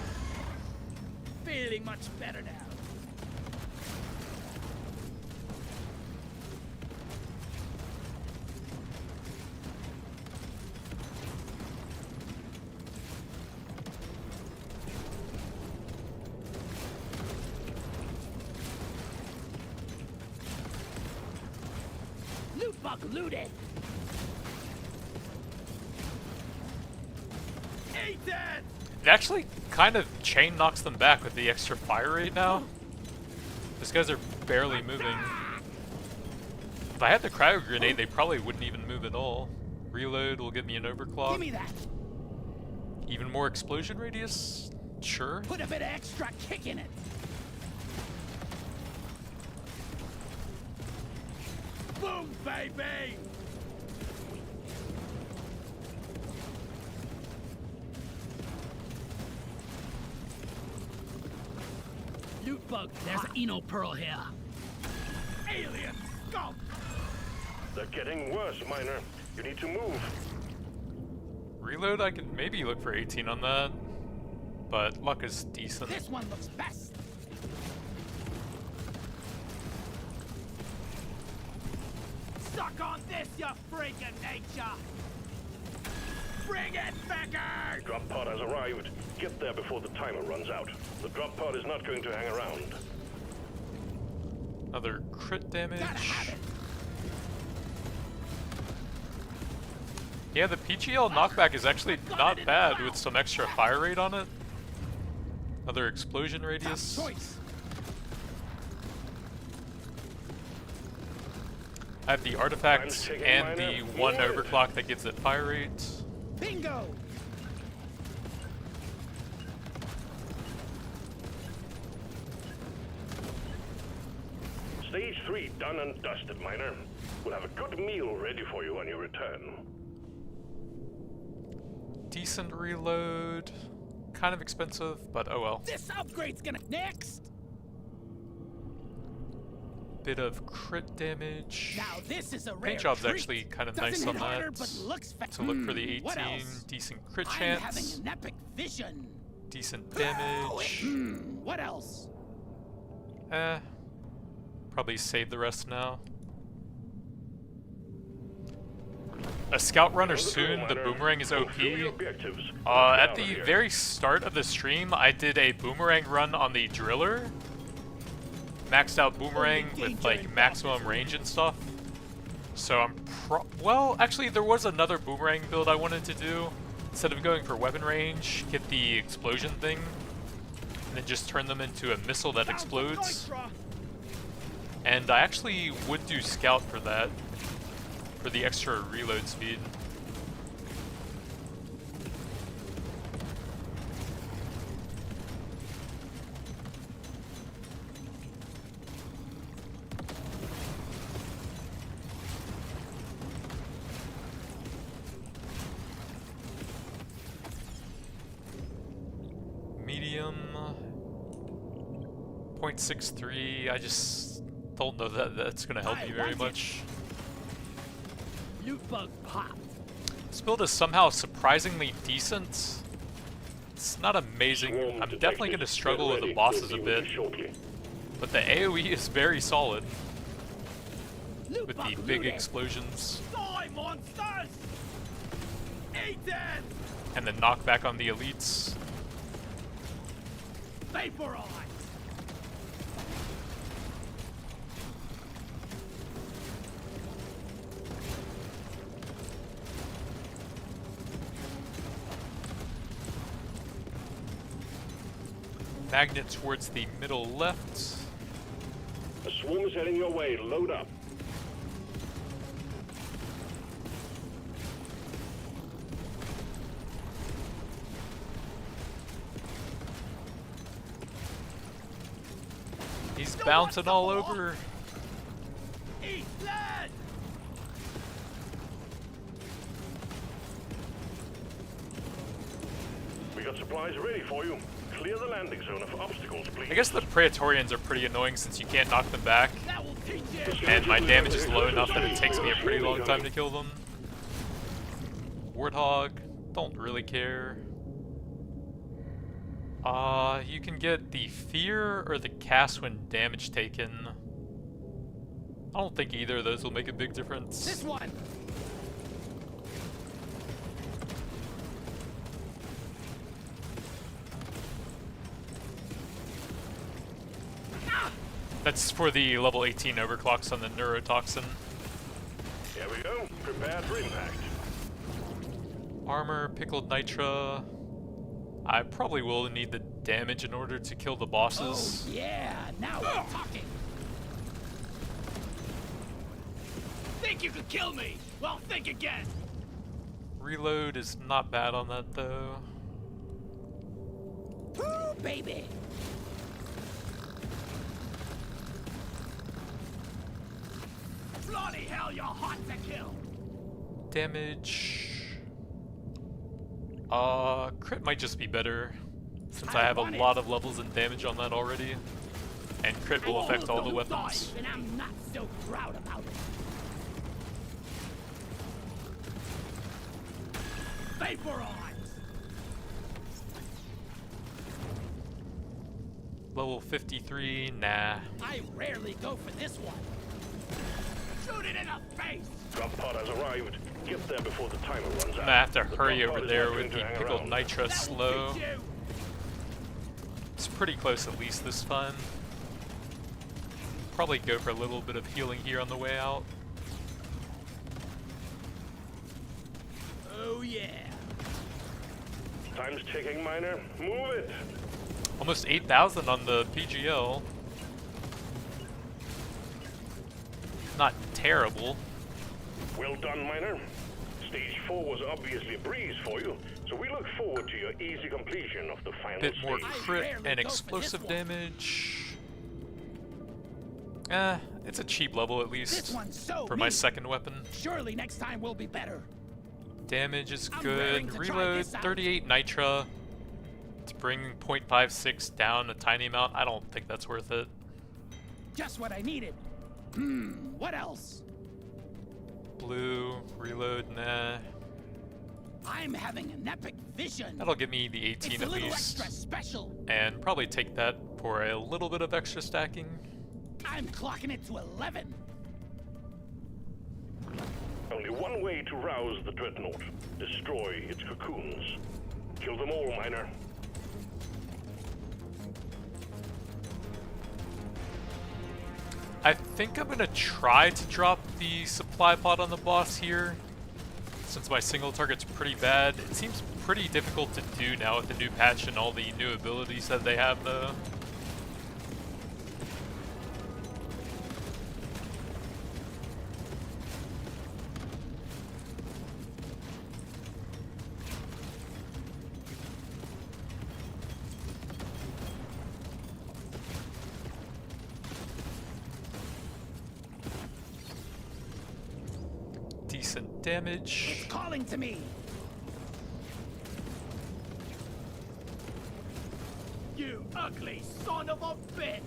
Feeling much better now. Loot bug looted! Eat it! It actually kind of chain knocks them back with the extra fire rate now. These guys are barely moving. If I had the cryo grenade, they probably wouldn't even move at all. Reload will get me an overclock. Give me that! Even more explosion radius? Sure. Put a bit of extra kick in it! Boom, baby! Loot bug, there's an Eno Pearl here. Alien scum! They're getting worse, miner. You need to move. Reload, I could maybe look for 18 on that. But luck is decent. This one looks best. Suck on this, you freaking nature! Bring it, Beckers! Drop pod has arrived. Get there before the timer runs out. The drop pod is not going to hang around. Another crit damage. Gotta have it. Yeah, the PGL knockback is actually not bad with some extra fire rate on it. Another explosion radius. Choice. I have the artifact and the one overclock that gives it fire rate. Bingo! Stage 3 done and dusted, miner. We'll have a good meal ready for you on your return. Decent reload. Kind of expensive, but oh well. This upgrade's gonna next. Bit of crit damage. Now this is a rare Paint job's treat. actually kind of Doesn't nice hit on harder, that. but looks So look for the 18. what else? Decent crit I'm chance. having an epic vision. Decent damage. What else? Probably save the rest now. A scout runner soon. The boomerang is OP. At the very start of the stream, I did a boomerang run on the driller. Maxed out boomerang with like maximum range and stuff. So I'm well, actually there was another boomerang build I wanted to do. Instead of going for weapon range, get the explosion thing, and then just turn them into a missile that explodes. And I actually would do scout for that, for the extra reload speed. Medium 0.63. I just don't know that that's gonna help you very much. Loot bug popped. This build is somehow surprisingly decent. It's not amazing. I'm definitely gonna struggle with the bosses a bit, but the AoE is very solid with the big explosions Die, monsters! Eat it! and the knockback on the elites. Vaporize! Magnet towards the middle left. A swarm is heading your way. Load up. He's bouncing all over. Eat lead! We got supplies ready for you. Clear the landing zone of obstacles, please. I guess the Praetorians are pretty annoying since you can't knock them back, That will teach you! and my damage is low enough that it takes me a pretty long time to kill them. Warthog, don't really care. You can get the fear or the cast when damage taken. I don't think either of those will make a big difference. This one! That's for the level 18 overclocks on the neurotoxin. Here we go. Prepare for impact. Armor, pickled nitra. I probably will need the damage in order to kill the bosses. Oh, yeah, now we're talking! Think you could kill me? Well, think again! Reload is not bad on that though. Ooh, baby! Bloody hell, you're hot to kill! Damage. Crit might just be better, since I have a lot of levels and damage on that already. And crit will affect all the weapons. And I'm not so proud about it. Vaporize! Level 53, nah. I rarely go for this one. Shoot Shoot it in the face! Drop pod has arrived. Get there before the timer runs out. I'm gonna have to The hurry drop over pod is there not with going to the hang pickled around. nitra That will slow. teach you. It's pretty close at least this time. Probably go for a little bit of healing here on the way out. Oh yeah. Time's ticking, miner. Move it. Almost 8,000 on the PGL. Not terrible. Well done, miner. Stage 4 was obviously a breeze for you, so we look forward to your easy completion of the final Bit more stage. crit rarely and go for explosive this one. damage. It's a cheap level at This least one's so for my neat. second weapon. Surely next time will be better. Damage is I'm raring good. to try Reload, this out. 38 nitra to bring 0.56 down a tiny amount. I don't think that's worth it. Just what I needed. What else? Blue, reload, nah. I'm having an epic vision. That'll give me the 18 It's a at little least. extra special. And probably take that for a little bit of extra stacking. I'm clocking it to 11. Only one way to rouse the dreadnought. Destroy its cocoons. Kill them all, miner. I think I'm gonna try to drop the supply pod on the boss here, since my single target's pretty bad. It seems pretty difficult to do now with the new patch and all the new abilities that they have though. Decent damage. It's calling to me. You ugly son of a bitch!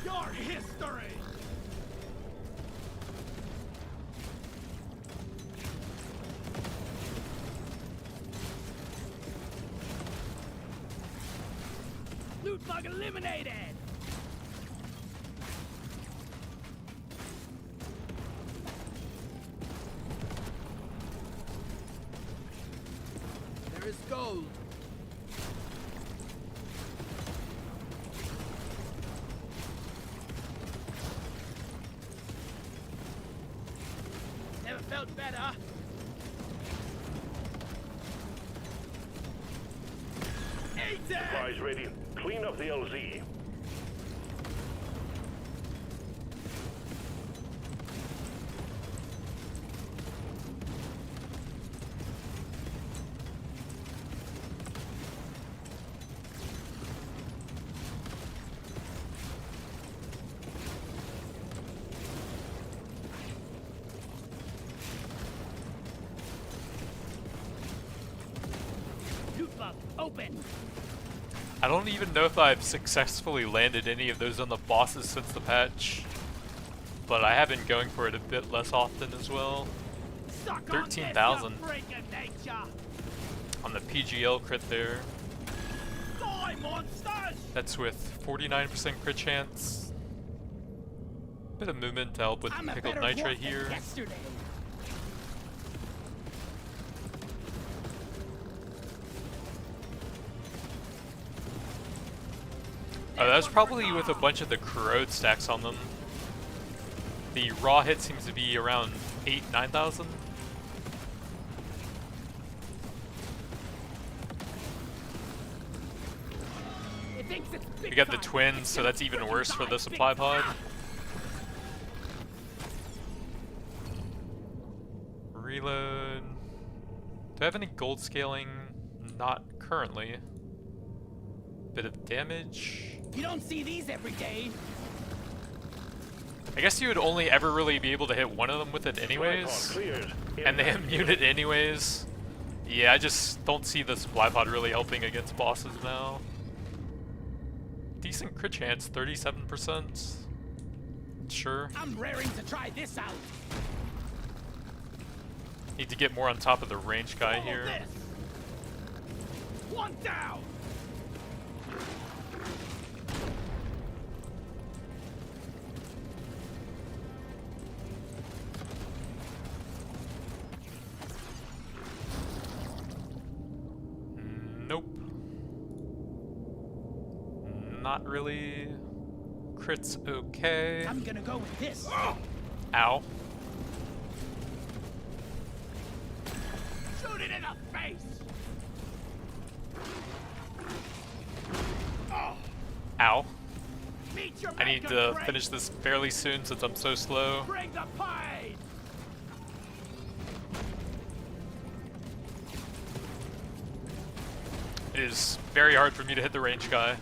Your history! Loot bug eliminated! There is gold. Never felt better. Eat it! Supplies ready. Clean up the LZ. Loot bug open. I don't even know if I've successfully landed any of those on the bosses since the patch, but I have been going for it a bit less often as well. Suck on this, you 13,000 freak of nature. on the PGL crit there. Die, monsters! That's with 49% crit chance. Bit of movement to help with I'm a pickled better nitra dwarf than here. yesterday. Oh, that was probably with a bunch of the corrode stacks on them. The raw hit seems to be around 9,000. It thinks it's big We got the time. twins, It's so gonna that's even frickin' worse for die the supply big pod. time. Reload. Do I have any gold scaling? Not currently. Bit of damage. You don't see these every day. I guess you would only ever really be able to hit one of them with it Supply pod anyways. cleared. And they immune it anyways. Yeah, I just don't see the supply pod really helping against bosses now. Decent crit chance, 37%. Sure. I'm raring to try this out. Need to get more on top of the range guy here. One down. Nope. Not really. Crit's okay. I'm gonna go with this. Ow. Shoot it in the face. Ow. Meet your I need maker, to Drake. finish this fairly soon since I'm so slow. Bring the pain. It is very hard for me to hit the range guy.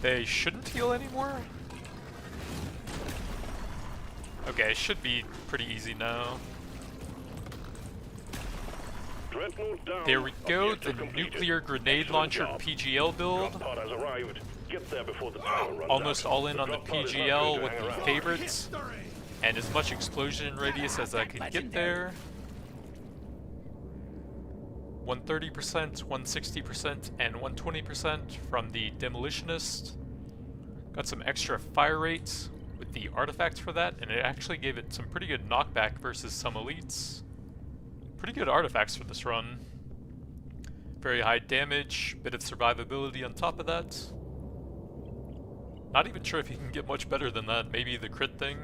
They shouldn't heal anymore? Okay, it should be pretty easy now. Dreadnought down. There we go, the Objective completed. nuclear grenade Excellent launcher job. PGL build. Drop pod has arrived. Get there before the power runs Almost out. all in on the drop pod is not PGL going to with hang the around. favorites. And as much explosion radius as I could get there. 130%, 160%, and 120% from the Demolitionist. Got some extra fire rates with the artifacts for that, and it actually gave it some pretty good knockback versus some elites. Pretty good artifacts for this run. Very high damage, bit of survivability on top of that. Not even sure if you can get much better than that, maybe the crit thing.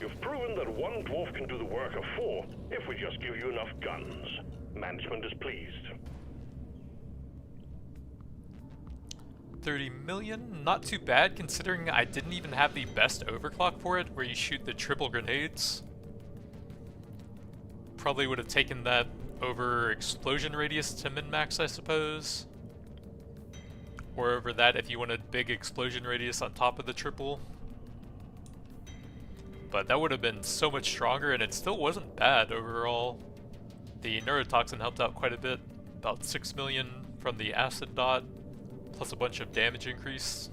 You've proven that one dwarf can do the work of 4 if we just give you enough guns. Management is pleased. 30 million, not too bad considering I didn't even have the best overclock for it, where you shoot the triple grenades. Probably would have taken that over explosion radius to min-max, I suppose. Or over that if you wanted big explosion radius on top of the triple. But that would have been so much stronger, and it still wasn't bad overall. The neurotoxin helped out quite a bit, about 6 million from the acid dot, plus a bunch of damage increase.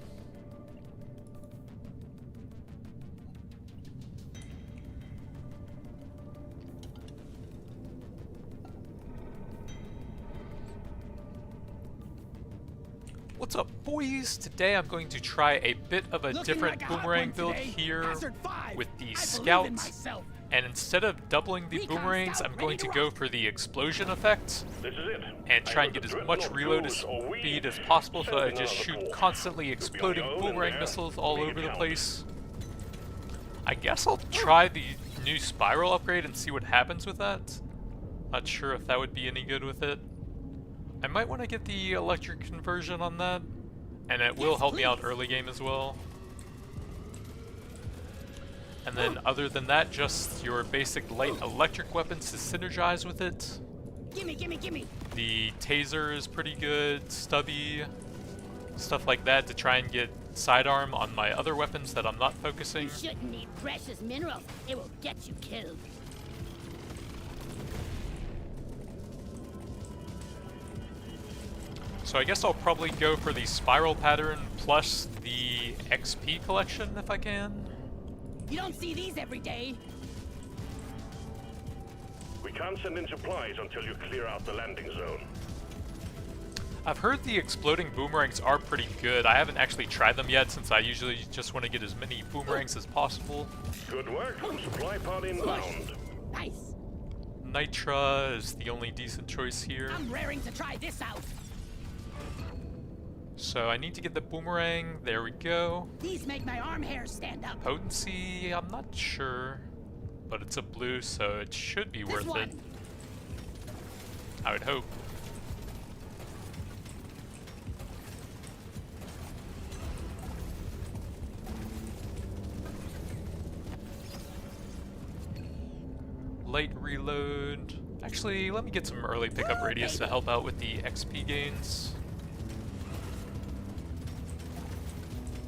What's up, boys? Today I'm going to try a bit of a different boomerang build here with the scouts. And instead of doubling the boomerangs, I'm going to go for the explosion effect This is it. and try and get as much reload speed as possible so I just shoot constantly exploding boomerang missiles all over the place. I guess I'll try the new spiral upgrade and see what happens with that. Not sure if that would be any good with it. I might want to get the electric conversion on that, and it will help me out early game as well. And then other than that, just your basic light electric weapons to synergize with it. Gimme, gimme, gimme. The taser is pretty good, stubby, stuff like that to try and get sidearm on my other weapons that I'm not focusing. You shouldn't need precious minerals. It will get you killed. So I guess I'll probably go for the spiral pattern plus the XP collection if I can. You don't see these every day. We can't send in supplies until you clear out the landing zone. I've heard the exploding boomerangs are pretty good. I haven't actually tried them yet since I usually just want to get as many boomerangs as possible. Good work. Supply pod inbound. Nice. Nitra is the only decent choice here. I'm raring to try this out. So I need to get the boomerang. There we go. These make my arm hairs stand up. Potency, I'm not sure. But it's a blue, so it should be worth it. I would hope. Light reload. Actually, let me get some early pickup radius to help out with the XP gains.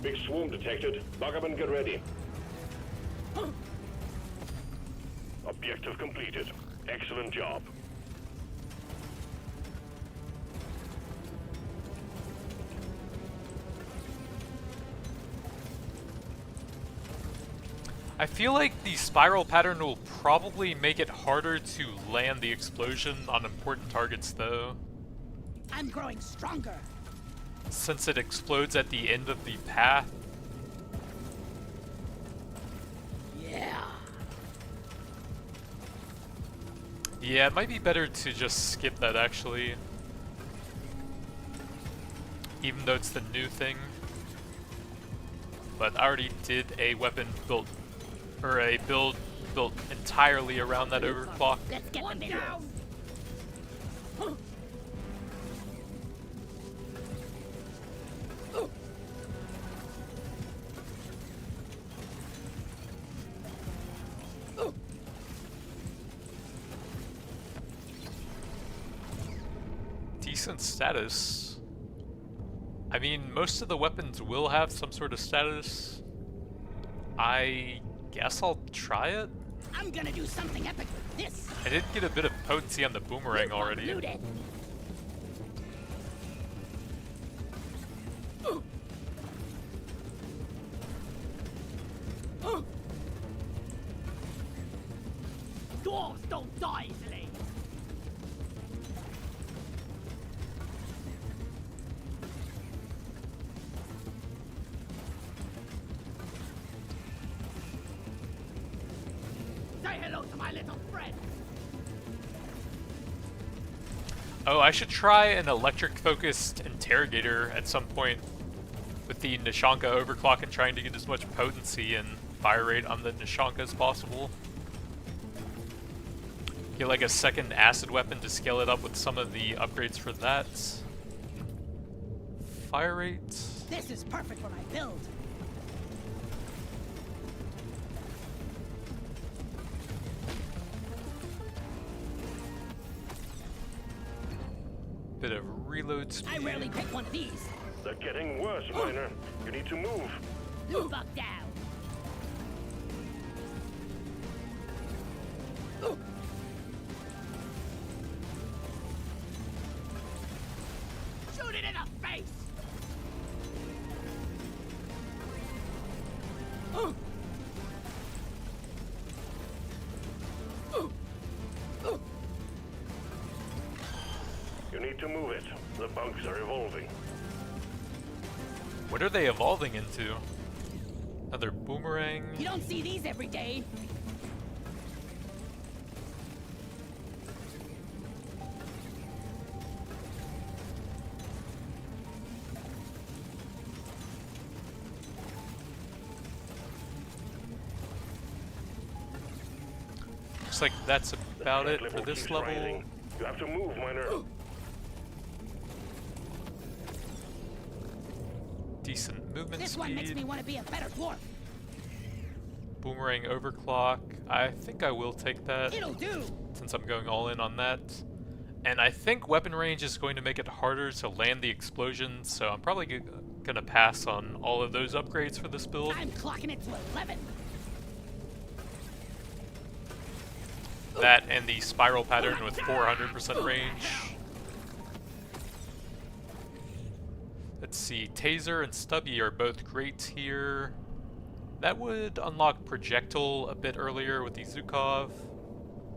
Big swarm detected. Bug up and get ready. Objective completed. Excellent job. I feel like the spiral pattern will probably make it harder to land the explosion on important targets though, I'm growing stronger. since it explodes at the end of the path. Yeah. Yeah, it might be better to just skip that actually, even though it's the new thing. But I already did a weapon built, or a build built entirely around that overclock. Let's get them down. Decent status. I mean, most of the weapons will have some sort of status. I guess I'll try it. I'm gonna do something epic with this. I did get a bit of potency on the boomerang already. Loot it. Dwarves don't die easily. Say hello to my little friend. Oh, I should try an electric-focused interrogator at some point with the Nishanka overclock and trying to get as much potency and fire rate on the Nishanka as possible. Get like a second acid weapon to scale it up with some of the upgrades for that. Fire rate. This is perfect for my build. Bit of reload speed. I rarely pick one of these. They're getting worse, Miner. You need to move. Move back down. Shoot it in the face. You need to move it. The bugs are evolving. What are they evolving into? Another boomerang? You don't see these every day. Looks like that's about The it threat for this keeps level. rising. You have to move, Miner. Decent movement This speed. one makes me want to be a better dwarf. Boomerang overclock. I think I will take that It'll do. since I'm going all in on that. And I think weapon range is going to make it harder to land the explosions, so I'm probably gonna pass on all of those upgrades for this build. I'm clocking it to 11. That and the spiral pattern with 400% range. Let's see, Taser and Stubby are both great here. That would unlock Projectile a bit earlier with the Zukov.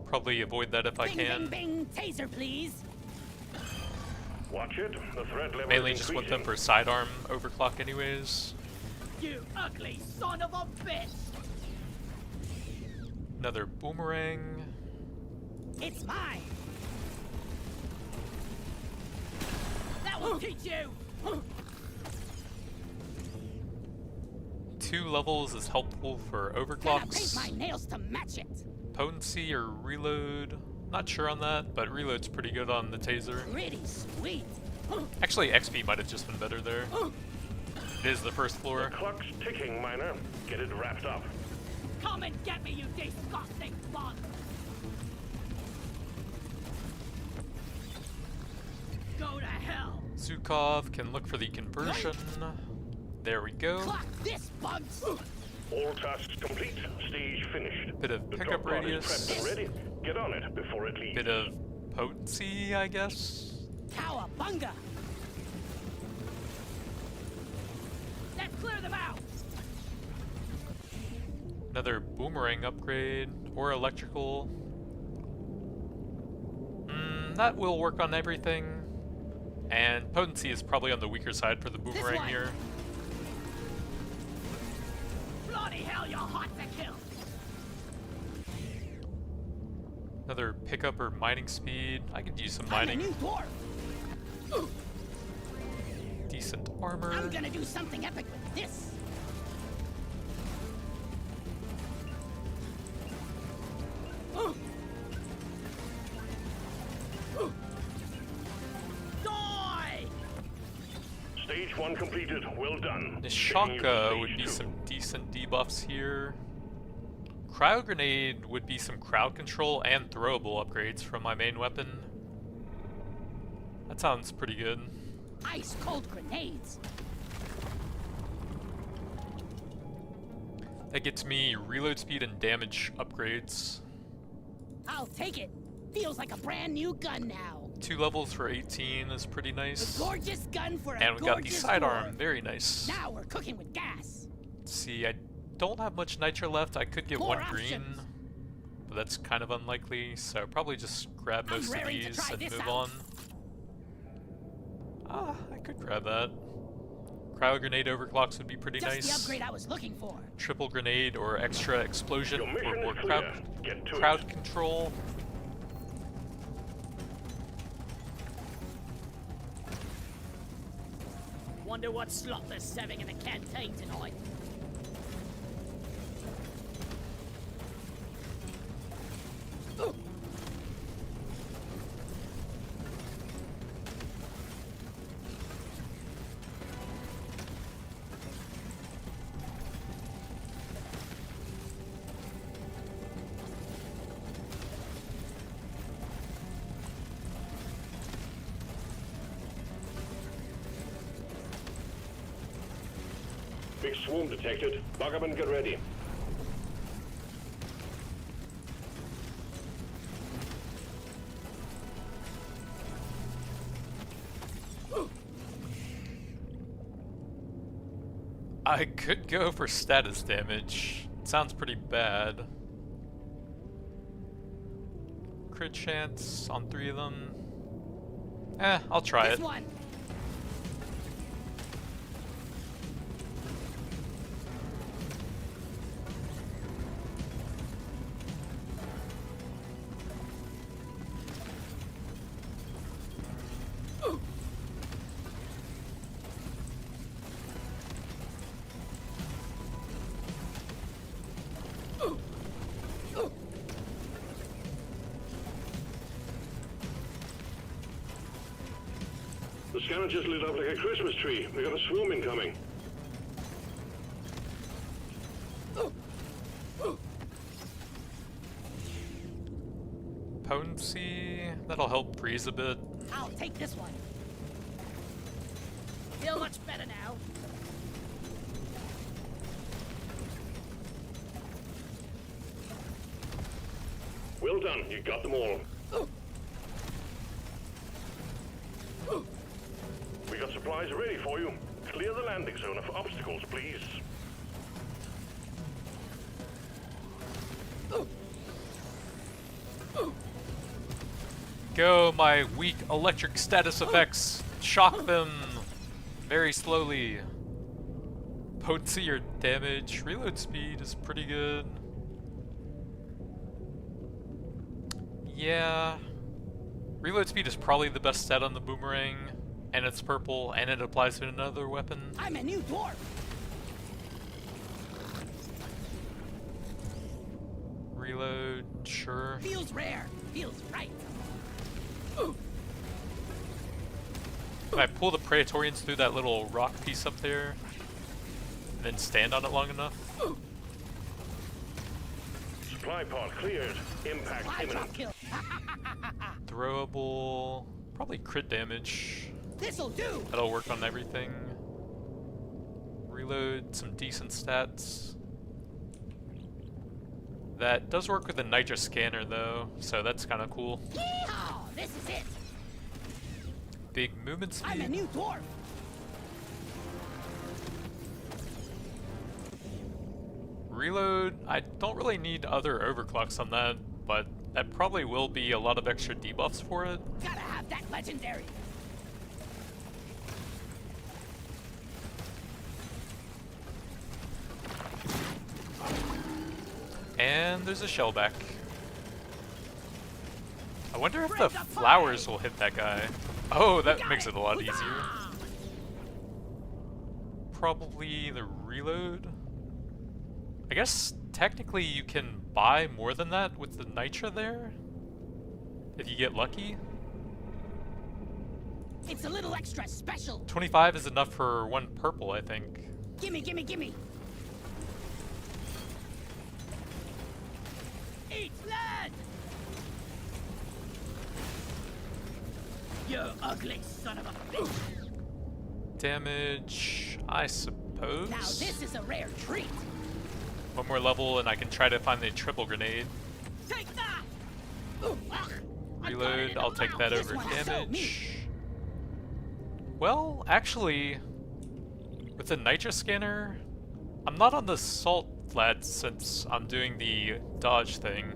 Probably avoid that if I Bing, can. bing, bing. Taser, please. Watch it. The threat level Mainly is just want them increasing. for sidearm overclock anyways. You ugly son of a bitch. Another boomerang. It's mine. That will teach you. 2 levels is helpful for Gonna paint overclocks. my nails to match it. Potency or reload. Not sure on that, but reload's pretty good on the Taser. Pretty sweet. Actually, XP might have just been better there. It is the first floor. Clock's ticking, Miner. Get it wrapped up. Come and get me, you disgusting bug. Go to hell. Zukov can look for the conversion. There we go. Clock this, bugs. All tasks complete. Stage finished. Bit of The pickup drop pod is radius. prepped and ready. Get on it before it leaves. Bit of potency, I guess. Cowabunga! Let's clear them out! Another boomerang upgrade or electrical. That will work on everything. And potency is probably on the weaker side for the boomerang one. here. Bloody hell, you're hot to kill! Another pickup or mining speed. I could use some I'm a mining. new dwarf! Decent armor. I'm gonna do something epic with this! Die! Stage 1 completed. Well done. Nishanka would Stage be 2. some decent debuffs here. Cryo Grenade would be some crowd control and throwable upgrades from my main weapon. That sounds pretty good. Ice cold grenades! That gets me reload speed and damage upgrades. I'll take it! Feels like a brand new gun now! 2 levels for 18 is pretty A nice. gorgeous gun for a And we got the gorgeous sidearm, dwarf. very nice. Now we're cooking with gas! Let's see, I don't have much nitro left. I could get More one green, options. but that's kind of unlikely, so probably just grab I'm most of raring to these try and this move out. on. Ah, I could grab that. Cryo grenade overclocks would be pretty Just nice. the upgrade I was looking for. Triple grenade or extra explosion Your for mission more is clear. Get to crowd it. control. Wonder what slop they're serving in the canteen tonight. Big swarm detected. Lock up and get ready. I could go for status damage. Sounds pretty bad. Crit chance on 3 of them. I'll try This it. one! The scanner just lit up like a Christmas tree. We got a swarm incoming. Potency, that'll help freeze a bit. I'll take this one. Feel much better now. Well done. You got them all. We got supplies ready for you. Clear the landing zone of obstacles, please. Go, my weak electric status effects. Shock them very slowly. Potency or damage. Reload speed is pretty good. Yeah. Reload speed is probably the best stat on the boomerang. And it's purple, and it applies to another weapon. I'm a new dwarf! Reload, sure. Feels rare. Feels right. Can I pull the Praetorians through that little rock piece up there? And then stand on it long enough? Supply pod cleared. Impact I drop imminent. kill. Throwable, probably crit damage. This'll do! That'll work on everything. Reload, some decent stats. That does work with the nitro scanner though, so that's kind of cool. Yeehaw! This is it. Big movement speed. I'm a new dwarf. Reload, I don't really need other overclocks on that, but that probably will be a lot of extra debuffs for it. Gotta have that legendary. And there's a shellback. I wonder if the flowers will hit that guy. Oh, that makes it a lot easier. Probably the reload. I guess technically you can buy more than that with the nitra there, if you get lucky. It's a little extra special. 25 is enough for one purple, I think. Gimme, gimme, gimme. Eat lead! You ugly son of a... Damage, I suppose. Now this is a rare treat. One more level and I can try to find the triple grenade. Take that! Ooh, ugh. I got it in Reload, the I'll take mouth. that This over one's so damage. mean. Well, actually, with the nitro scanner, I'm not on the salt flat since I'm doing the dodge thing,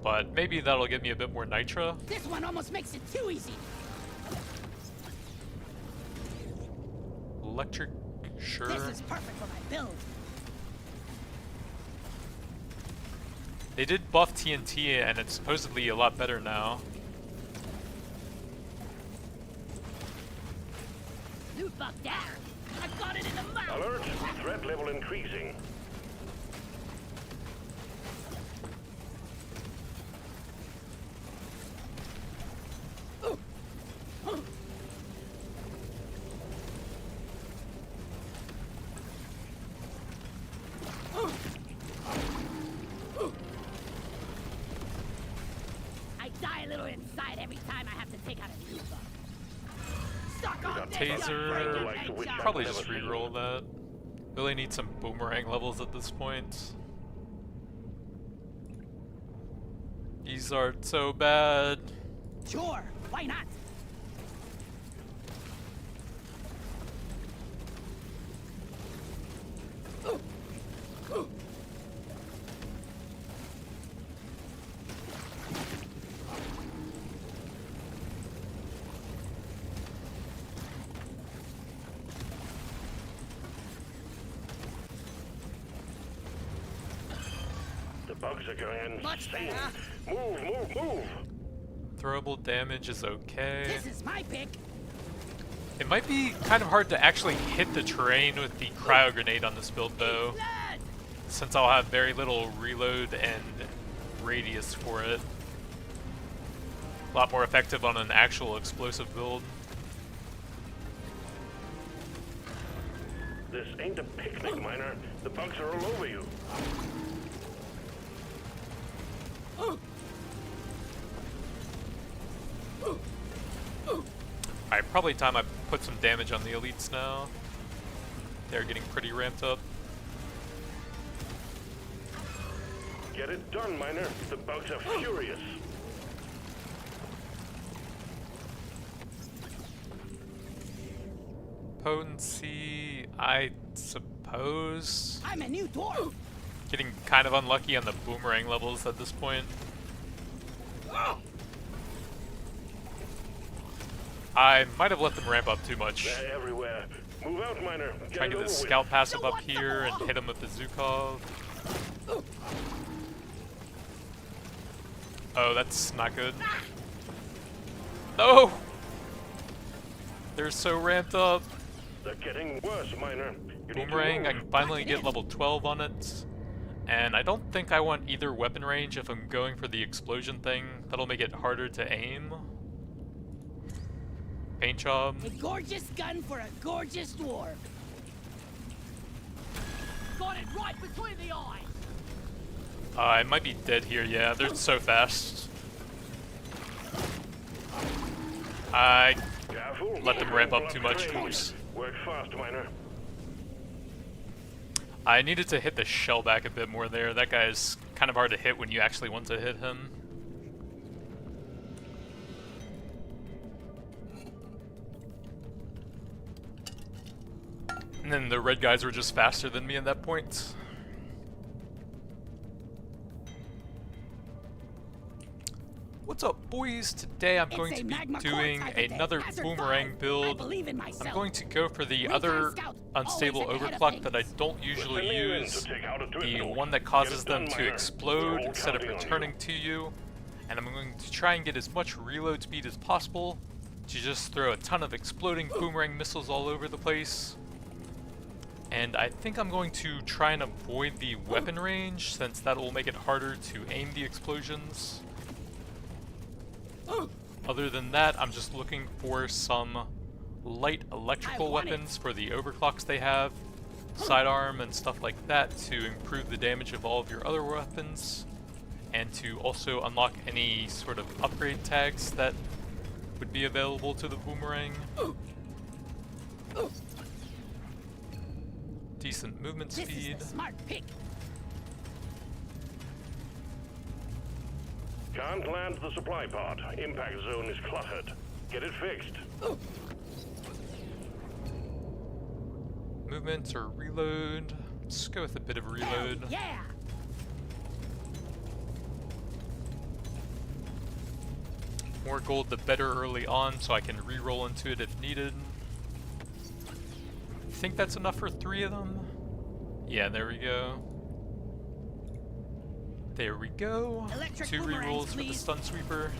but maybe that'll get me a bit more nitra. This one almost makes it too easy. Electric, sure. This is perfect for my build. They did buff TNT and it's supposedly a lot better now. Loot bug there. I got it in the mouth. Alert! Threat level increasing. I die a little inside every time I have to take out a loot bug. Suck on this, Taser, you probably just reroll that. Really need some boomerang levels at this point. These aren't so bad. Sure, why not? The bugs are going Much insane. better. Move, move, move! Throwable damage is okay. This is my pick. It might be kind of hard to actually hit the terrain with the cryo grenade on this build though, Blood. since I'll have very little reload and radius for it. A lot more effective on an actual explosive build. This ain't a picnic, Miner. The bugs are all over you. Alright, probably time I put some damage on the elites now. They're getting pretty ramped up. Get it done, Miner. The bugs are furious. Potency, I suppose. I'm a new dwarf. Getting kind of unlucky on the boomerang levels at this point. I might have let them ramp up too much. They're everywhere. Move out, Miner. Try to get the scout passive up here and hit him with the Zukov. Oh, that's not good. No! They're so ramped up. They're getting worse, Miner. You need to Boomerang, I move. can finally get level 12 on it. And I don't think I want either weapon range if I'm going for the explosion thing. That'll make it harder to aim. Paint job. A gorgeous gun for a gorgeous dwarf. Got it right between the eyes. I might be dead here, yeah, they're so fast. I Careful. let them ramp up too much. Blood Oops. Work fast, Miner. I needed to hit the shell back a bit more there. That guy's kind of hard to hit when you actually want to hit him. And then the red guys were just faster than me at that point. What's up, boys? Today I'm going to be doing another boomerang build. I'm going to go for the other unstable overclock that I don't usually use, the one that causes them to explode instead of returning to you. And I'm going to try and get as much reload speed as possible to just throw a ton of exploding boomerang missiles all over the place. And I think I'm going to try and avoid the weapon range, since that will make it harder to aim the explosions. Other than that, I'm just looking for some light electrical weapons for the overclocks they have, sidearm and stuff like that to improve the damage of all of your other weapons, and to also unlock any sort of upgrade tags that would be available to the boomerang. Decent movement speed. Can't land the supply pod. Impact zone is cluttered. Get it fixed. Movement or reload. Let's go with a bit of reload. Yeah. More gold the better early on, so I can re-roll into it if needed. I think that's enough for 3 of them. Yeah, there we go. There we go. 2 rerolls for the stun sweeper.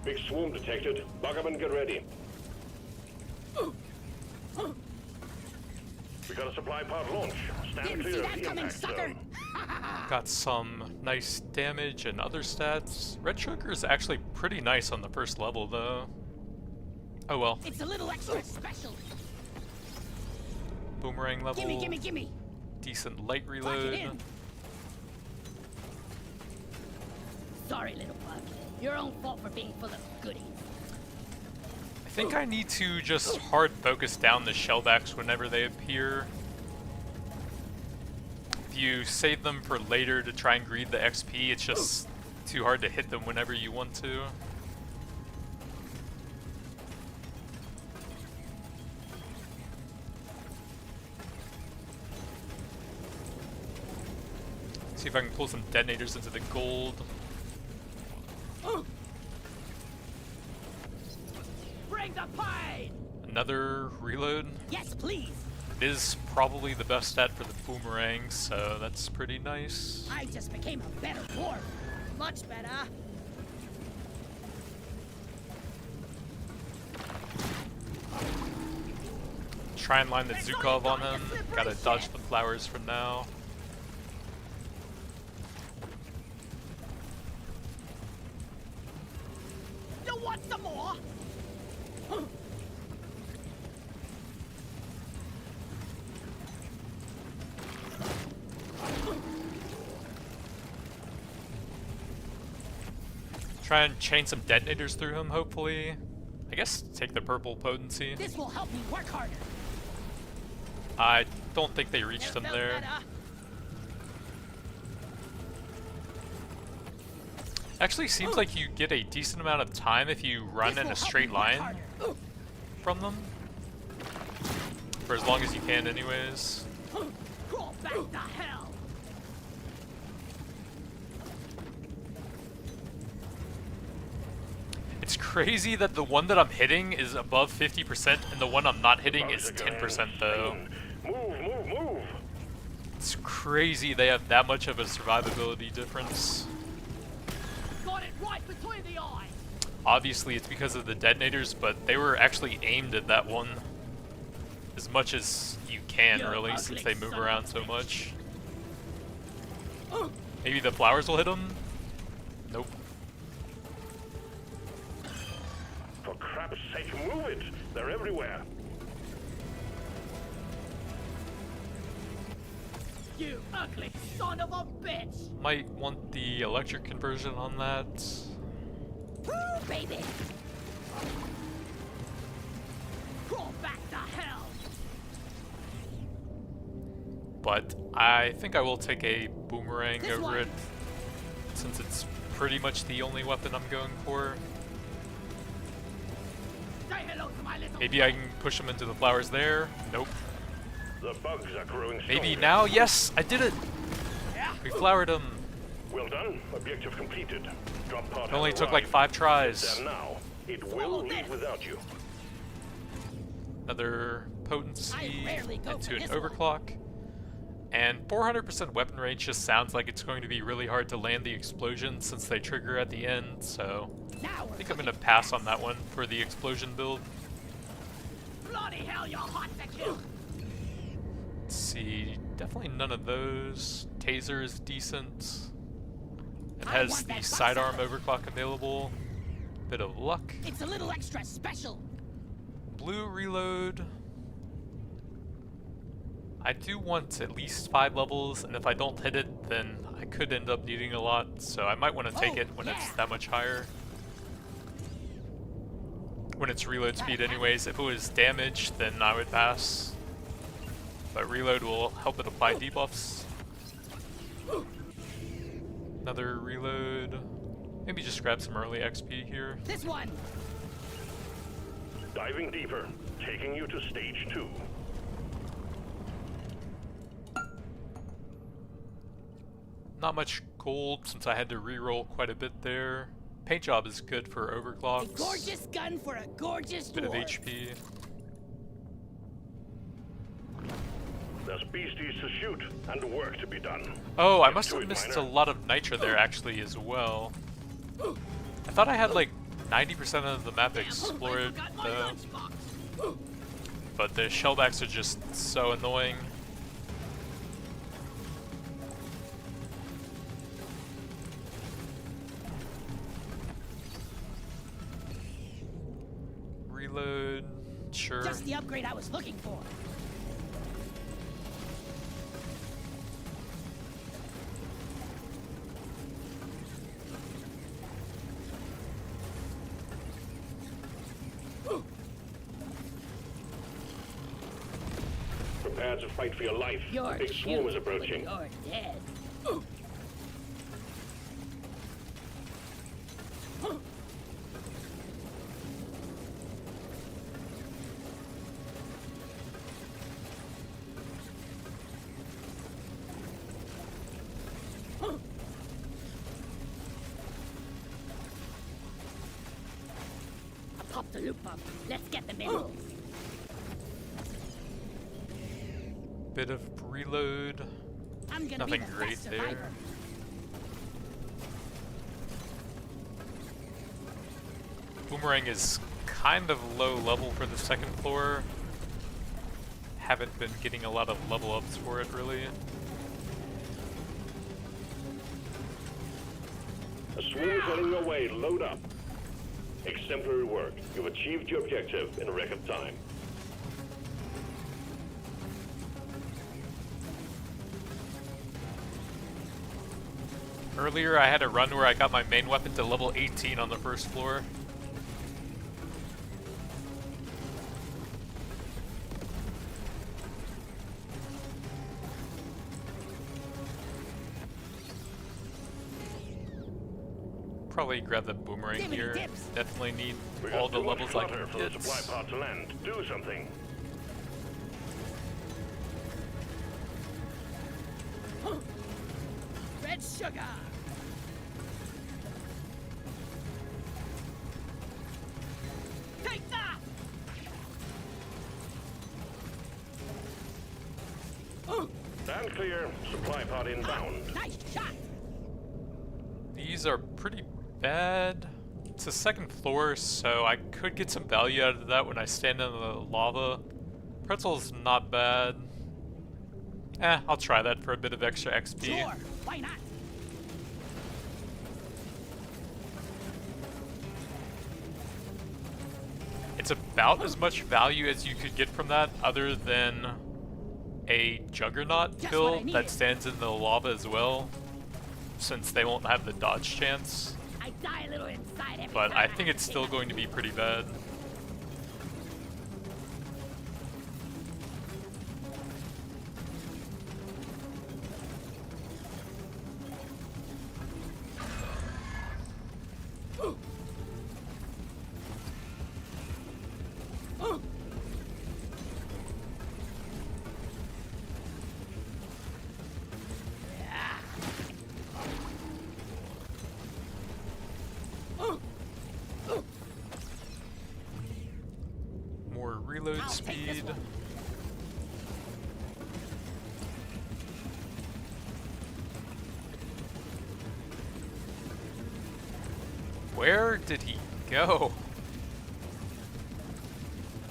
Big swarm detected. Bug up and get ready. We got a supply pod launch. Stand clear of the impact zone. Got some nice damage and other stats. Red Sugar is actually pretty nice on the first level, though. Oh well. It's a little extra special. Boomerang level. Gimme. Decent light reload. Sorry, little bug. Your own fault for being full of goodies. I think I need to just hard focus down the shellbacks whenever they appear. If you save them for later to try and greed the XP, it's just too hard to hit them whenever you want to. See if I can pull some detonators into the gold. Bring the pain! Another reload. Yes, please. It is probably the best stat for the boomerang, so that's pretty nice. I just became a better dwarf. Much better. Try and line the Zukov on him. Gotta dodge the flowers for now. You want some more? Try and chain some detonators through him, hopefully. I guess take the purple potency. This will help me work harder. I don't think they reached him there. Actually, seems like you get a decent amount of time if you run in a straight line from them. For as long as you can, anyways. Go back to hell. It's crazy that the one that I'm hitting is above 50% and the one I'm not hitting is 10% though. Move. It's crazy they have that much of a survivability difference. Got it right between the eyes. Obviously it's because of the detonators, but they were actually aimed at that one as much as you can, really, since they move around so much. Maybe the flowers will hit them? Nope. For crap's sake, move it! They're everywhere. You ugly son of a bitch! Might want the electric conversion on that. Woo, baby! Crawl back to hell! But I think I will take a boomerang This over one. it, since it's pretty much the only weapon I'm going for. Say hello to my little Maybe I can push him into the flowers there. Nope. The bugs are growing stronger. Maybe now? Yes! I did it! Yeah. We flowered him. Well done. Objective completed. Drop pod It only has took like arrived. 5 tries. There now. It will leave without you. Another potency I rarely go into for an this one. overclock. And 400% weapon range just sounds like it's going to be really hard to land the explosion since they trigger at the end, so Now I think I'm going to pass on that one for the explosion build. bloody hell, you're hot to kill! Let's see, definitely none of those. Taser is decent. It I has want the that sidearm buster. overclock available. Bit of luck. It's a little extra special. Blue reload. I do want at least 5 levels, and if I don't hit it, then I could end up needing a lot, so I might want to take Oh, it when it's yeah. that much higher. When it's reload speed anyways. If it was damage, then I would pass. But reload will help it apply debuffs. Another reload. Maybe just grab some early XP here. This one! Diving deeper. Taking you to stage 2. Not much gold since I had to reroll quite a bit there. Paint job is good for A overclocks. gorgeous gun for a gorgeous Bit of dwarf. HP. There's beasties to shoot and work to be done. Oh, I Get must to have it, missed miner. a lot of nitro there actually as well. I thought I had like 90% of the map explored I forgot my though, lunchbox. but the shellbacks are just so annoying. Reload, sure. Just the upgrade I was looking for. Prepare to fight for your life. You're A big swarm is cute, but approaching. You're dead. I popped the loop pump. Let's get the minerals. Bit of reload. I'm gonna Nothing be the great best there. survivor. Boomerang is kind of low level for the second floor. Haven't been getting a lot of level ups for it really. A swarm is heading your way. Load up. Exemplary work. You've achieved your objective in record time. Earlier I had a run where I got my main weapon to level 18 on the first floor. Probably grab the boomerang Dimity here. dips. Definitely need We all got the too much levels I clutter can for the get. supply pod to land. Do something. Red sugar. Take that. Stand clear. Supply pod inbound. Nice shot. These are pretty bad. It's the second floor, so I could get some value out of that when I stand in the lava. Pretzel's not bad. I'll try that for a bit of extra XP. Sure. Why not? It's about as much value as you could get from that, other than a Juggernaut build that stands in the lava as well, since they won't have the dodge chance. I die a little inside every But I time think it's still going to be pretty bad. More reload speed. Where did he go?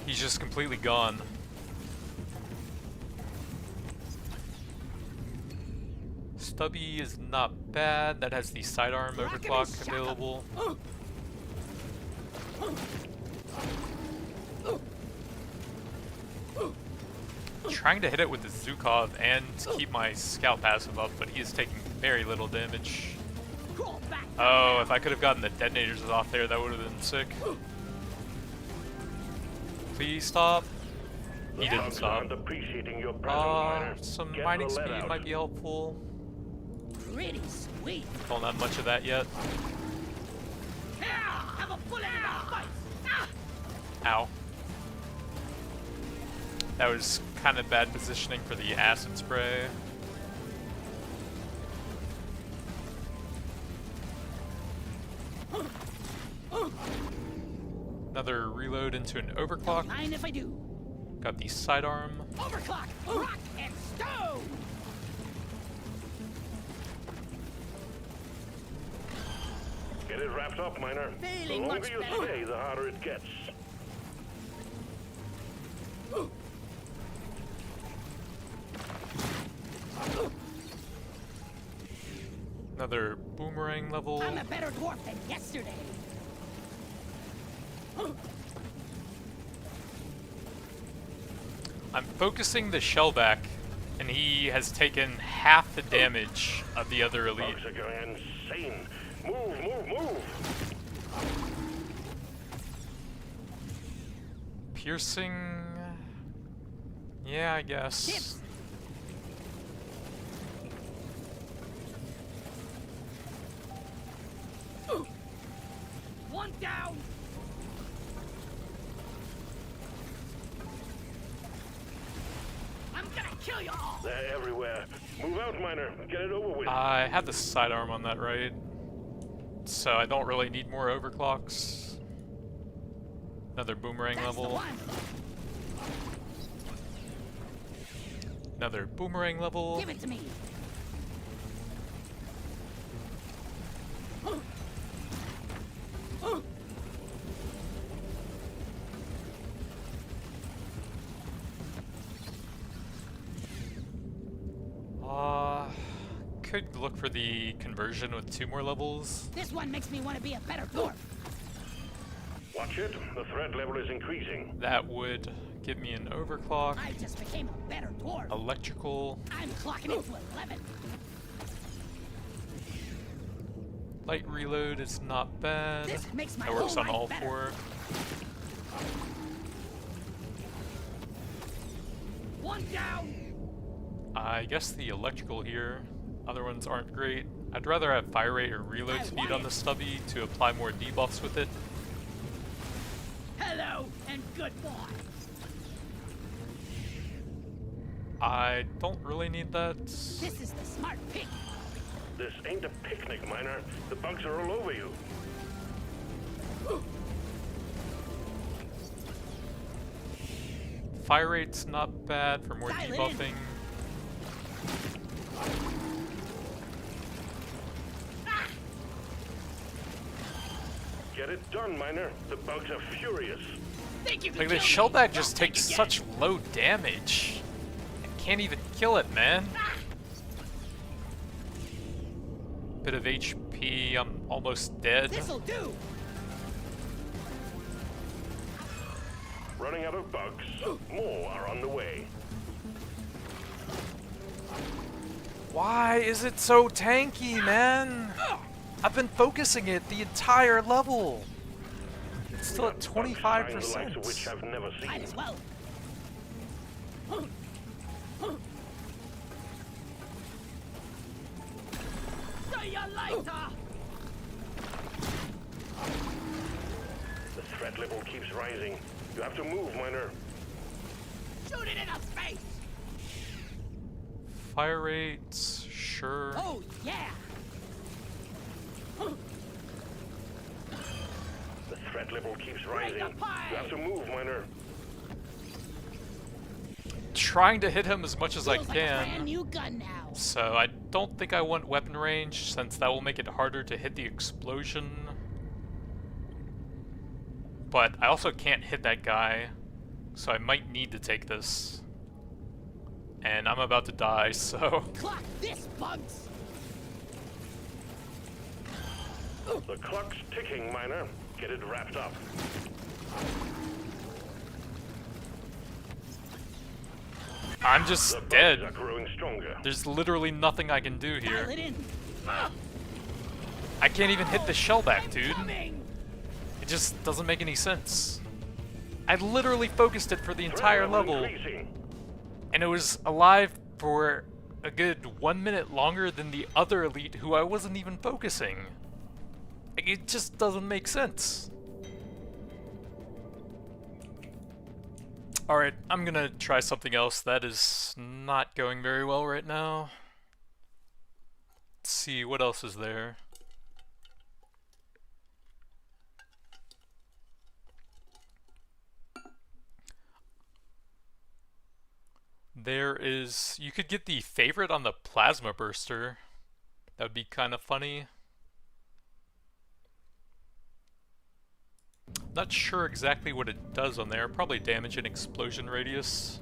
He's just completely gone. Stubby is not bad. That has the sidearm overclock available. Trying to hit it with the Zukov and keep my scout passive up, but he is taking very little damage. Oh, if I could have gotten the detonators off there, that would have been sick. Please stop. He didn't stop. Some mining speed might be helpful. Pretty sweet. Don't have much of that yet. Have a bullet in the face. Ow. That was kind of bad positioning for the acid spray. Another reload into an overclock. Mind if I do? Got the sidearm. Overclock, rock, and stone. Get it wrapped up, Miner. The Feeling longer much you better. stay, the harder it gets. Another boomerang level. I'm a better dwarf than yesterday. I'm focusing the shell back, and he has taken half the damage of the other elite. Bugs are going insane. Move, move, move. Piercing. Yeah, I guess. Tips. One down. I'm gonna kill you all. They're everywhere. Move out, Miner. Get it over with. I had the sidearm on that right, so I don't really need more overclocks. Another boomerang That's the level. one. Another boomerang level. Give it to me. Could look for the conversion with 2 more levels. This one makes me want to be a better dwarf. Watch it. The threat level is increasing. That would give me an overclock. I just became a better dwarf. Electrical. I'm clocking it to 11. Light reload is not bad. This makes my That works whole on life all better. 4. One down. I guess the electrical here. Other ones aren't great. I'd rather have fire rate or reload speed on the stubby to apply more debuffs with it. Hello and goodbye. I don't really need that. This is the smart pick. This ain't a picnic, Miner. The bugs are all over you. Fire rate's not bad for more Dial it in. debuffing. Get it done, Miner. The bugs are furious. Think you can Like, the kill shellback me? just Don't takes think such again. low damage. I can't even kill it, man. Bit of HP, I'm almost dead. This'll do. Running out of bugs. More are on the way. Why is it so tanky, man? I've been focusing it the entire level. It's still at 25%. Which I've never seen. Might as well. See you later. The threat level keeps rising. You have to move, Miner. Shoot it in the face. Fire rates, sure. Oh yeah. The threat level keeps rising. You have to move, Miner. Trying to hit him as much as I Feels like a brand can. new gun now. So I don't think I want weapon range, since that will make it harder to hit the explosion. But I also can't hit that guy, so I might need to take this. And I'm about to die, so... Clock this, bugs. The clock's ticking, Miner. Get it wrapped up. I'm just The bugs dead. are growing stronger. There's literally nothing I can do Dial here. it in. I can't even hit the shell back, dude. Coming. It just doesn't make any sense. I literally focused it for the entire Threat level, increasing. and it was alive for a good 1 minute longer than the other elite who I wasn't even focusing. Like, it just doesn't make sense. Alright, I'm gonna try something else that is not going very well right now. Let's see, what else is there? There is... You could get the favorite on the plasma burster. That would be kind of funny. Not sure exactly what it does on there. Probably damage and explosion radius.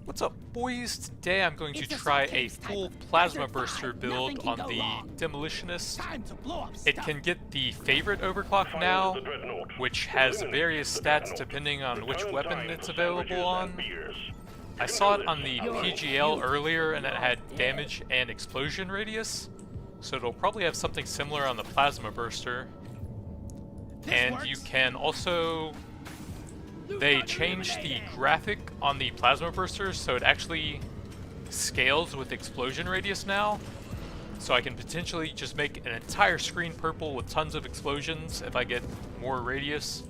What's up, boys? Today I'm going to It's a try a showcase type full of plasma desert burster vibe. build Nothing on can go the wrong. Demolitionist. Time to blow up It stuff. can get the favorite overclock Fire now, the dreadnought. which has Eliminate various the stats dreadnought. depending on which Return weapon time it's to available sandwiches on. and beers. I saw it on the PGL earlier and it had damage and explosion radius, so it'll probably have something similar on the plasma burster. And you can also... They changed the graphic on the plasma burster so it actually scales with explosion radius now. So I can potentially just make an entire screen purple with tons of explosions if I get more radius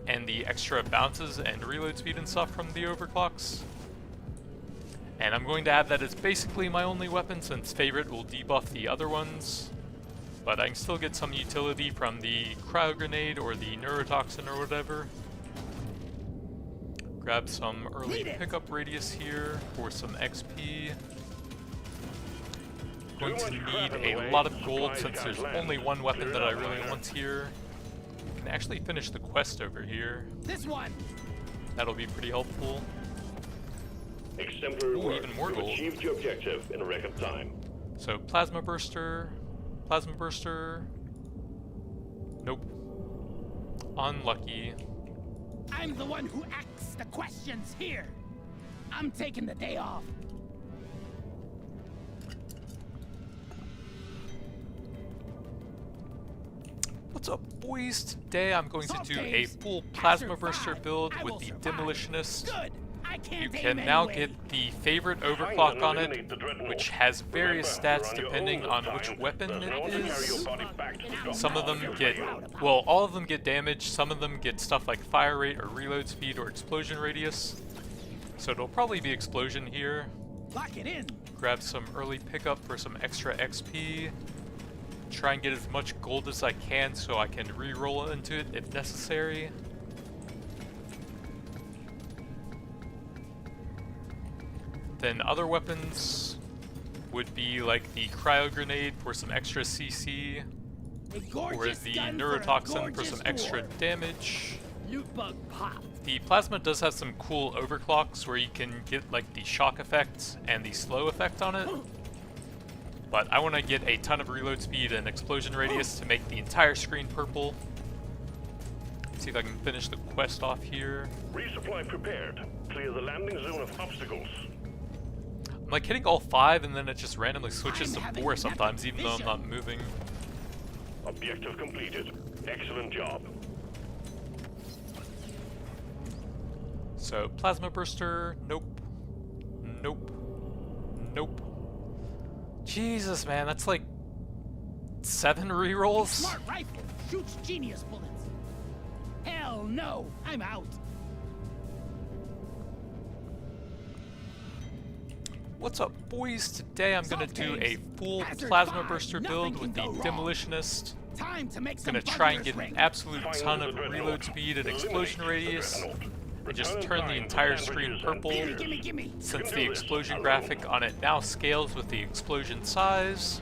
and the extra bounces and reload speed and stuff from the overclocks. And I'm going to have that as basically my only weapon since favorite will debuff the other ones. But I can still get some utility from the cryo grenade or the neurotoxin or whatever. Grab some early pickup radius here for some XP. Going to need a lot of gold since there's only one weapon that I really want here. I can actually finish the quest over here. This one. That'll be pretty helpful. Exemplary Ooh, work. even more You gold. achieved your objective in record time. So plasma burster, nope, unlucky. I'm the one who asks the questions here. I'm taking the day off. What's up, boys? Today I'm going to do a full plasma burster build with the Demolitionist. Good. I can't You aim can now anyway. get the favorite overclock on it, which has various stats depending on which weapon it is. Some of them get, well, all of them get damage, some of them get stuff like fire rate or reload speed or explosion radius. So it'll probably be explosion here. Lock it in. Grab some early pickup for some extra XP. Try and get as much gold as I can so I can re-roll into it if necessary. Then other weapons would be like the cryo grenade for some extra CC, A or gorgeous the gun neurotoxin for gorgeous some extra war. damage. Loot bug pop. The plasma does have some cool overclocks where you can get like the shock effect and the slow effect on it. But I want to get a ton of reload speed and explosion radius to make the entire screen purple. See if I can finish the quest off here. Resupply prepared. Clear the landing zone of obstacles. I'm like hitting all 5 and then it just randomly switches to 4 sometimes, even though I'm not moving. Objective completed. Excellent job. So, Plasma Burster, nope. Nope. Nope. Jesus, man, that's like 7 rerolls? Smart rifle shoots genius bullets. Hell no, I'm out. What's up, boys? Today I'm gonna do a full Plasma Burster build with the Demolitionist. Time to make Gonna try and get an absolute ton of reload speed and explosion radius, and just turn the entire screen purple, since the explosion graphic on it now scales with the explosion size.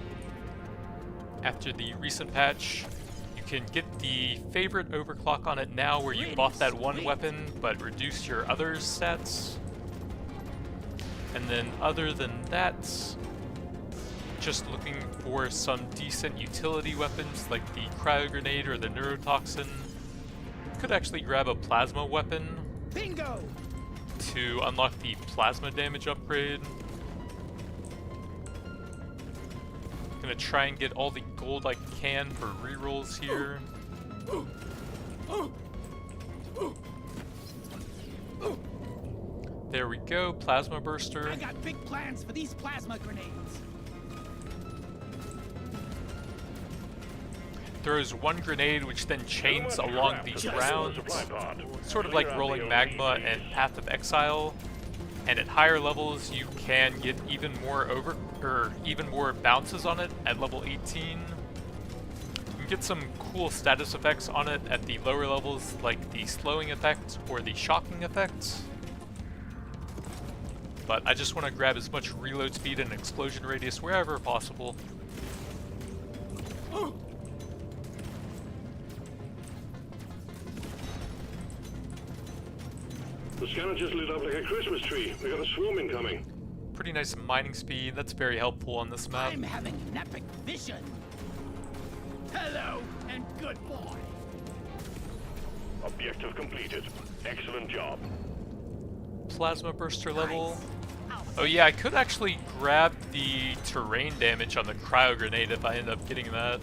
After the recent patch, you can get the favorite overclock on it now, where you buff that one weapon but reduce your other stats. And then other than that, just looking for some decent utility weapons like the cryo grenade or the neurotoxin. Could actually grab a plasma weapon Bingo! to unlock the plasma damage upgrade. Gonna try and get all the gold I can for rerolls here. There we go, Plasma Burster. I got big plans for these plasma grenades. Throws one grenade which then chains along the ground, sort of like rolling magma and Path of Exile. And at higher levels you can get even more bounces on it at level 18. You can get some cool status effects on it at the lower levels, like the slowing effect or the shocking effect. But I just want to grab as much reload speed and explosion radius wherever possible. The scanner just lit up like a Christmas tree. We got a swarm incoming. Pretty nice mining speed, that's very helpful on this map. I'm having an epic vision. Hello and good boy. Objective completed. Excellent job. Plasma Burster level. Oh yeah, I could actually grab the terrain damage on the cryo grenade if I end up getting that.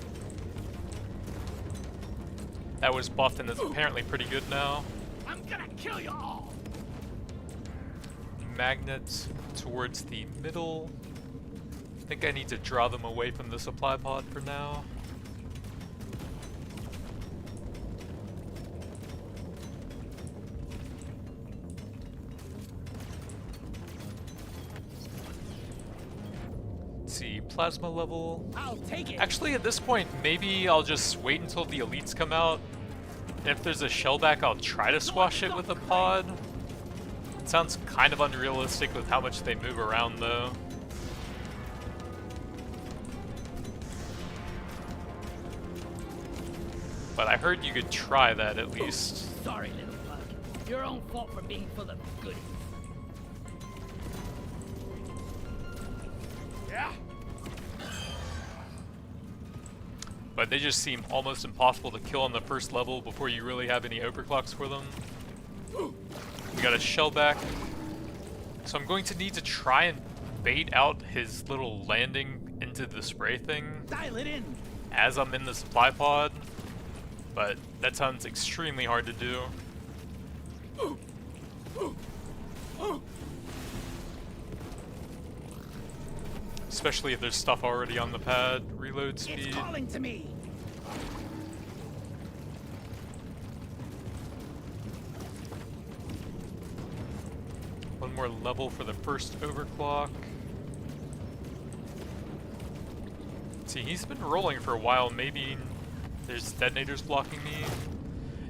That was buffed and is apparently pretty good now. I'm gonna kill you all. Magnets towards the middle. I think I need to draw them away from the supply pod for now. Let's see, plasma level. I'll take it. Actually, at this point, maybe I'll just wait until the elites come out. And if there's a shellback, I'll try to squash it with a pod. It sounds kind of unrealistic with how much they move around, though. But I heard you could try that at least. Sorry, little bug. Your own fault for being full of goodies. Yeah. But they just seem almost impossible to kill on the first level before you really have any overclocks for them. We got a shellback. So I'm going to need to try and bait out his little landing into the spray thing Dial it in. as I'm in the supply pod. But that sounds extremely hard to do. Especially if there's stuff already on the pad. Reload speed. It's calling to me. One more level for the first overclock. See, he's been rolling for a while. Maybe there's detonators blocking me.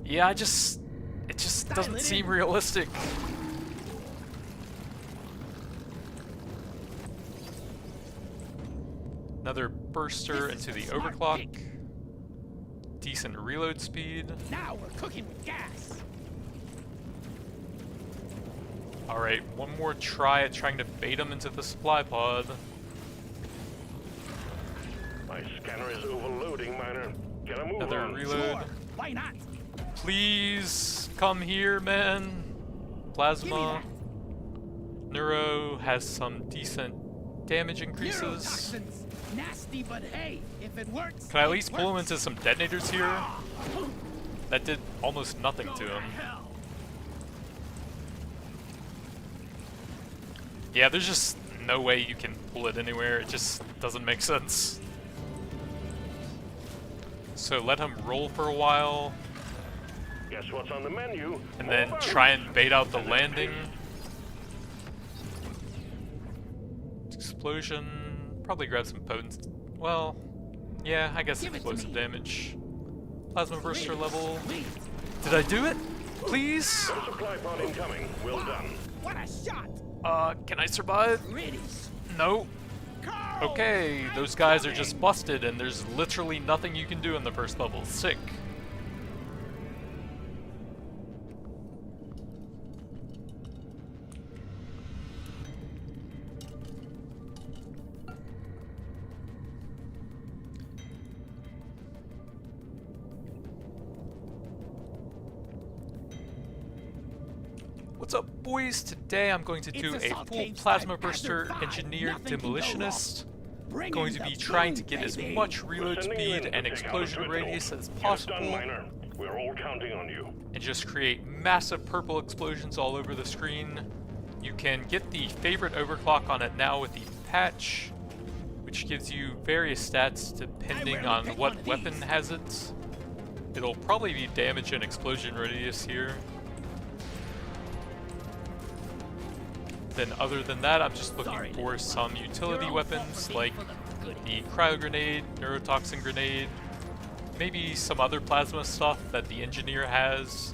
Yeah, it just doesn't seem realistic. Another burster into the overclock. Decent reload speed. Now we're cooking with gas. Alright, one more try at trying to bait him into the supply pod. My scanner is overloading, Miner. Get a move Another on. reload. Sure. Why not? Please come here, man. Plasma. Neuro has some decent damage increases. Nasty, but hey, if it works. Can I at least pull him into some detonators here? That did almost nothing to him. Yeah, there's just no way you can pull it anywhere. It just doesn't make sense. So let him roll for a while. Guess what's on the menu? And then try and bait out the landing. Explosion. Probably grab some potent. Well, yeah, I guess explosive damage. Plasma burster level. Did I do it? Please? Supply pod incoming. Well done. What a shot! Can I survive? No. Okay, those guys are just busted and there's literally nothing you can do in the first level. Sick. What's up, boys? Today I'm going to do a full plasma burster engineered demolitionist. Going to be trying to get as much reload speed and explosion radius as possible, We're all counting on you. and just create massive purple explosions all over the screen. You can get the favorite overclock on it now with the patch, which gives you various stats depending on what weapon has it. It'll probably be damage and explosion radius here. Then other than that, I'm just looking for some utility weapons like the cryo grenade, neurotoxin grenade, maybe some other plasma stuff that the engineer has,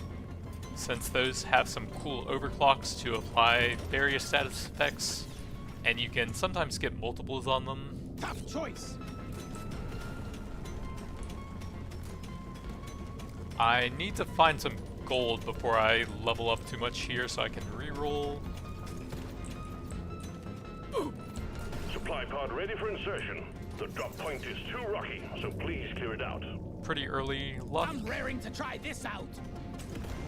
since those have some cool overclocks to apply various status effects, and you can sometimes get multiples on them. Tough choice. I need to find some gold before I level up too much here so I can reroll. Supply pod ready for insertion. The drop point is too rocky, so please clear it out. Pretty early luck. I'm raring to try this out.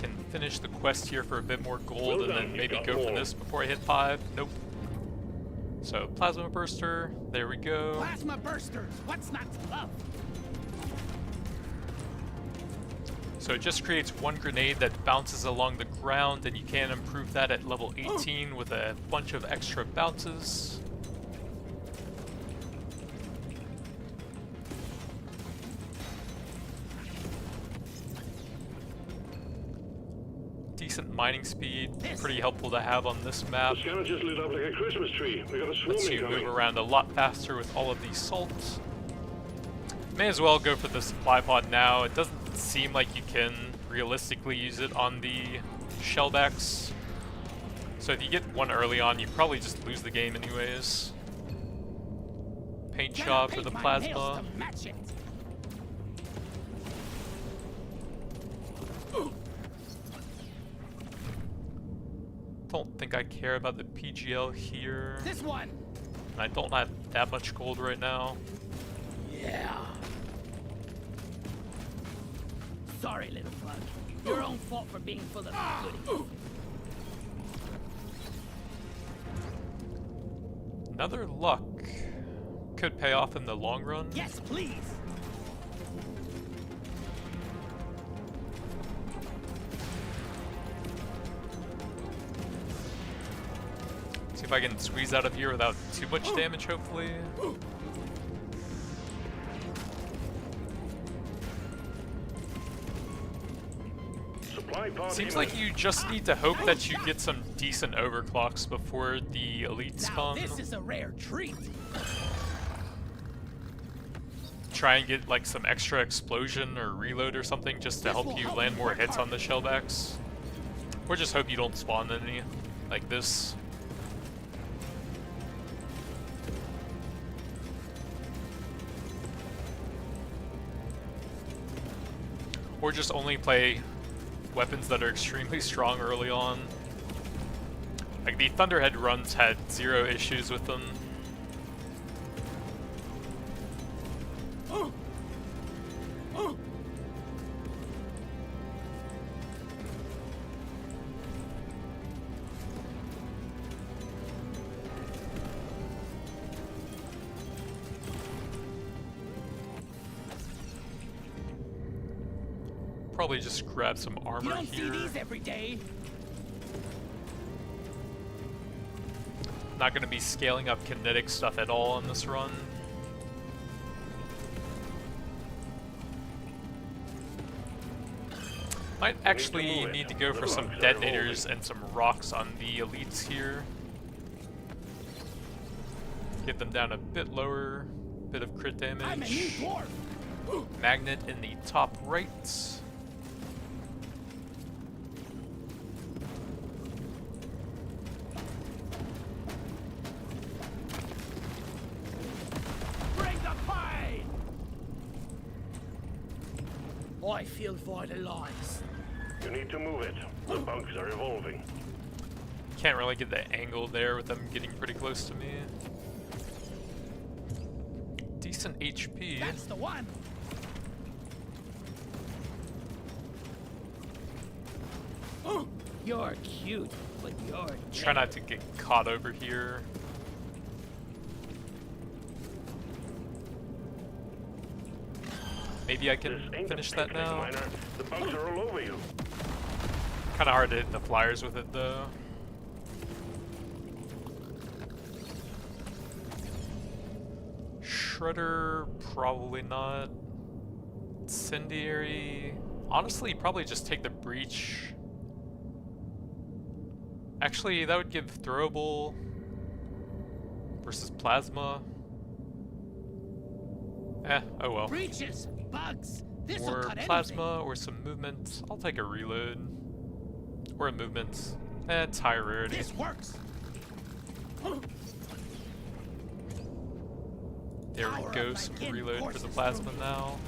Can finish the quest here for a bit more gold and then maybe go for this before I hit 5. Nope. So plasma burster, there we go. Plasma bursters, what's not to love? So it just creates one grenade that bounces along the ground, and you can improve that at level 18 with a bunch of extra bounces. Decent mining speed, pretty helpful to have on this map. The scanner just lit up like a Christmas tree. We got a swarm Lets you incoming. move around a lot faster with all of these salts. May as well go for the supply pod now. It doesn't seem like you can realistically use it on the shellbacks. So if you get one early on, you probably just lose the game anyways. Paint job for the plasma. Don't think I care about the PGL here. This one. I don't have that much gold right now. Yeah. Sorry, little bug. Your own fault for being full of goodies. Another luck could pay off in the long run. Yes, please. See if I can squeeze out of here without too much damage, hopefully. Seems like you just need to hope that you get some decent overclocks before the elites come. This is a rare treat. Try and get like some extra explosion or reload or something just to help you land more hits on the shellbacks. Or just hope you don't spawn any like this. Or just only play weapons that are extremely strong early on. Like the Thunderhead runs had 0 issues with them. Probably just grab some You armor don't see here. these every day. Not going to be scaling up kinetic stuff at all on this run. Might actually need to go for some detonators and some rocks on the elites here. Get them down a bit lower. Bit of crit I'm a new damage. dwarf. Magnet in the top right. Bring the pain! I feel vitalized. You need to move it. The bugs are evolving. Can't really get the angle there with them getting pretty close to me. Decent HP. That's the one. You're cute, but you're Try not to get caught over here. Maybe I can This ain't finish a that picnic, now. Miner. The bugs are all over you. Kind of hard to hit the flyers with it though. Shredder, probably not. Incendiary, honestly, probably just take the breach. Actually, that would give throwable versus plasma. Oh well. breaches, bugs. This will Or cut plasma, or some movement. I'll take a reload. Or a movement. It's high rarity. anything. This works. There Power we up go, like some in reload for the horses plasma through. now.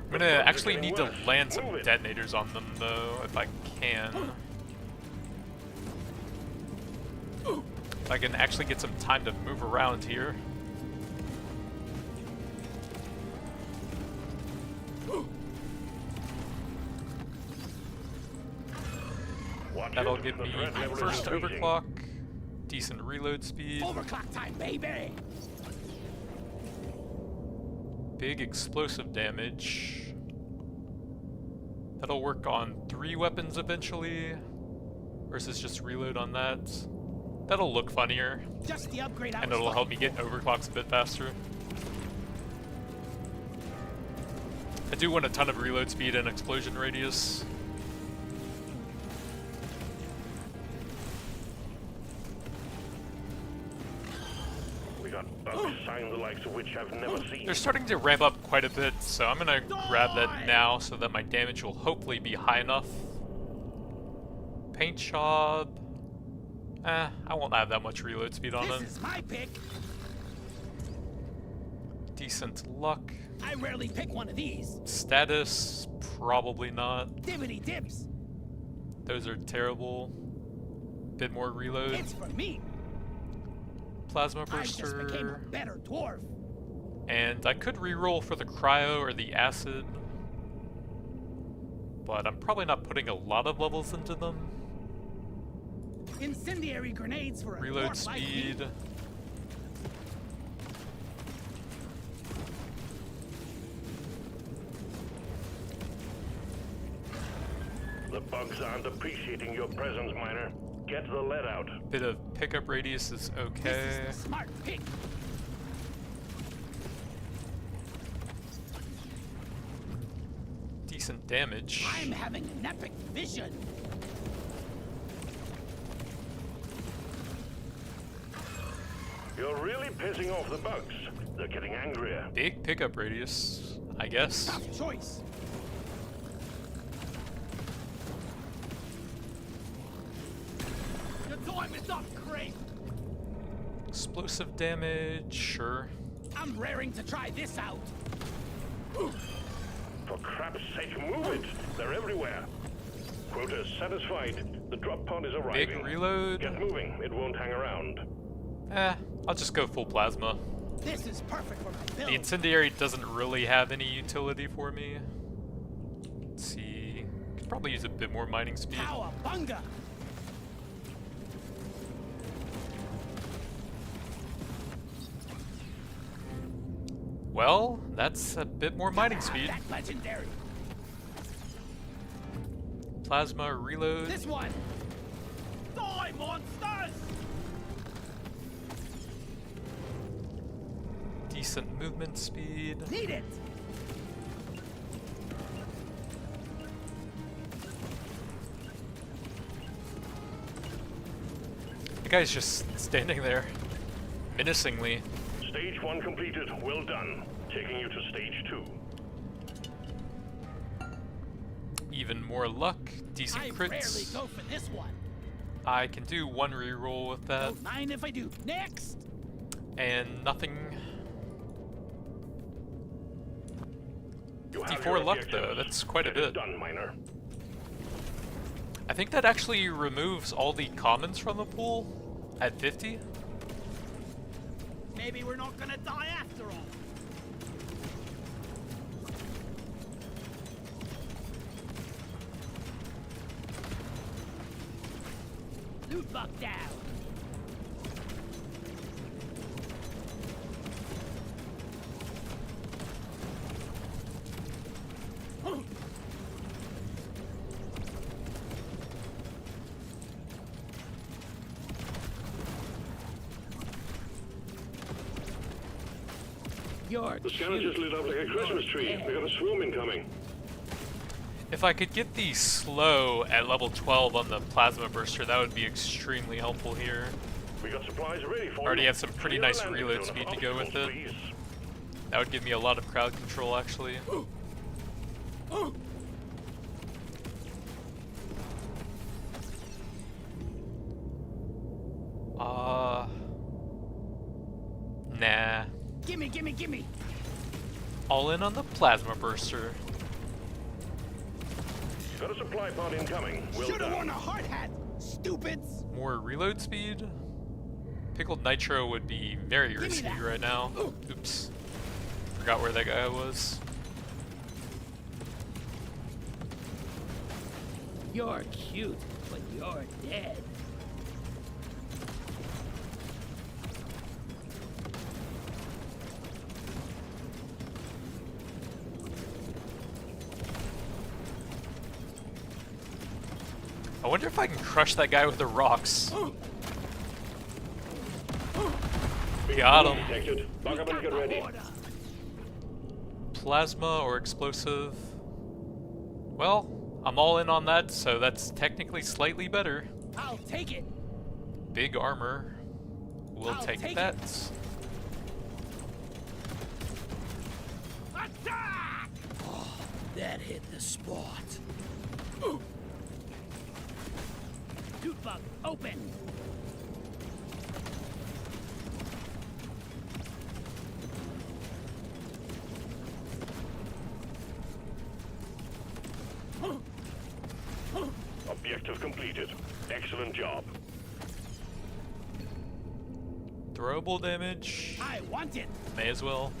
I'm gonna actually need to land some detonators on them though, if I can. If I can actually get some time to move around here. Watch That'll it. give The me threat level is first increasing. overclock, decent reload speed, Overclock time, baby. big explosive damage. That'll work on 3 weapons eventually, versus just reload on that. That'll look funnier, Just the upgrade I and was it'll help me looking get overclocks a bit faster. I do want a ton of reload speed and explosion radius. We got bugs, signs the likes of which I've never seen. They're starting to ramp up quite a bit, so I'm gonna grab that now so that my damage will hopefully be high enough. Paint job. I won't have that much reload speed on This them. is my pick. Decent luck. I rarely pick one of these. Status, probably not. Dibbity dips. Those are terrible. Bit more reload. It's for me. Plasma I just became a burster. better dwarf. And I could reroll for the cryo or the acid. But I'm probably not putting a lot of levels into them. Incendiary grenades for a Reload dwarf like me. speed. The bugs aren't appreciating your presence, Miner. Get the lead out. Bit of pickup radius is okay. This is the smart pick. Decent damage. I'm having an epic vision. You're really pissing off the bugs. They're getting angrier. Big pickup radius, I guess. Tough choice. The time is up, Crate. Explosive damage, sure. I'm raring to try this out. For crap's sake, move it! They're everywhere. Quota satisfied. The drop pod is arriving. Big reload. Get moving. It won't hang around. I'll just go full plasma. This is perfect for my build. The incendiary doesn't really have any utility for me. Let's see. Could probably use a bit more mining speed. Cowabunga! Well, that's a bit more mining speed. That's legendary. Plasma reload. This one. Die, monsters! Decent movement speed. Need it. The guy's just standing there, menacingly. Stage 1 completed. Well done. Taking you to stage 2. Even more luck, decent I rarely crits. go for this one. I can do one reroll with that, Don't mind if I do. Next. and nothing. You have 54 your luck objectives. though, that's quite a Get it bit. done, miner. I think that actually removes all the commons from the pool at 50. Maybe we're not gonna die after all. Loot bug down. You're The scanner cute, just lit up like a but Christmas you're tree. dead. We got a swarm incoming. If I could get the slow at level 12 on the plasma burster, that would be extremely helpful here. We got supplies ready for Already you. have some pretty Clear nice the landing reload zone speed of to go with obstacles, it. please. That would give me a lot of crowd control, actually. Nah. Gimme, gimme, gimme. All in on the plasma burster. Got a supply pod incoming. Well Should've done. worn a hard hat, stupids. More reload speed. Pickled nitro would be very me risky that. right now. Oops. Forgot where that guy was. You're cute, but you're dead. I wonder if I can crush that guy with the rocks. Got him. Detected. Buck up and get ready. Plasma or explosive. Well, I'm all in on that, so that's technically slightly better. I'll take it. Big armor. We'll I'll take take that. Attack! That hit the spot. Loot bug, open. Objective completed. Excellent job. Throwable damage. I want it. May as well.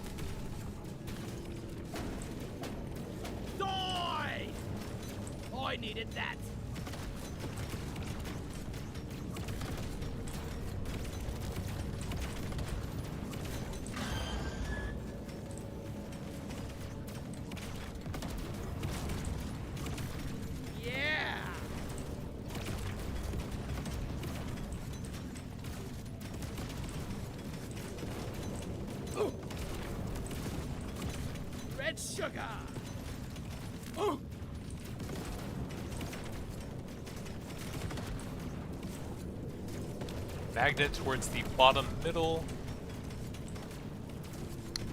Die! I needed that. Yeah! Red sugar! Magnet towards the bottom middle.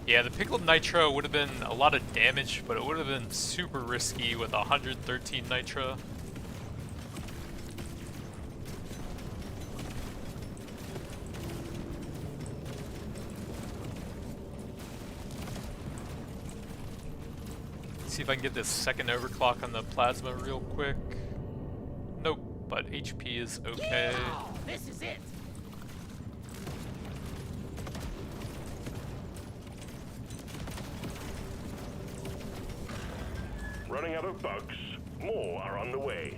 Yeah, the pickled nitro would have been a lot of damage, but it would have been super risky with 113 nitro. See if I can get this second overclock on the plasma real quick. Nope, but HP is okay. Yeah! This is it! Running out of bugs. More are on the way.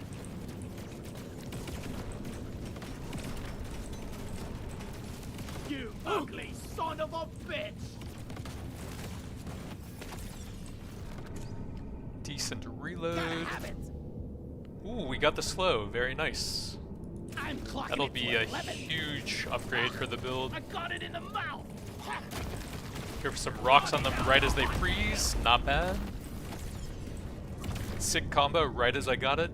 You ugly son of a bitch! decent reload. Gotta have it. Ooh, we got the slow. Very nice. I'm clocking That'll it be to a 11. huge upgrade for the build. I got it in the mouth. Here for some rocks on them right as they freeze. Not bad. Sick combo right as I got it.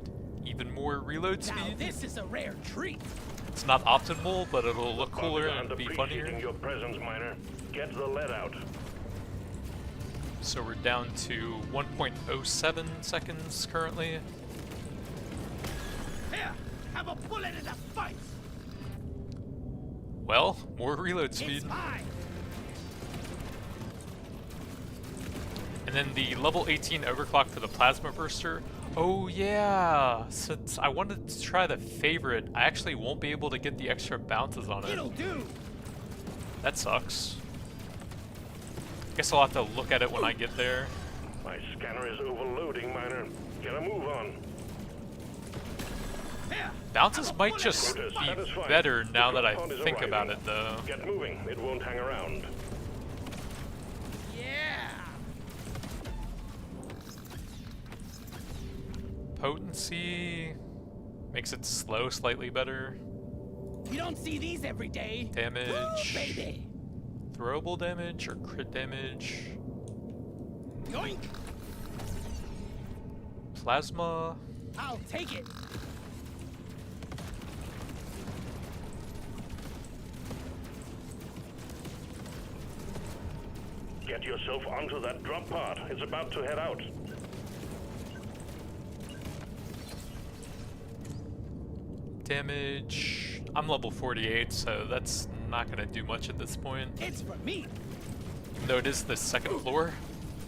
Even more reload Now speed. this is a rare treat. It's not optimal, but it'll look cooler Aren't and be appreciating funnier. your presence, miner. Get the lead out. So we're down to 1.07 seconds currently. Here, have a bullet in the face. Well, more reload speed. It's mine. And then the level 18 overclock for the plasma burster. Oh yeah, since I wanted to try the favorite, I actually won't be able to get the extra bounces on it. It'll do. That sucks. Guess I'll have to look at it when I get there. My scanner is overloading, miner. Get a move on. Here, Bounces have a might bullet just in the be Satisfying. better now The that I drop pod is think about arriving. it though. Get moving. It won't hang around. Yeah. Potency makes it slow slightly better. You don't see these every day. Damage. Woo, baby. Throwable damage or crit damage. Yoink. Plasma. I'll take it. Get yourself onto that drop pod. It's about to head out. Damage. I'm level 48, so that's not gonna do much at this point. It's for me. Even though it is the second floor.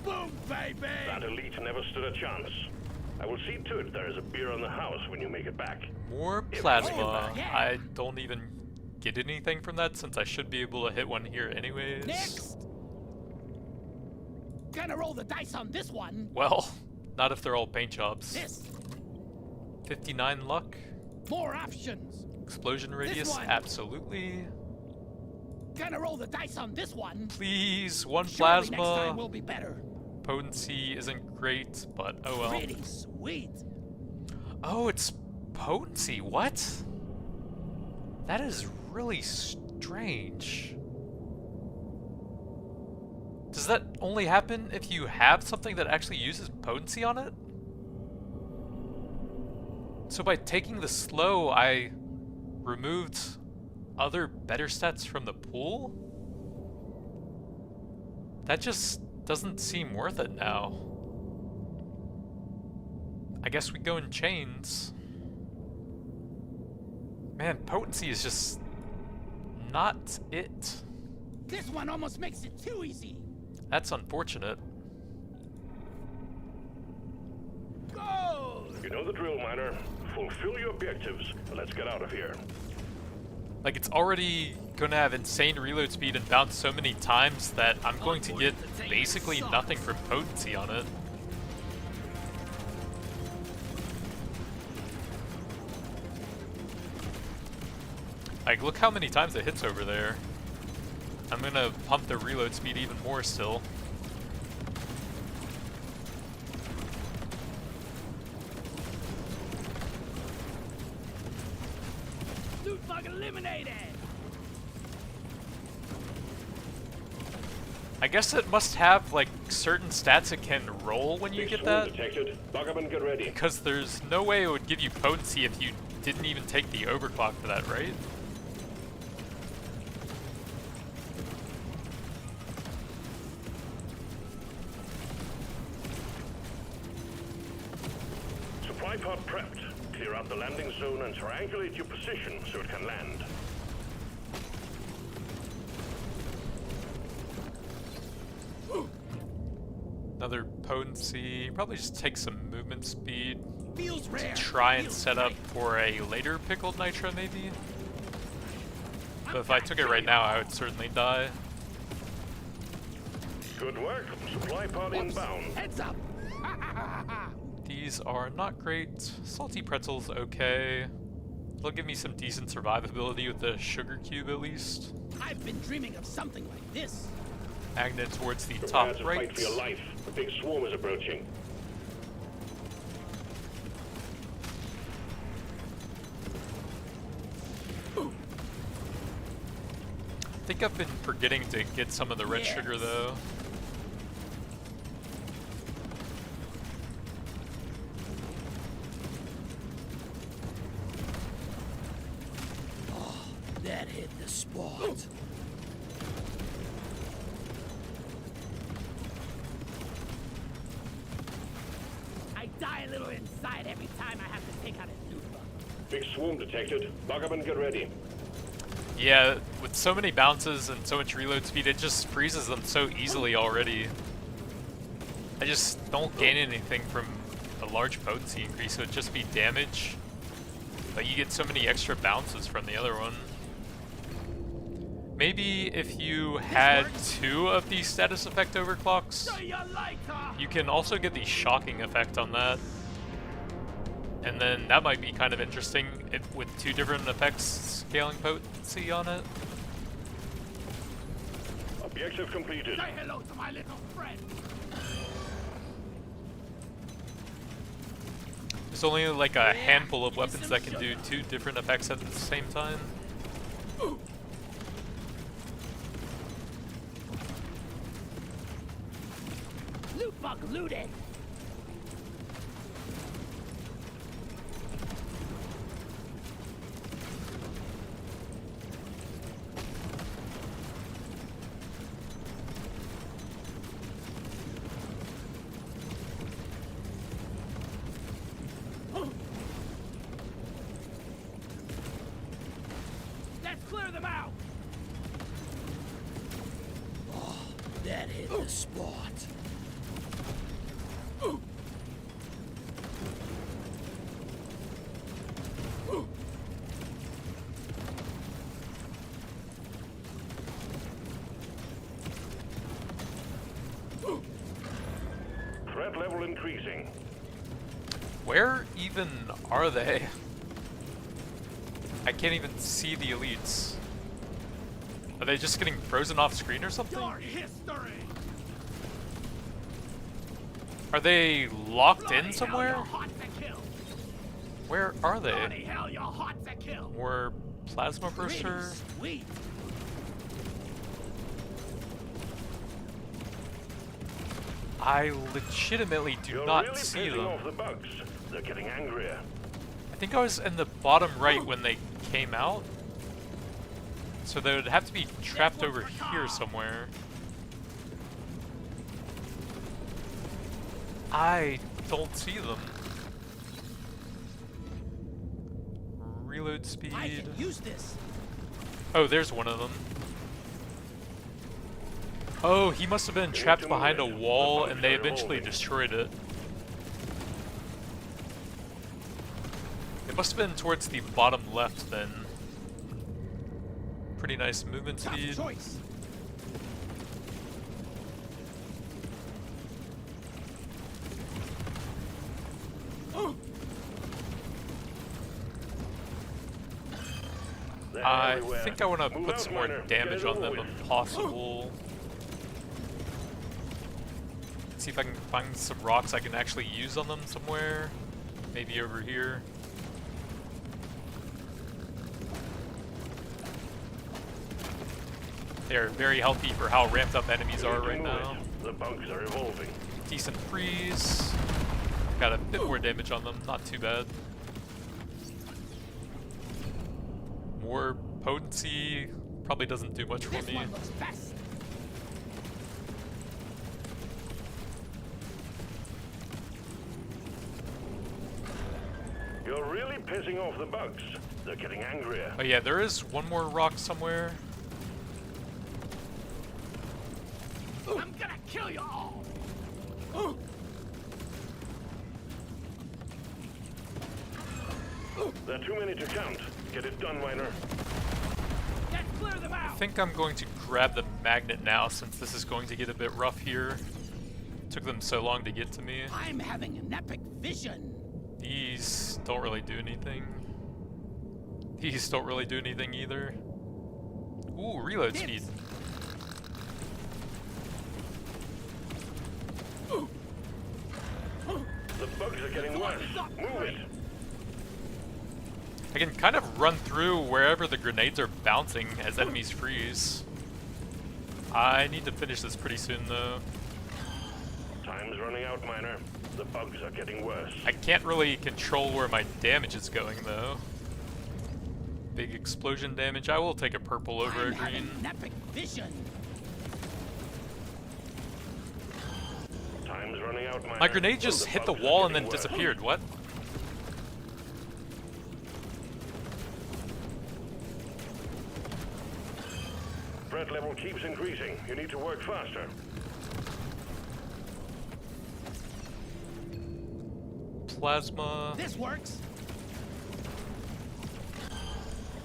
Boom, baby. That elite never stood a chance. I will see to it there is a beer on the house when you make it back. More plasma. Oh, yeah. I don't even get anything from that since I should be able to hit one here anyways. Next. Gonna roll the dice on this one. Well, not if they're all paint jobs. This. 59 luck. More options. Explosion radius, one. absolutely. Gonna roll the dice on this one. Please, one Surely next time plasma. will be better. Potency isn't great, but oh well. Pretty sweet. Oh, it's potency. What? That is really strange. Does that only happen if you have something that actually uses potency on it? So by taking the slow, I removed other better stats from the pool? That just doesn't seem worth it now. I guess we go in chains. Man, potency is just not it. This one almost makes it too easy. That's unfortunate. Go! You know the drill, miner. Fulfill your objectives. Let's get out of here. Like, it's already gonna have insane reload speed and bounce so many times that I'm going to get basically nothing from potency on it. Like, look how many times it hits over there. I'm gonna pump the reload speed even more still. Loot bug eliminated! I guess it must have, like, certain stats it can roll when you Big get swarm that. detected. Buggerman, get ready. Because there's no way it would give you potency if you didn't even take the overclock for that, right? Supply pod prepped. Clear out the landing zone and triangulate your position so it can land. Another potency. Probably just take some movement speed. Feels rare. Try and Feels set up right. for a later pickled nitro, maybe? But if I took it right now, I would certainly die. Good work. Supply pod inbound. Heads up! These are not great. Salty pretzels, okay. They'll give me some decent survivability with the sugar cube at least. I've been dreaming of something like this. Magnet towards the Prepare top to right. fight for your life. The big swarm is approaching. think I've been forgetting to get some of the red sugar though. Oh, that hit the spot. I die a little inside every time I have to take out a loot bug. Big swarm detected. Bug up and get ready. Yeah, with so many bounces and so much reload speed, it just freezes them so easily already. I just don't gain anything from a large potency increase, so it'd just be damage. But you get so many extra bounces from the other one. Maybe if you had 2 of these status effect overclocks, you can also get the shocking effect on that. And then that might be kind of interesting with 2 different effects scaling potency on it. Objective completed. Say hello to my little friend. There's only like a handful of weapons that can do 2 different effects at the same time. Loot bug looted. Let's clear them out. Oh, that hit the spot. Threat level increasing. Where even are they? I can't even see the elites. Are they just getting frozen off screen or something? Your history. Are they locked in Bloody somewhere? hell, you're hot to kill. Where are Bloody they? hell, you're hot to kill. More plasma burster? Sweet. I legitimately do You're not really see pissing them. off the bugs. They're getting angrier. I think I was in the bottom right when they came out. So they would have to be trapped over here somewhere. I don't see them. Reload speed. I can use this. Oh, there's one of them. Oh, he must have been trapped behind a wall and they eventually destroyed it. It must have been towards the bottom left then. Pretty nice movement speed. Tough choice. They're I everywhere. think I want to Move put out, some more miner. damage Get it on them over with. if possible. See if I can find some rocks I can actually use on them somewhere. Maybe over here. They're very healthy for how ramped up enemies are right Move it. now. The bugs are evolving. Decent freeze. Got a bit more damage on them, not too bad. More potency probably doesn't do much for This me. one looks best. You're really pissing off the bugs. They're getting angrier. Oh yeah, there is one more rock somewhere. I'm gonna kill you all. There are too many to count. Get it done, miner. Let's clear them I out. think I'm going to grab the magnet now since this is going to get a bit rough here. Took them so long to get to me. I'm having an epic vision. These don't really do anything. These don't really do anything either. Ooh, reload speed. The bugs are getting worse. Move it. I can kind of run through wherever the grenades are bouncing as enemies freeze. I need to finish this pretty soon, though. Time's running out, Miner. The bugs are getting worse. I can't really control where my damage is going, though. Big explosion damage. I will take a purple over a green. An epic vision. Time's running out, Miner. My grenade just hit the bugs are wall and getting then worse. disappeared. What? Threat level keeps increasing. You need to work faster. Plasma. This works.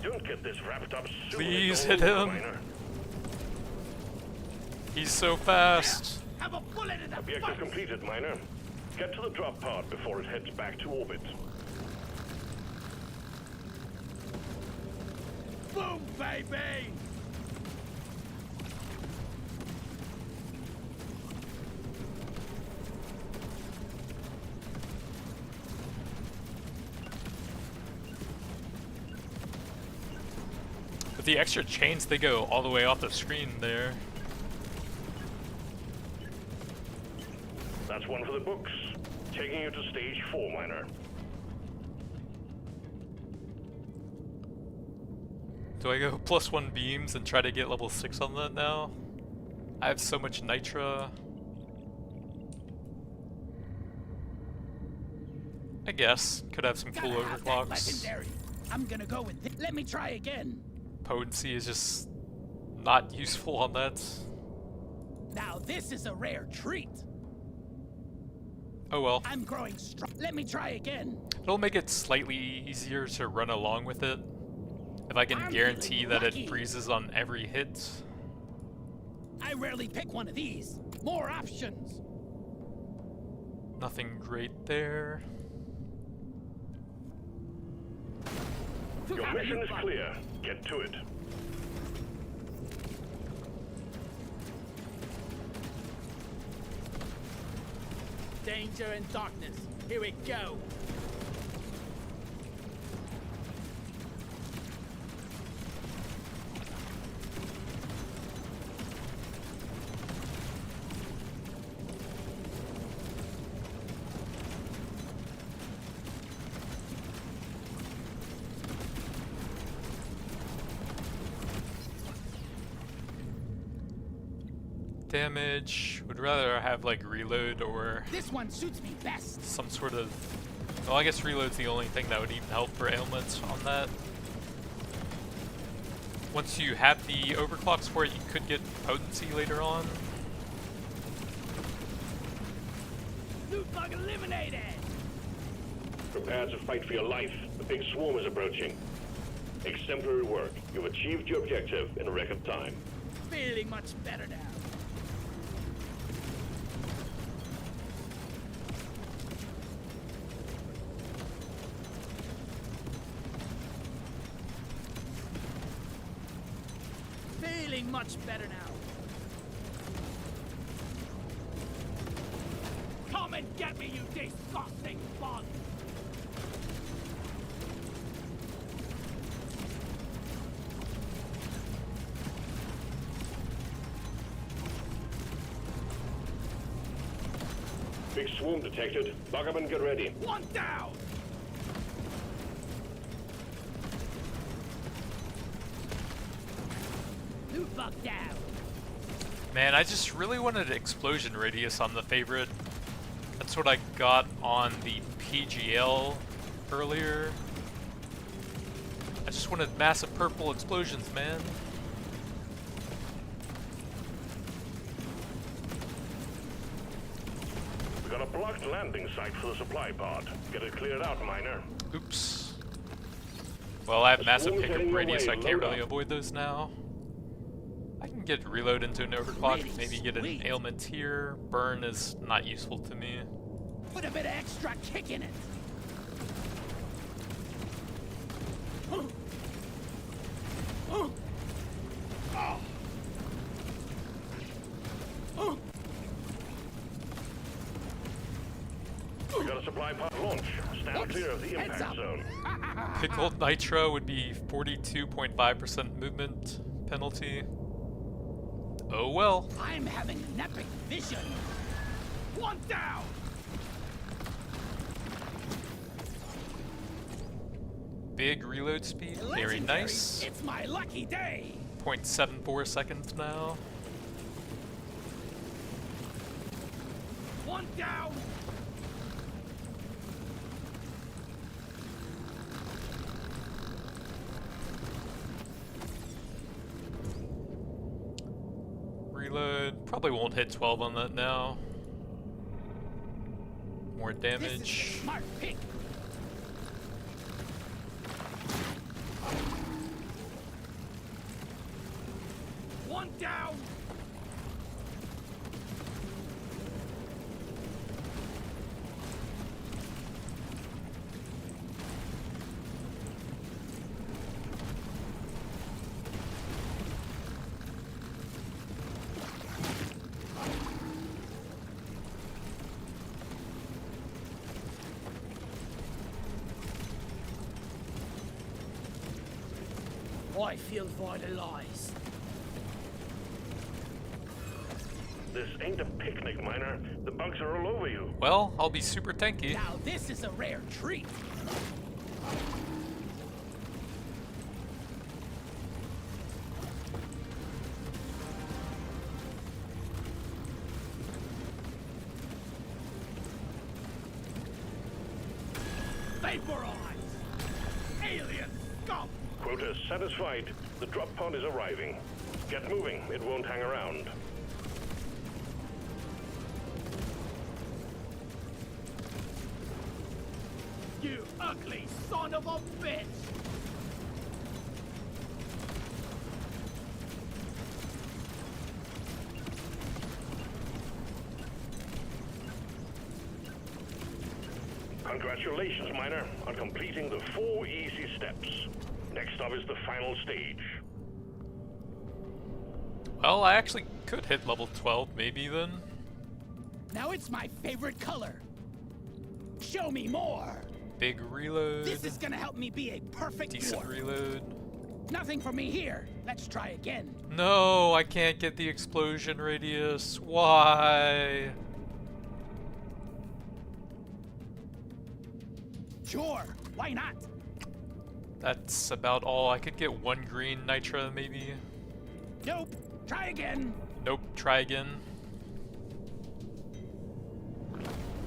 Don't get this wrapped up soon. Please It's hit all over, him. Miner. He's so fast. Have a bullet in the Objective butt. completed, Miner. Get to the drop pod before it heads back to orbit. Boom, baby. With the extra chains, they go all the way off the screen there. That's one for the books. Taking you to stage 4, Miner. Do I go +1 beams and try to get level 6 on that now? I have so much nitra. I guess. Could have some cool Gotta have that overclocks. legendary. I'm gonna go with this. Let me try again. Potency is just not useful on that. Now this is a rare treat. Oh well. I'm growing strong. Let me try again. It'll make it slightly easier to run along with it. If I can I'm guarantee feeling that lucky. it freezes on every hit. I rarely pick one of these. More options. Nothing great there. Your mission is clear. Get to it. Danger and darkness. Here we go. Damage. Would rather have like reload or This one suits me best. some sort of... Well, I guess reload's the only thing that would even help for ailments on that. Once you have the overclocks for it, you could get potency later on. Loot bug eliminated. Prepare to fight for your life. The big swarm is approaching. Exemplary work. You've achieved your objective in a record time. Feeling much better now. Feeling much better now. Come and get me, you disgusting bug! Big swarm detected. Lock up and get ready. One down! Loot bug down. Man, I just really wanted explosion radius on the favorite. That's what I got on the PGL earlier. I just wanted massive purple explosions, man. We got a blocked landing site for the supply pod. Get it cleared out, Miner. Oops. Well, I have massive swarm's pickup heading your radius, way. I can't Load really up. avoid those now. I can get reload into an overclock, Pretty maybe get an sweet. ailment here. Burn is not useful to me. Put a bit of extra kick in it. We got a supply pod launch. Stand Whoops. clear of the Heads impact up. zone. Pickled Nitro would be 42.5% movement penalty. Oh well. I'm having an epic vision. One down. Big reload speed, very Legendary. nice. It's my lucky day. 0.74 seconds now. One down. Reload, probably won't hit 12 on that now. More This is damage. a smart pick. One down. I feel vitalized. This ain't a picnic, Miner. The bugs are all over you. Well, I'll be super tanky. Now this is a rare treat. Vaporize! Alien scum! Quota satisfied. The drop pod is arriving. Get moving. It won't hang around. You ugly son of a bitch! Congratulations, Miner, on completing the 4 easy steps. Next up is the final stage. Well, I actually could hit level 12 maybe then. Now it's my favorite color. Show me more. Big reload. This is gonna help me be a perfect Decent dwarf. reload. Nothing for me here. Let's try again. No, I can't get the explosion radius. Why? Sure, why not? That's about all. I could get 1 green nitra maybe. Nope. Try again. Nope, try again.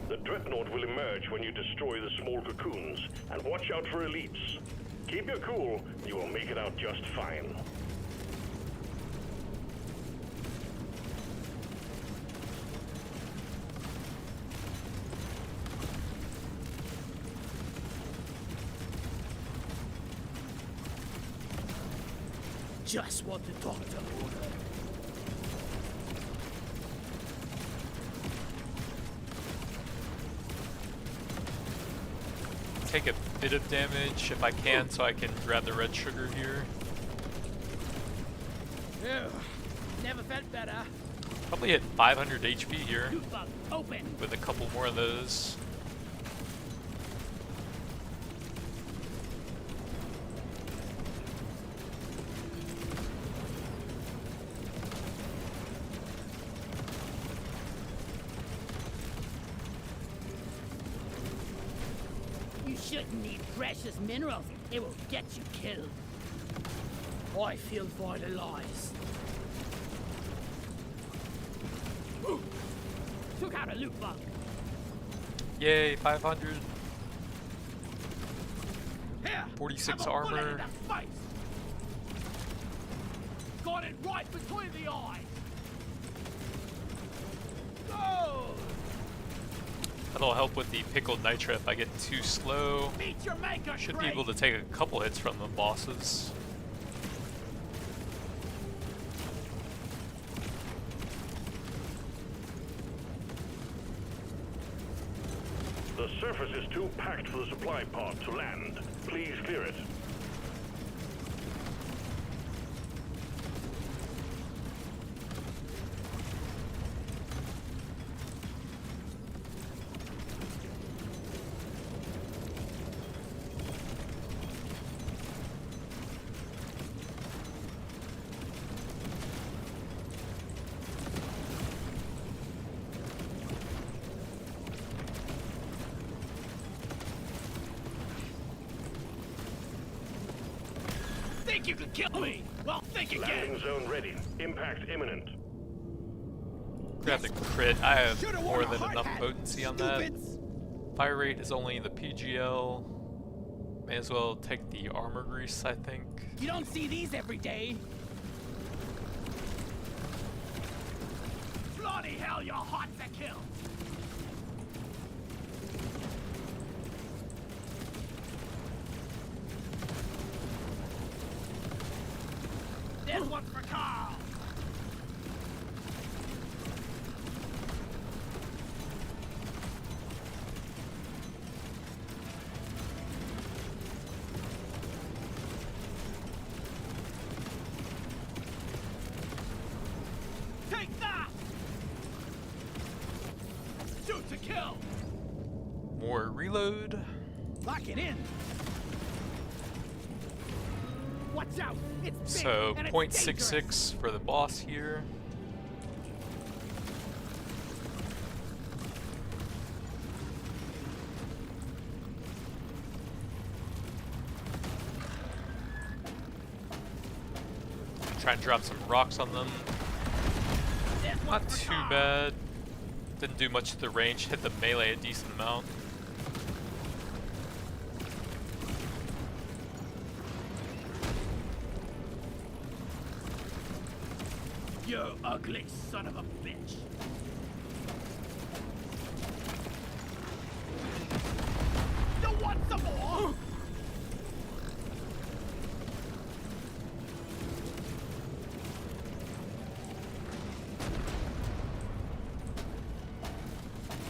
The dreadnought will emerge when you destroy the small cocoons, and watch out for elites. Keep your cool, you will make it out just fine. Just what the doctor ordered. Take a bit of damage if I can so I can grab the red sugar here. Ew, never felt better. Probably hit 500 HP here Loot bug open. with a couple more of those. You shouldn't need precious minerals. It will get you killed. I feel vitalized. Ooh. Took out a loot bug. Yay, 500. Here, 46 have a bullet armor. in the face. Got it right between the eyes. Go! That'll help with the pickled nitra if I get too slow. Meet your maker. Should be able to take a couple hits from the bosses. The surface is too packed for the supply pod to land. Please clear it. think you could kill me? Well, think again. Landing zone ready. Impact imminent. Grab the crit. I have more than enough potency on that. Fire rate is only the PGL. May as well take the armor grease, I think. You don't see these every day. Bloody hell, you're hot to kill. This one's for Carl. Take that! Shoot to kill! More reload. Lock it in! Watch out! It's big So and it's 0.66 for the boss here. Try and drop some rocks on them. dangerous. Not too bad. Didn't do much to the range. Hit the melee a decent amount. You ugly son of a bitch. You want some more?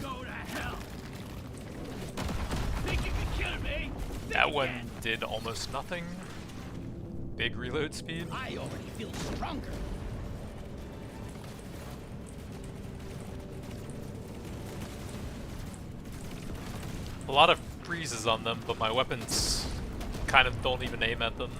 Go to hell. Think you can kill me? That one did almost nothing. Big reload speed. I already feel stronger. A lot of freezes on them, but my weapons kind of don't even aim at them.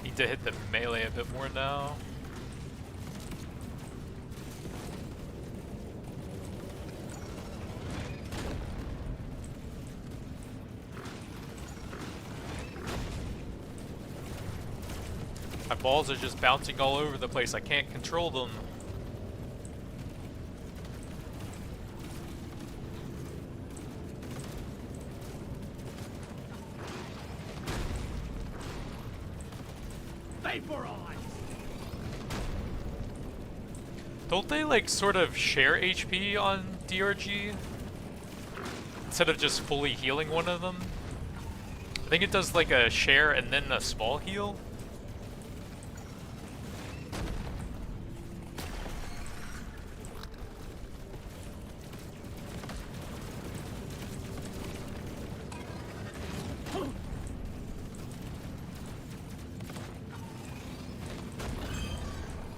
Need to hit the melee a bit more now. My balls are just bouncing all over the place. I can't control them. Don't they like sort of share HP on DRG? Instead of just fully healing one of them? I think it does like a share and then a small heal.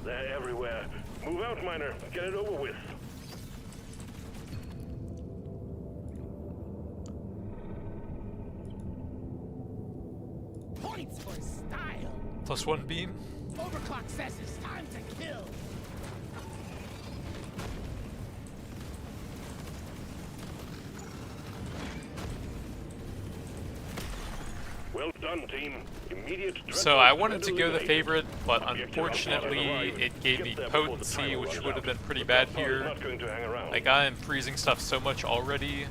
They're everywhere. Move out, miner. Get it over with. Points for style. +1 beam. Overclock says it's time to kill. Well done, team. Immediate So I wanted to go the favorite, but unfortunately it gave me potency, which would have been pretty bad here. Like, I am freezing stuff so much already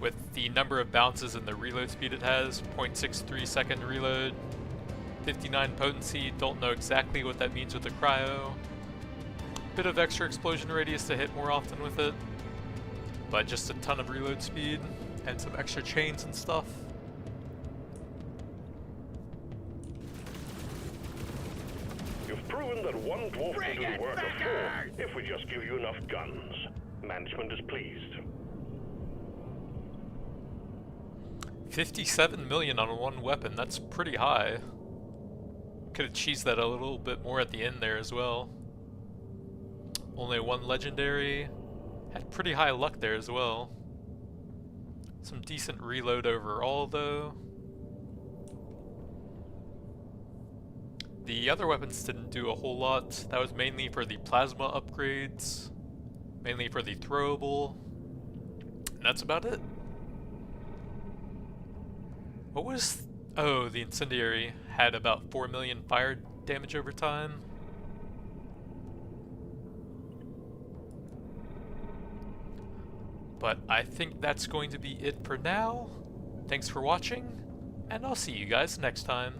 with the number of bounces and the reload speed it has. 0.63 second reload, 59 potency. Don't know exactly what that means with the cryo. Bit of extra explosion radius to hit more often with it, but just a ton of reload speed and some extra chains and stuff. You've proven that one dwarf can do the work of four if we just give you enough guns. Management is pleased. 57 million on one weapon, that's pretty high. Could have cheesed that a little bit more at the end there as well. Only one legendary. Had pretty high luck there as well. Some decent reload overall though. The other weapons didn't do a whole lot. That was mainly for the plasma upgrades. Mainly for the throwable. And that's about it. What was... Oh, the incendiary had about 4 million fire damage over time. But I think that's going to be it for now. Thanks for watching, and I'll see you guys next time.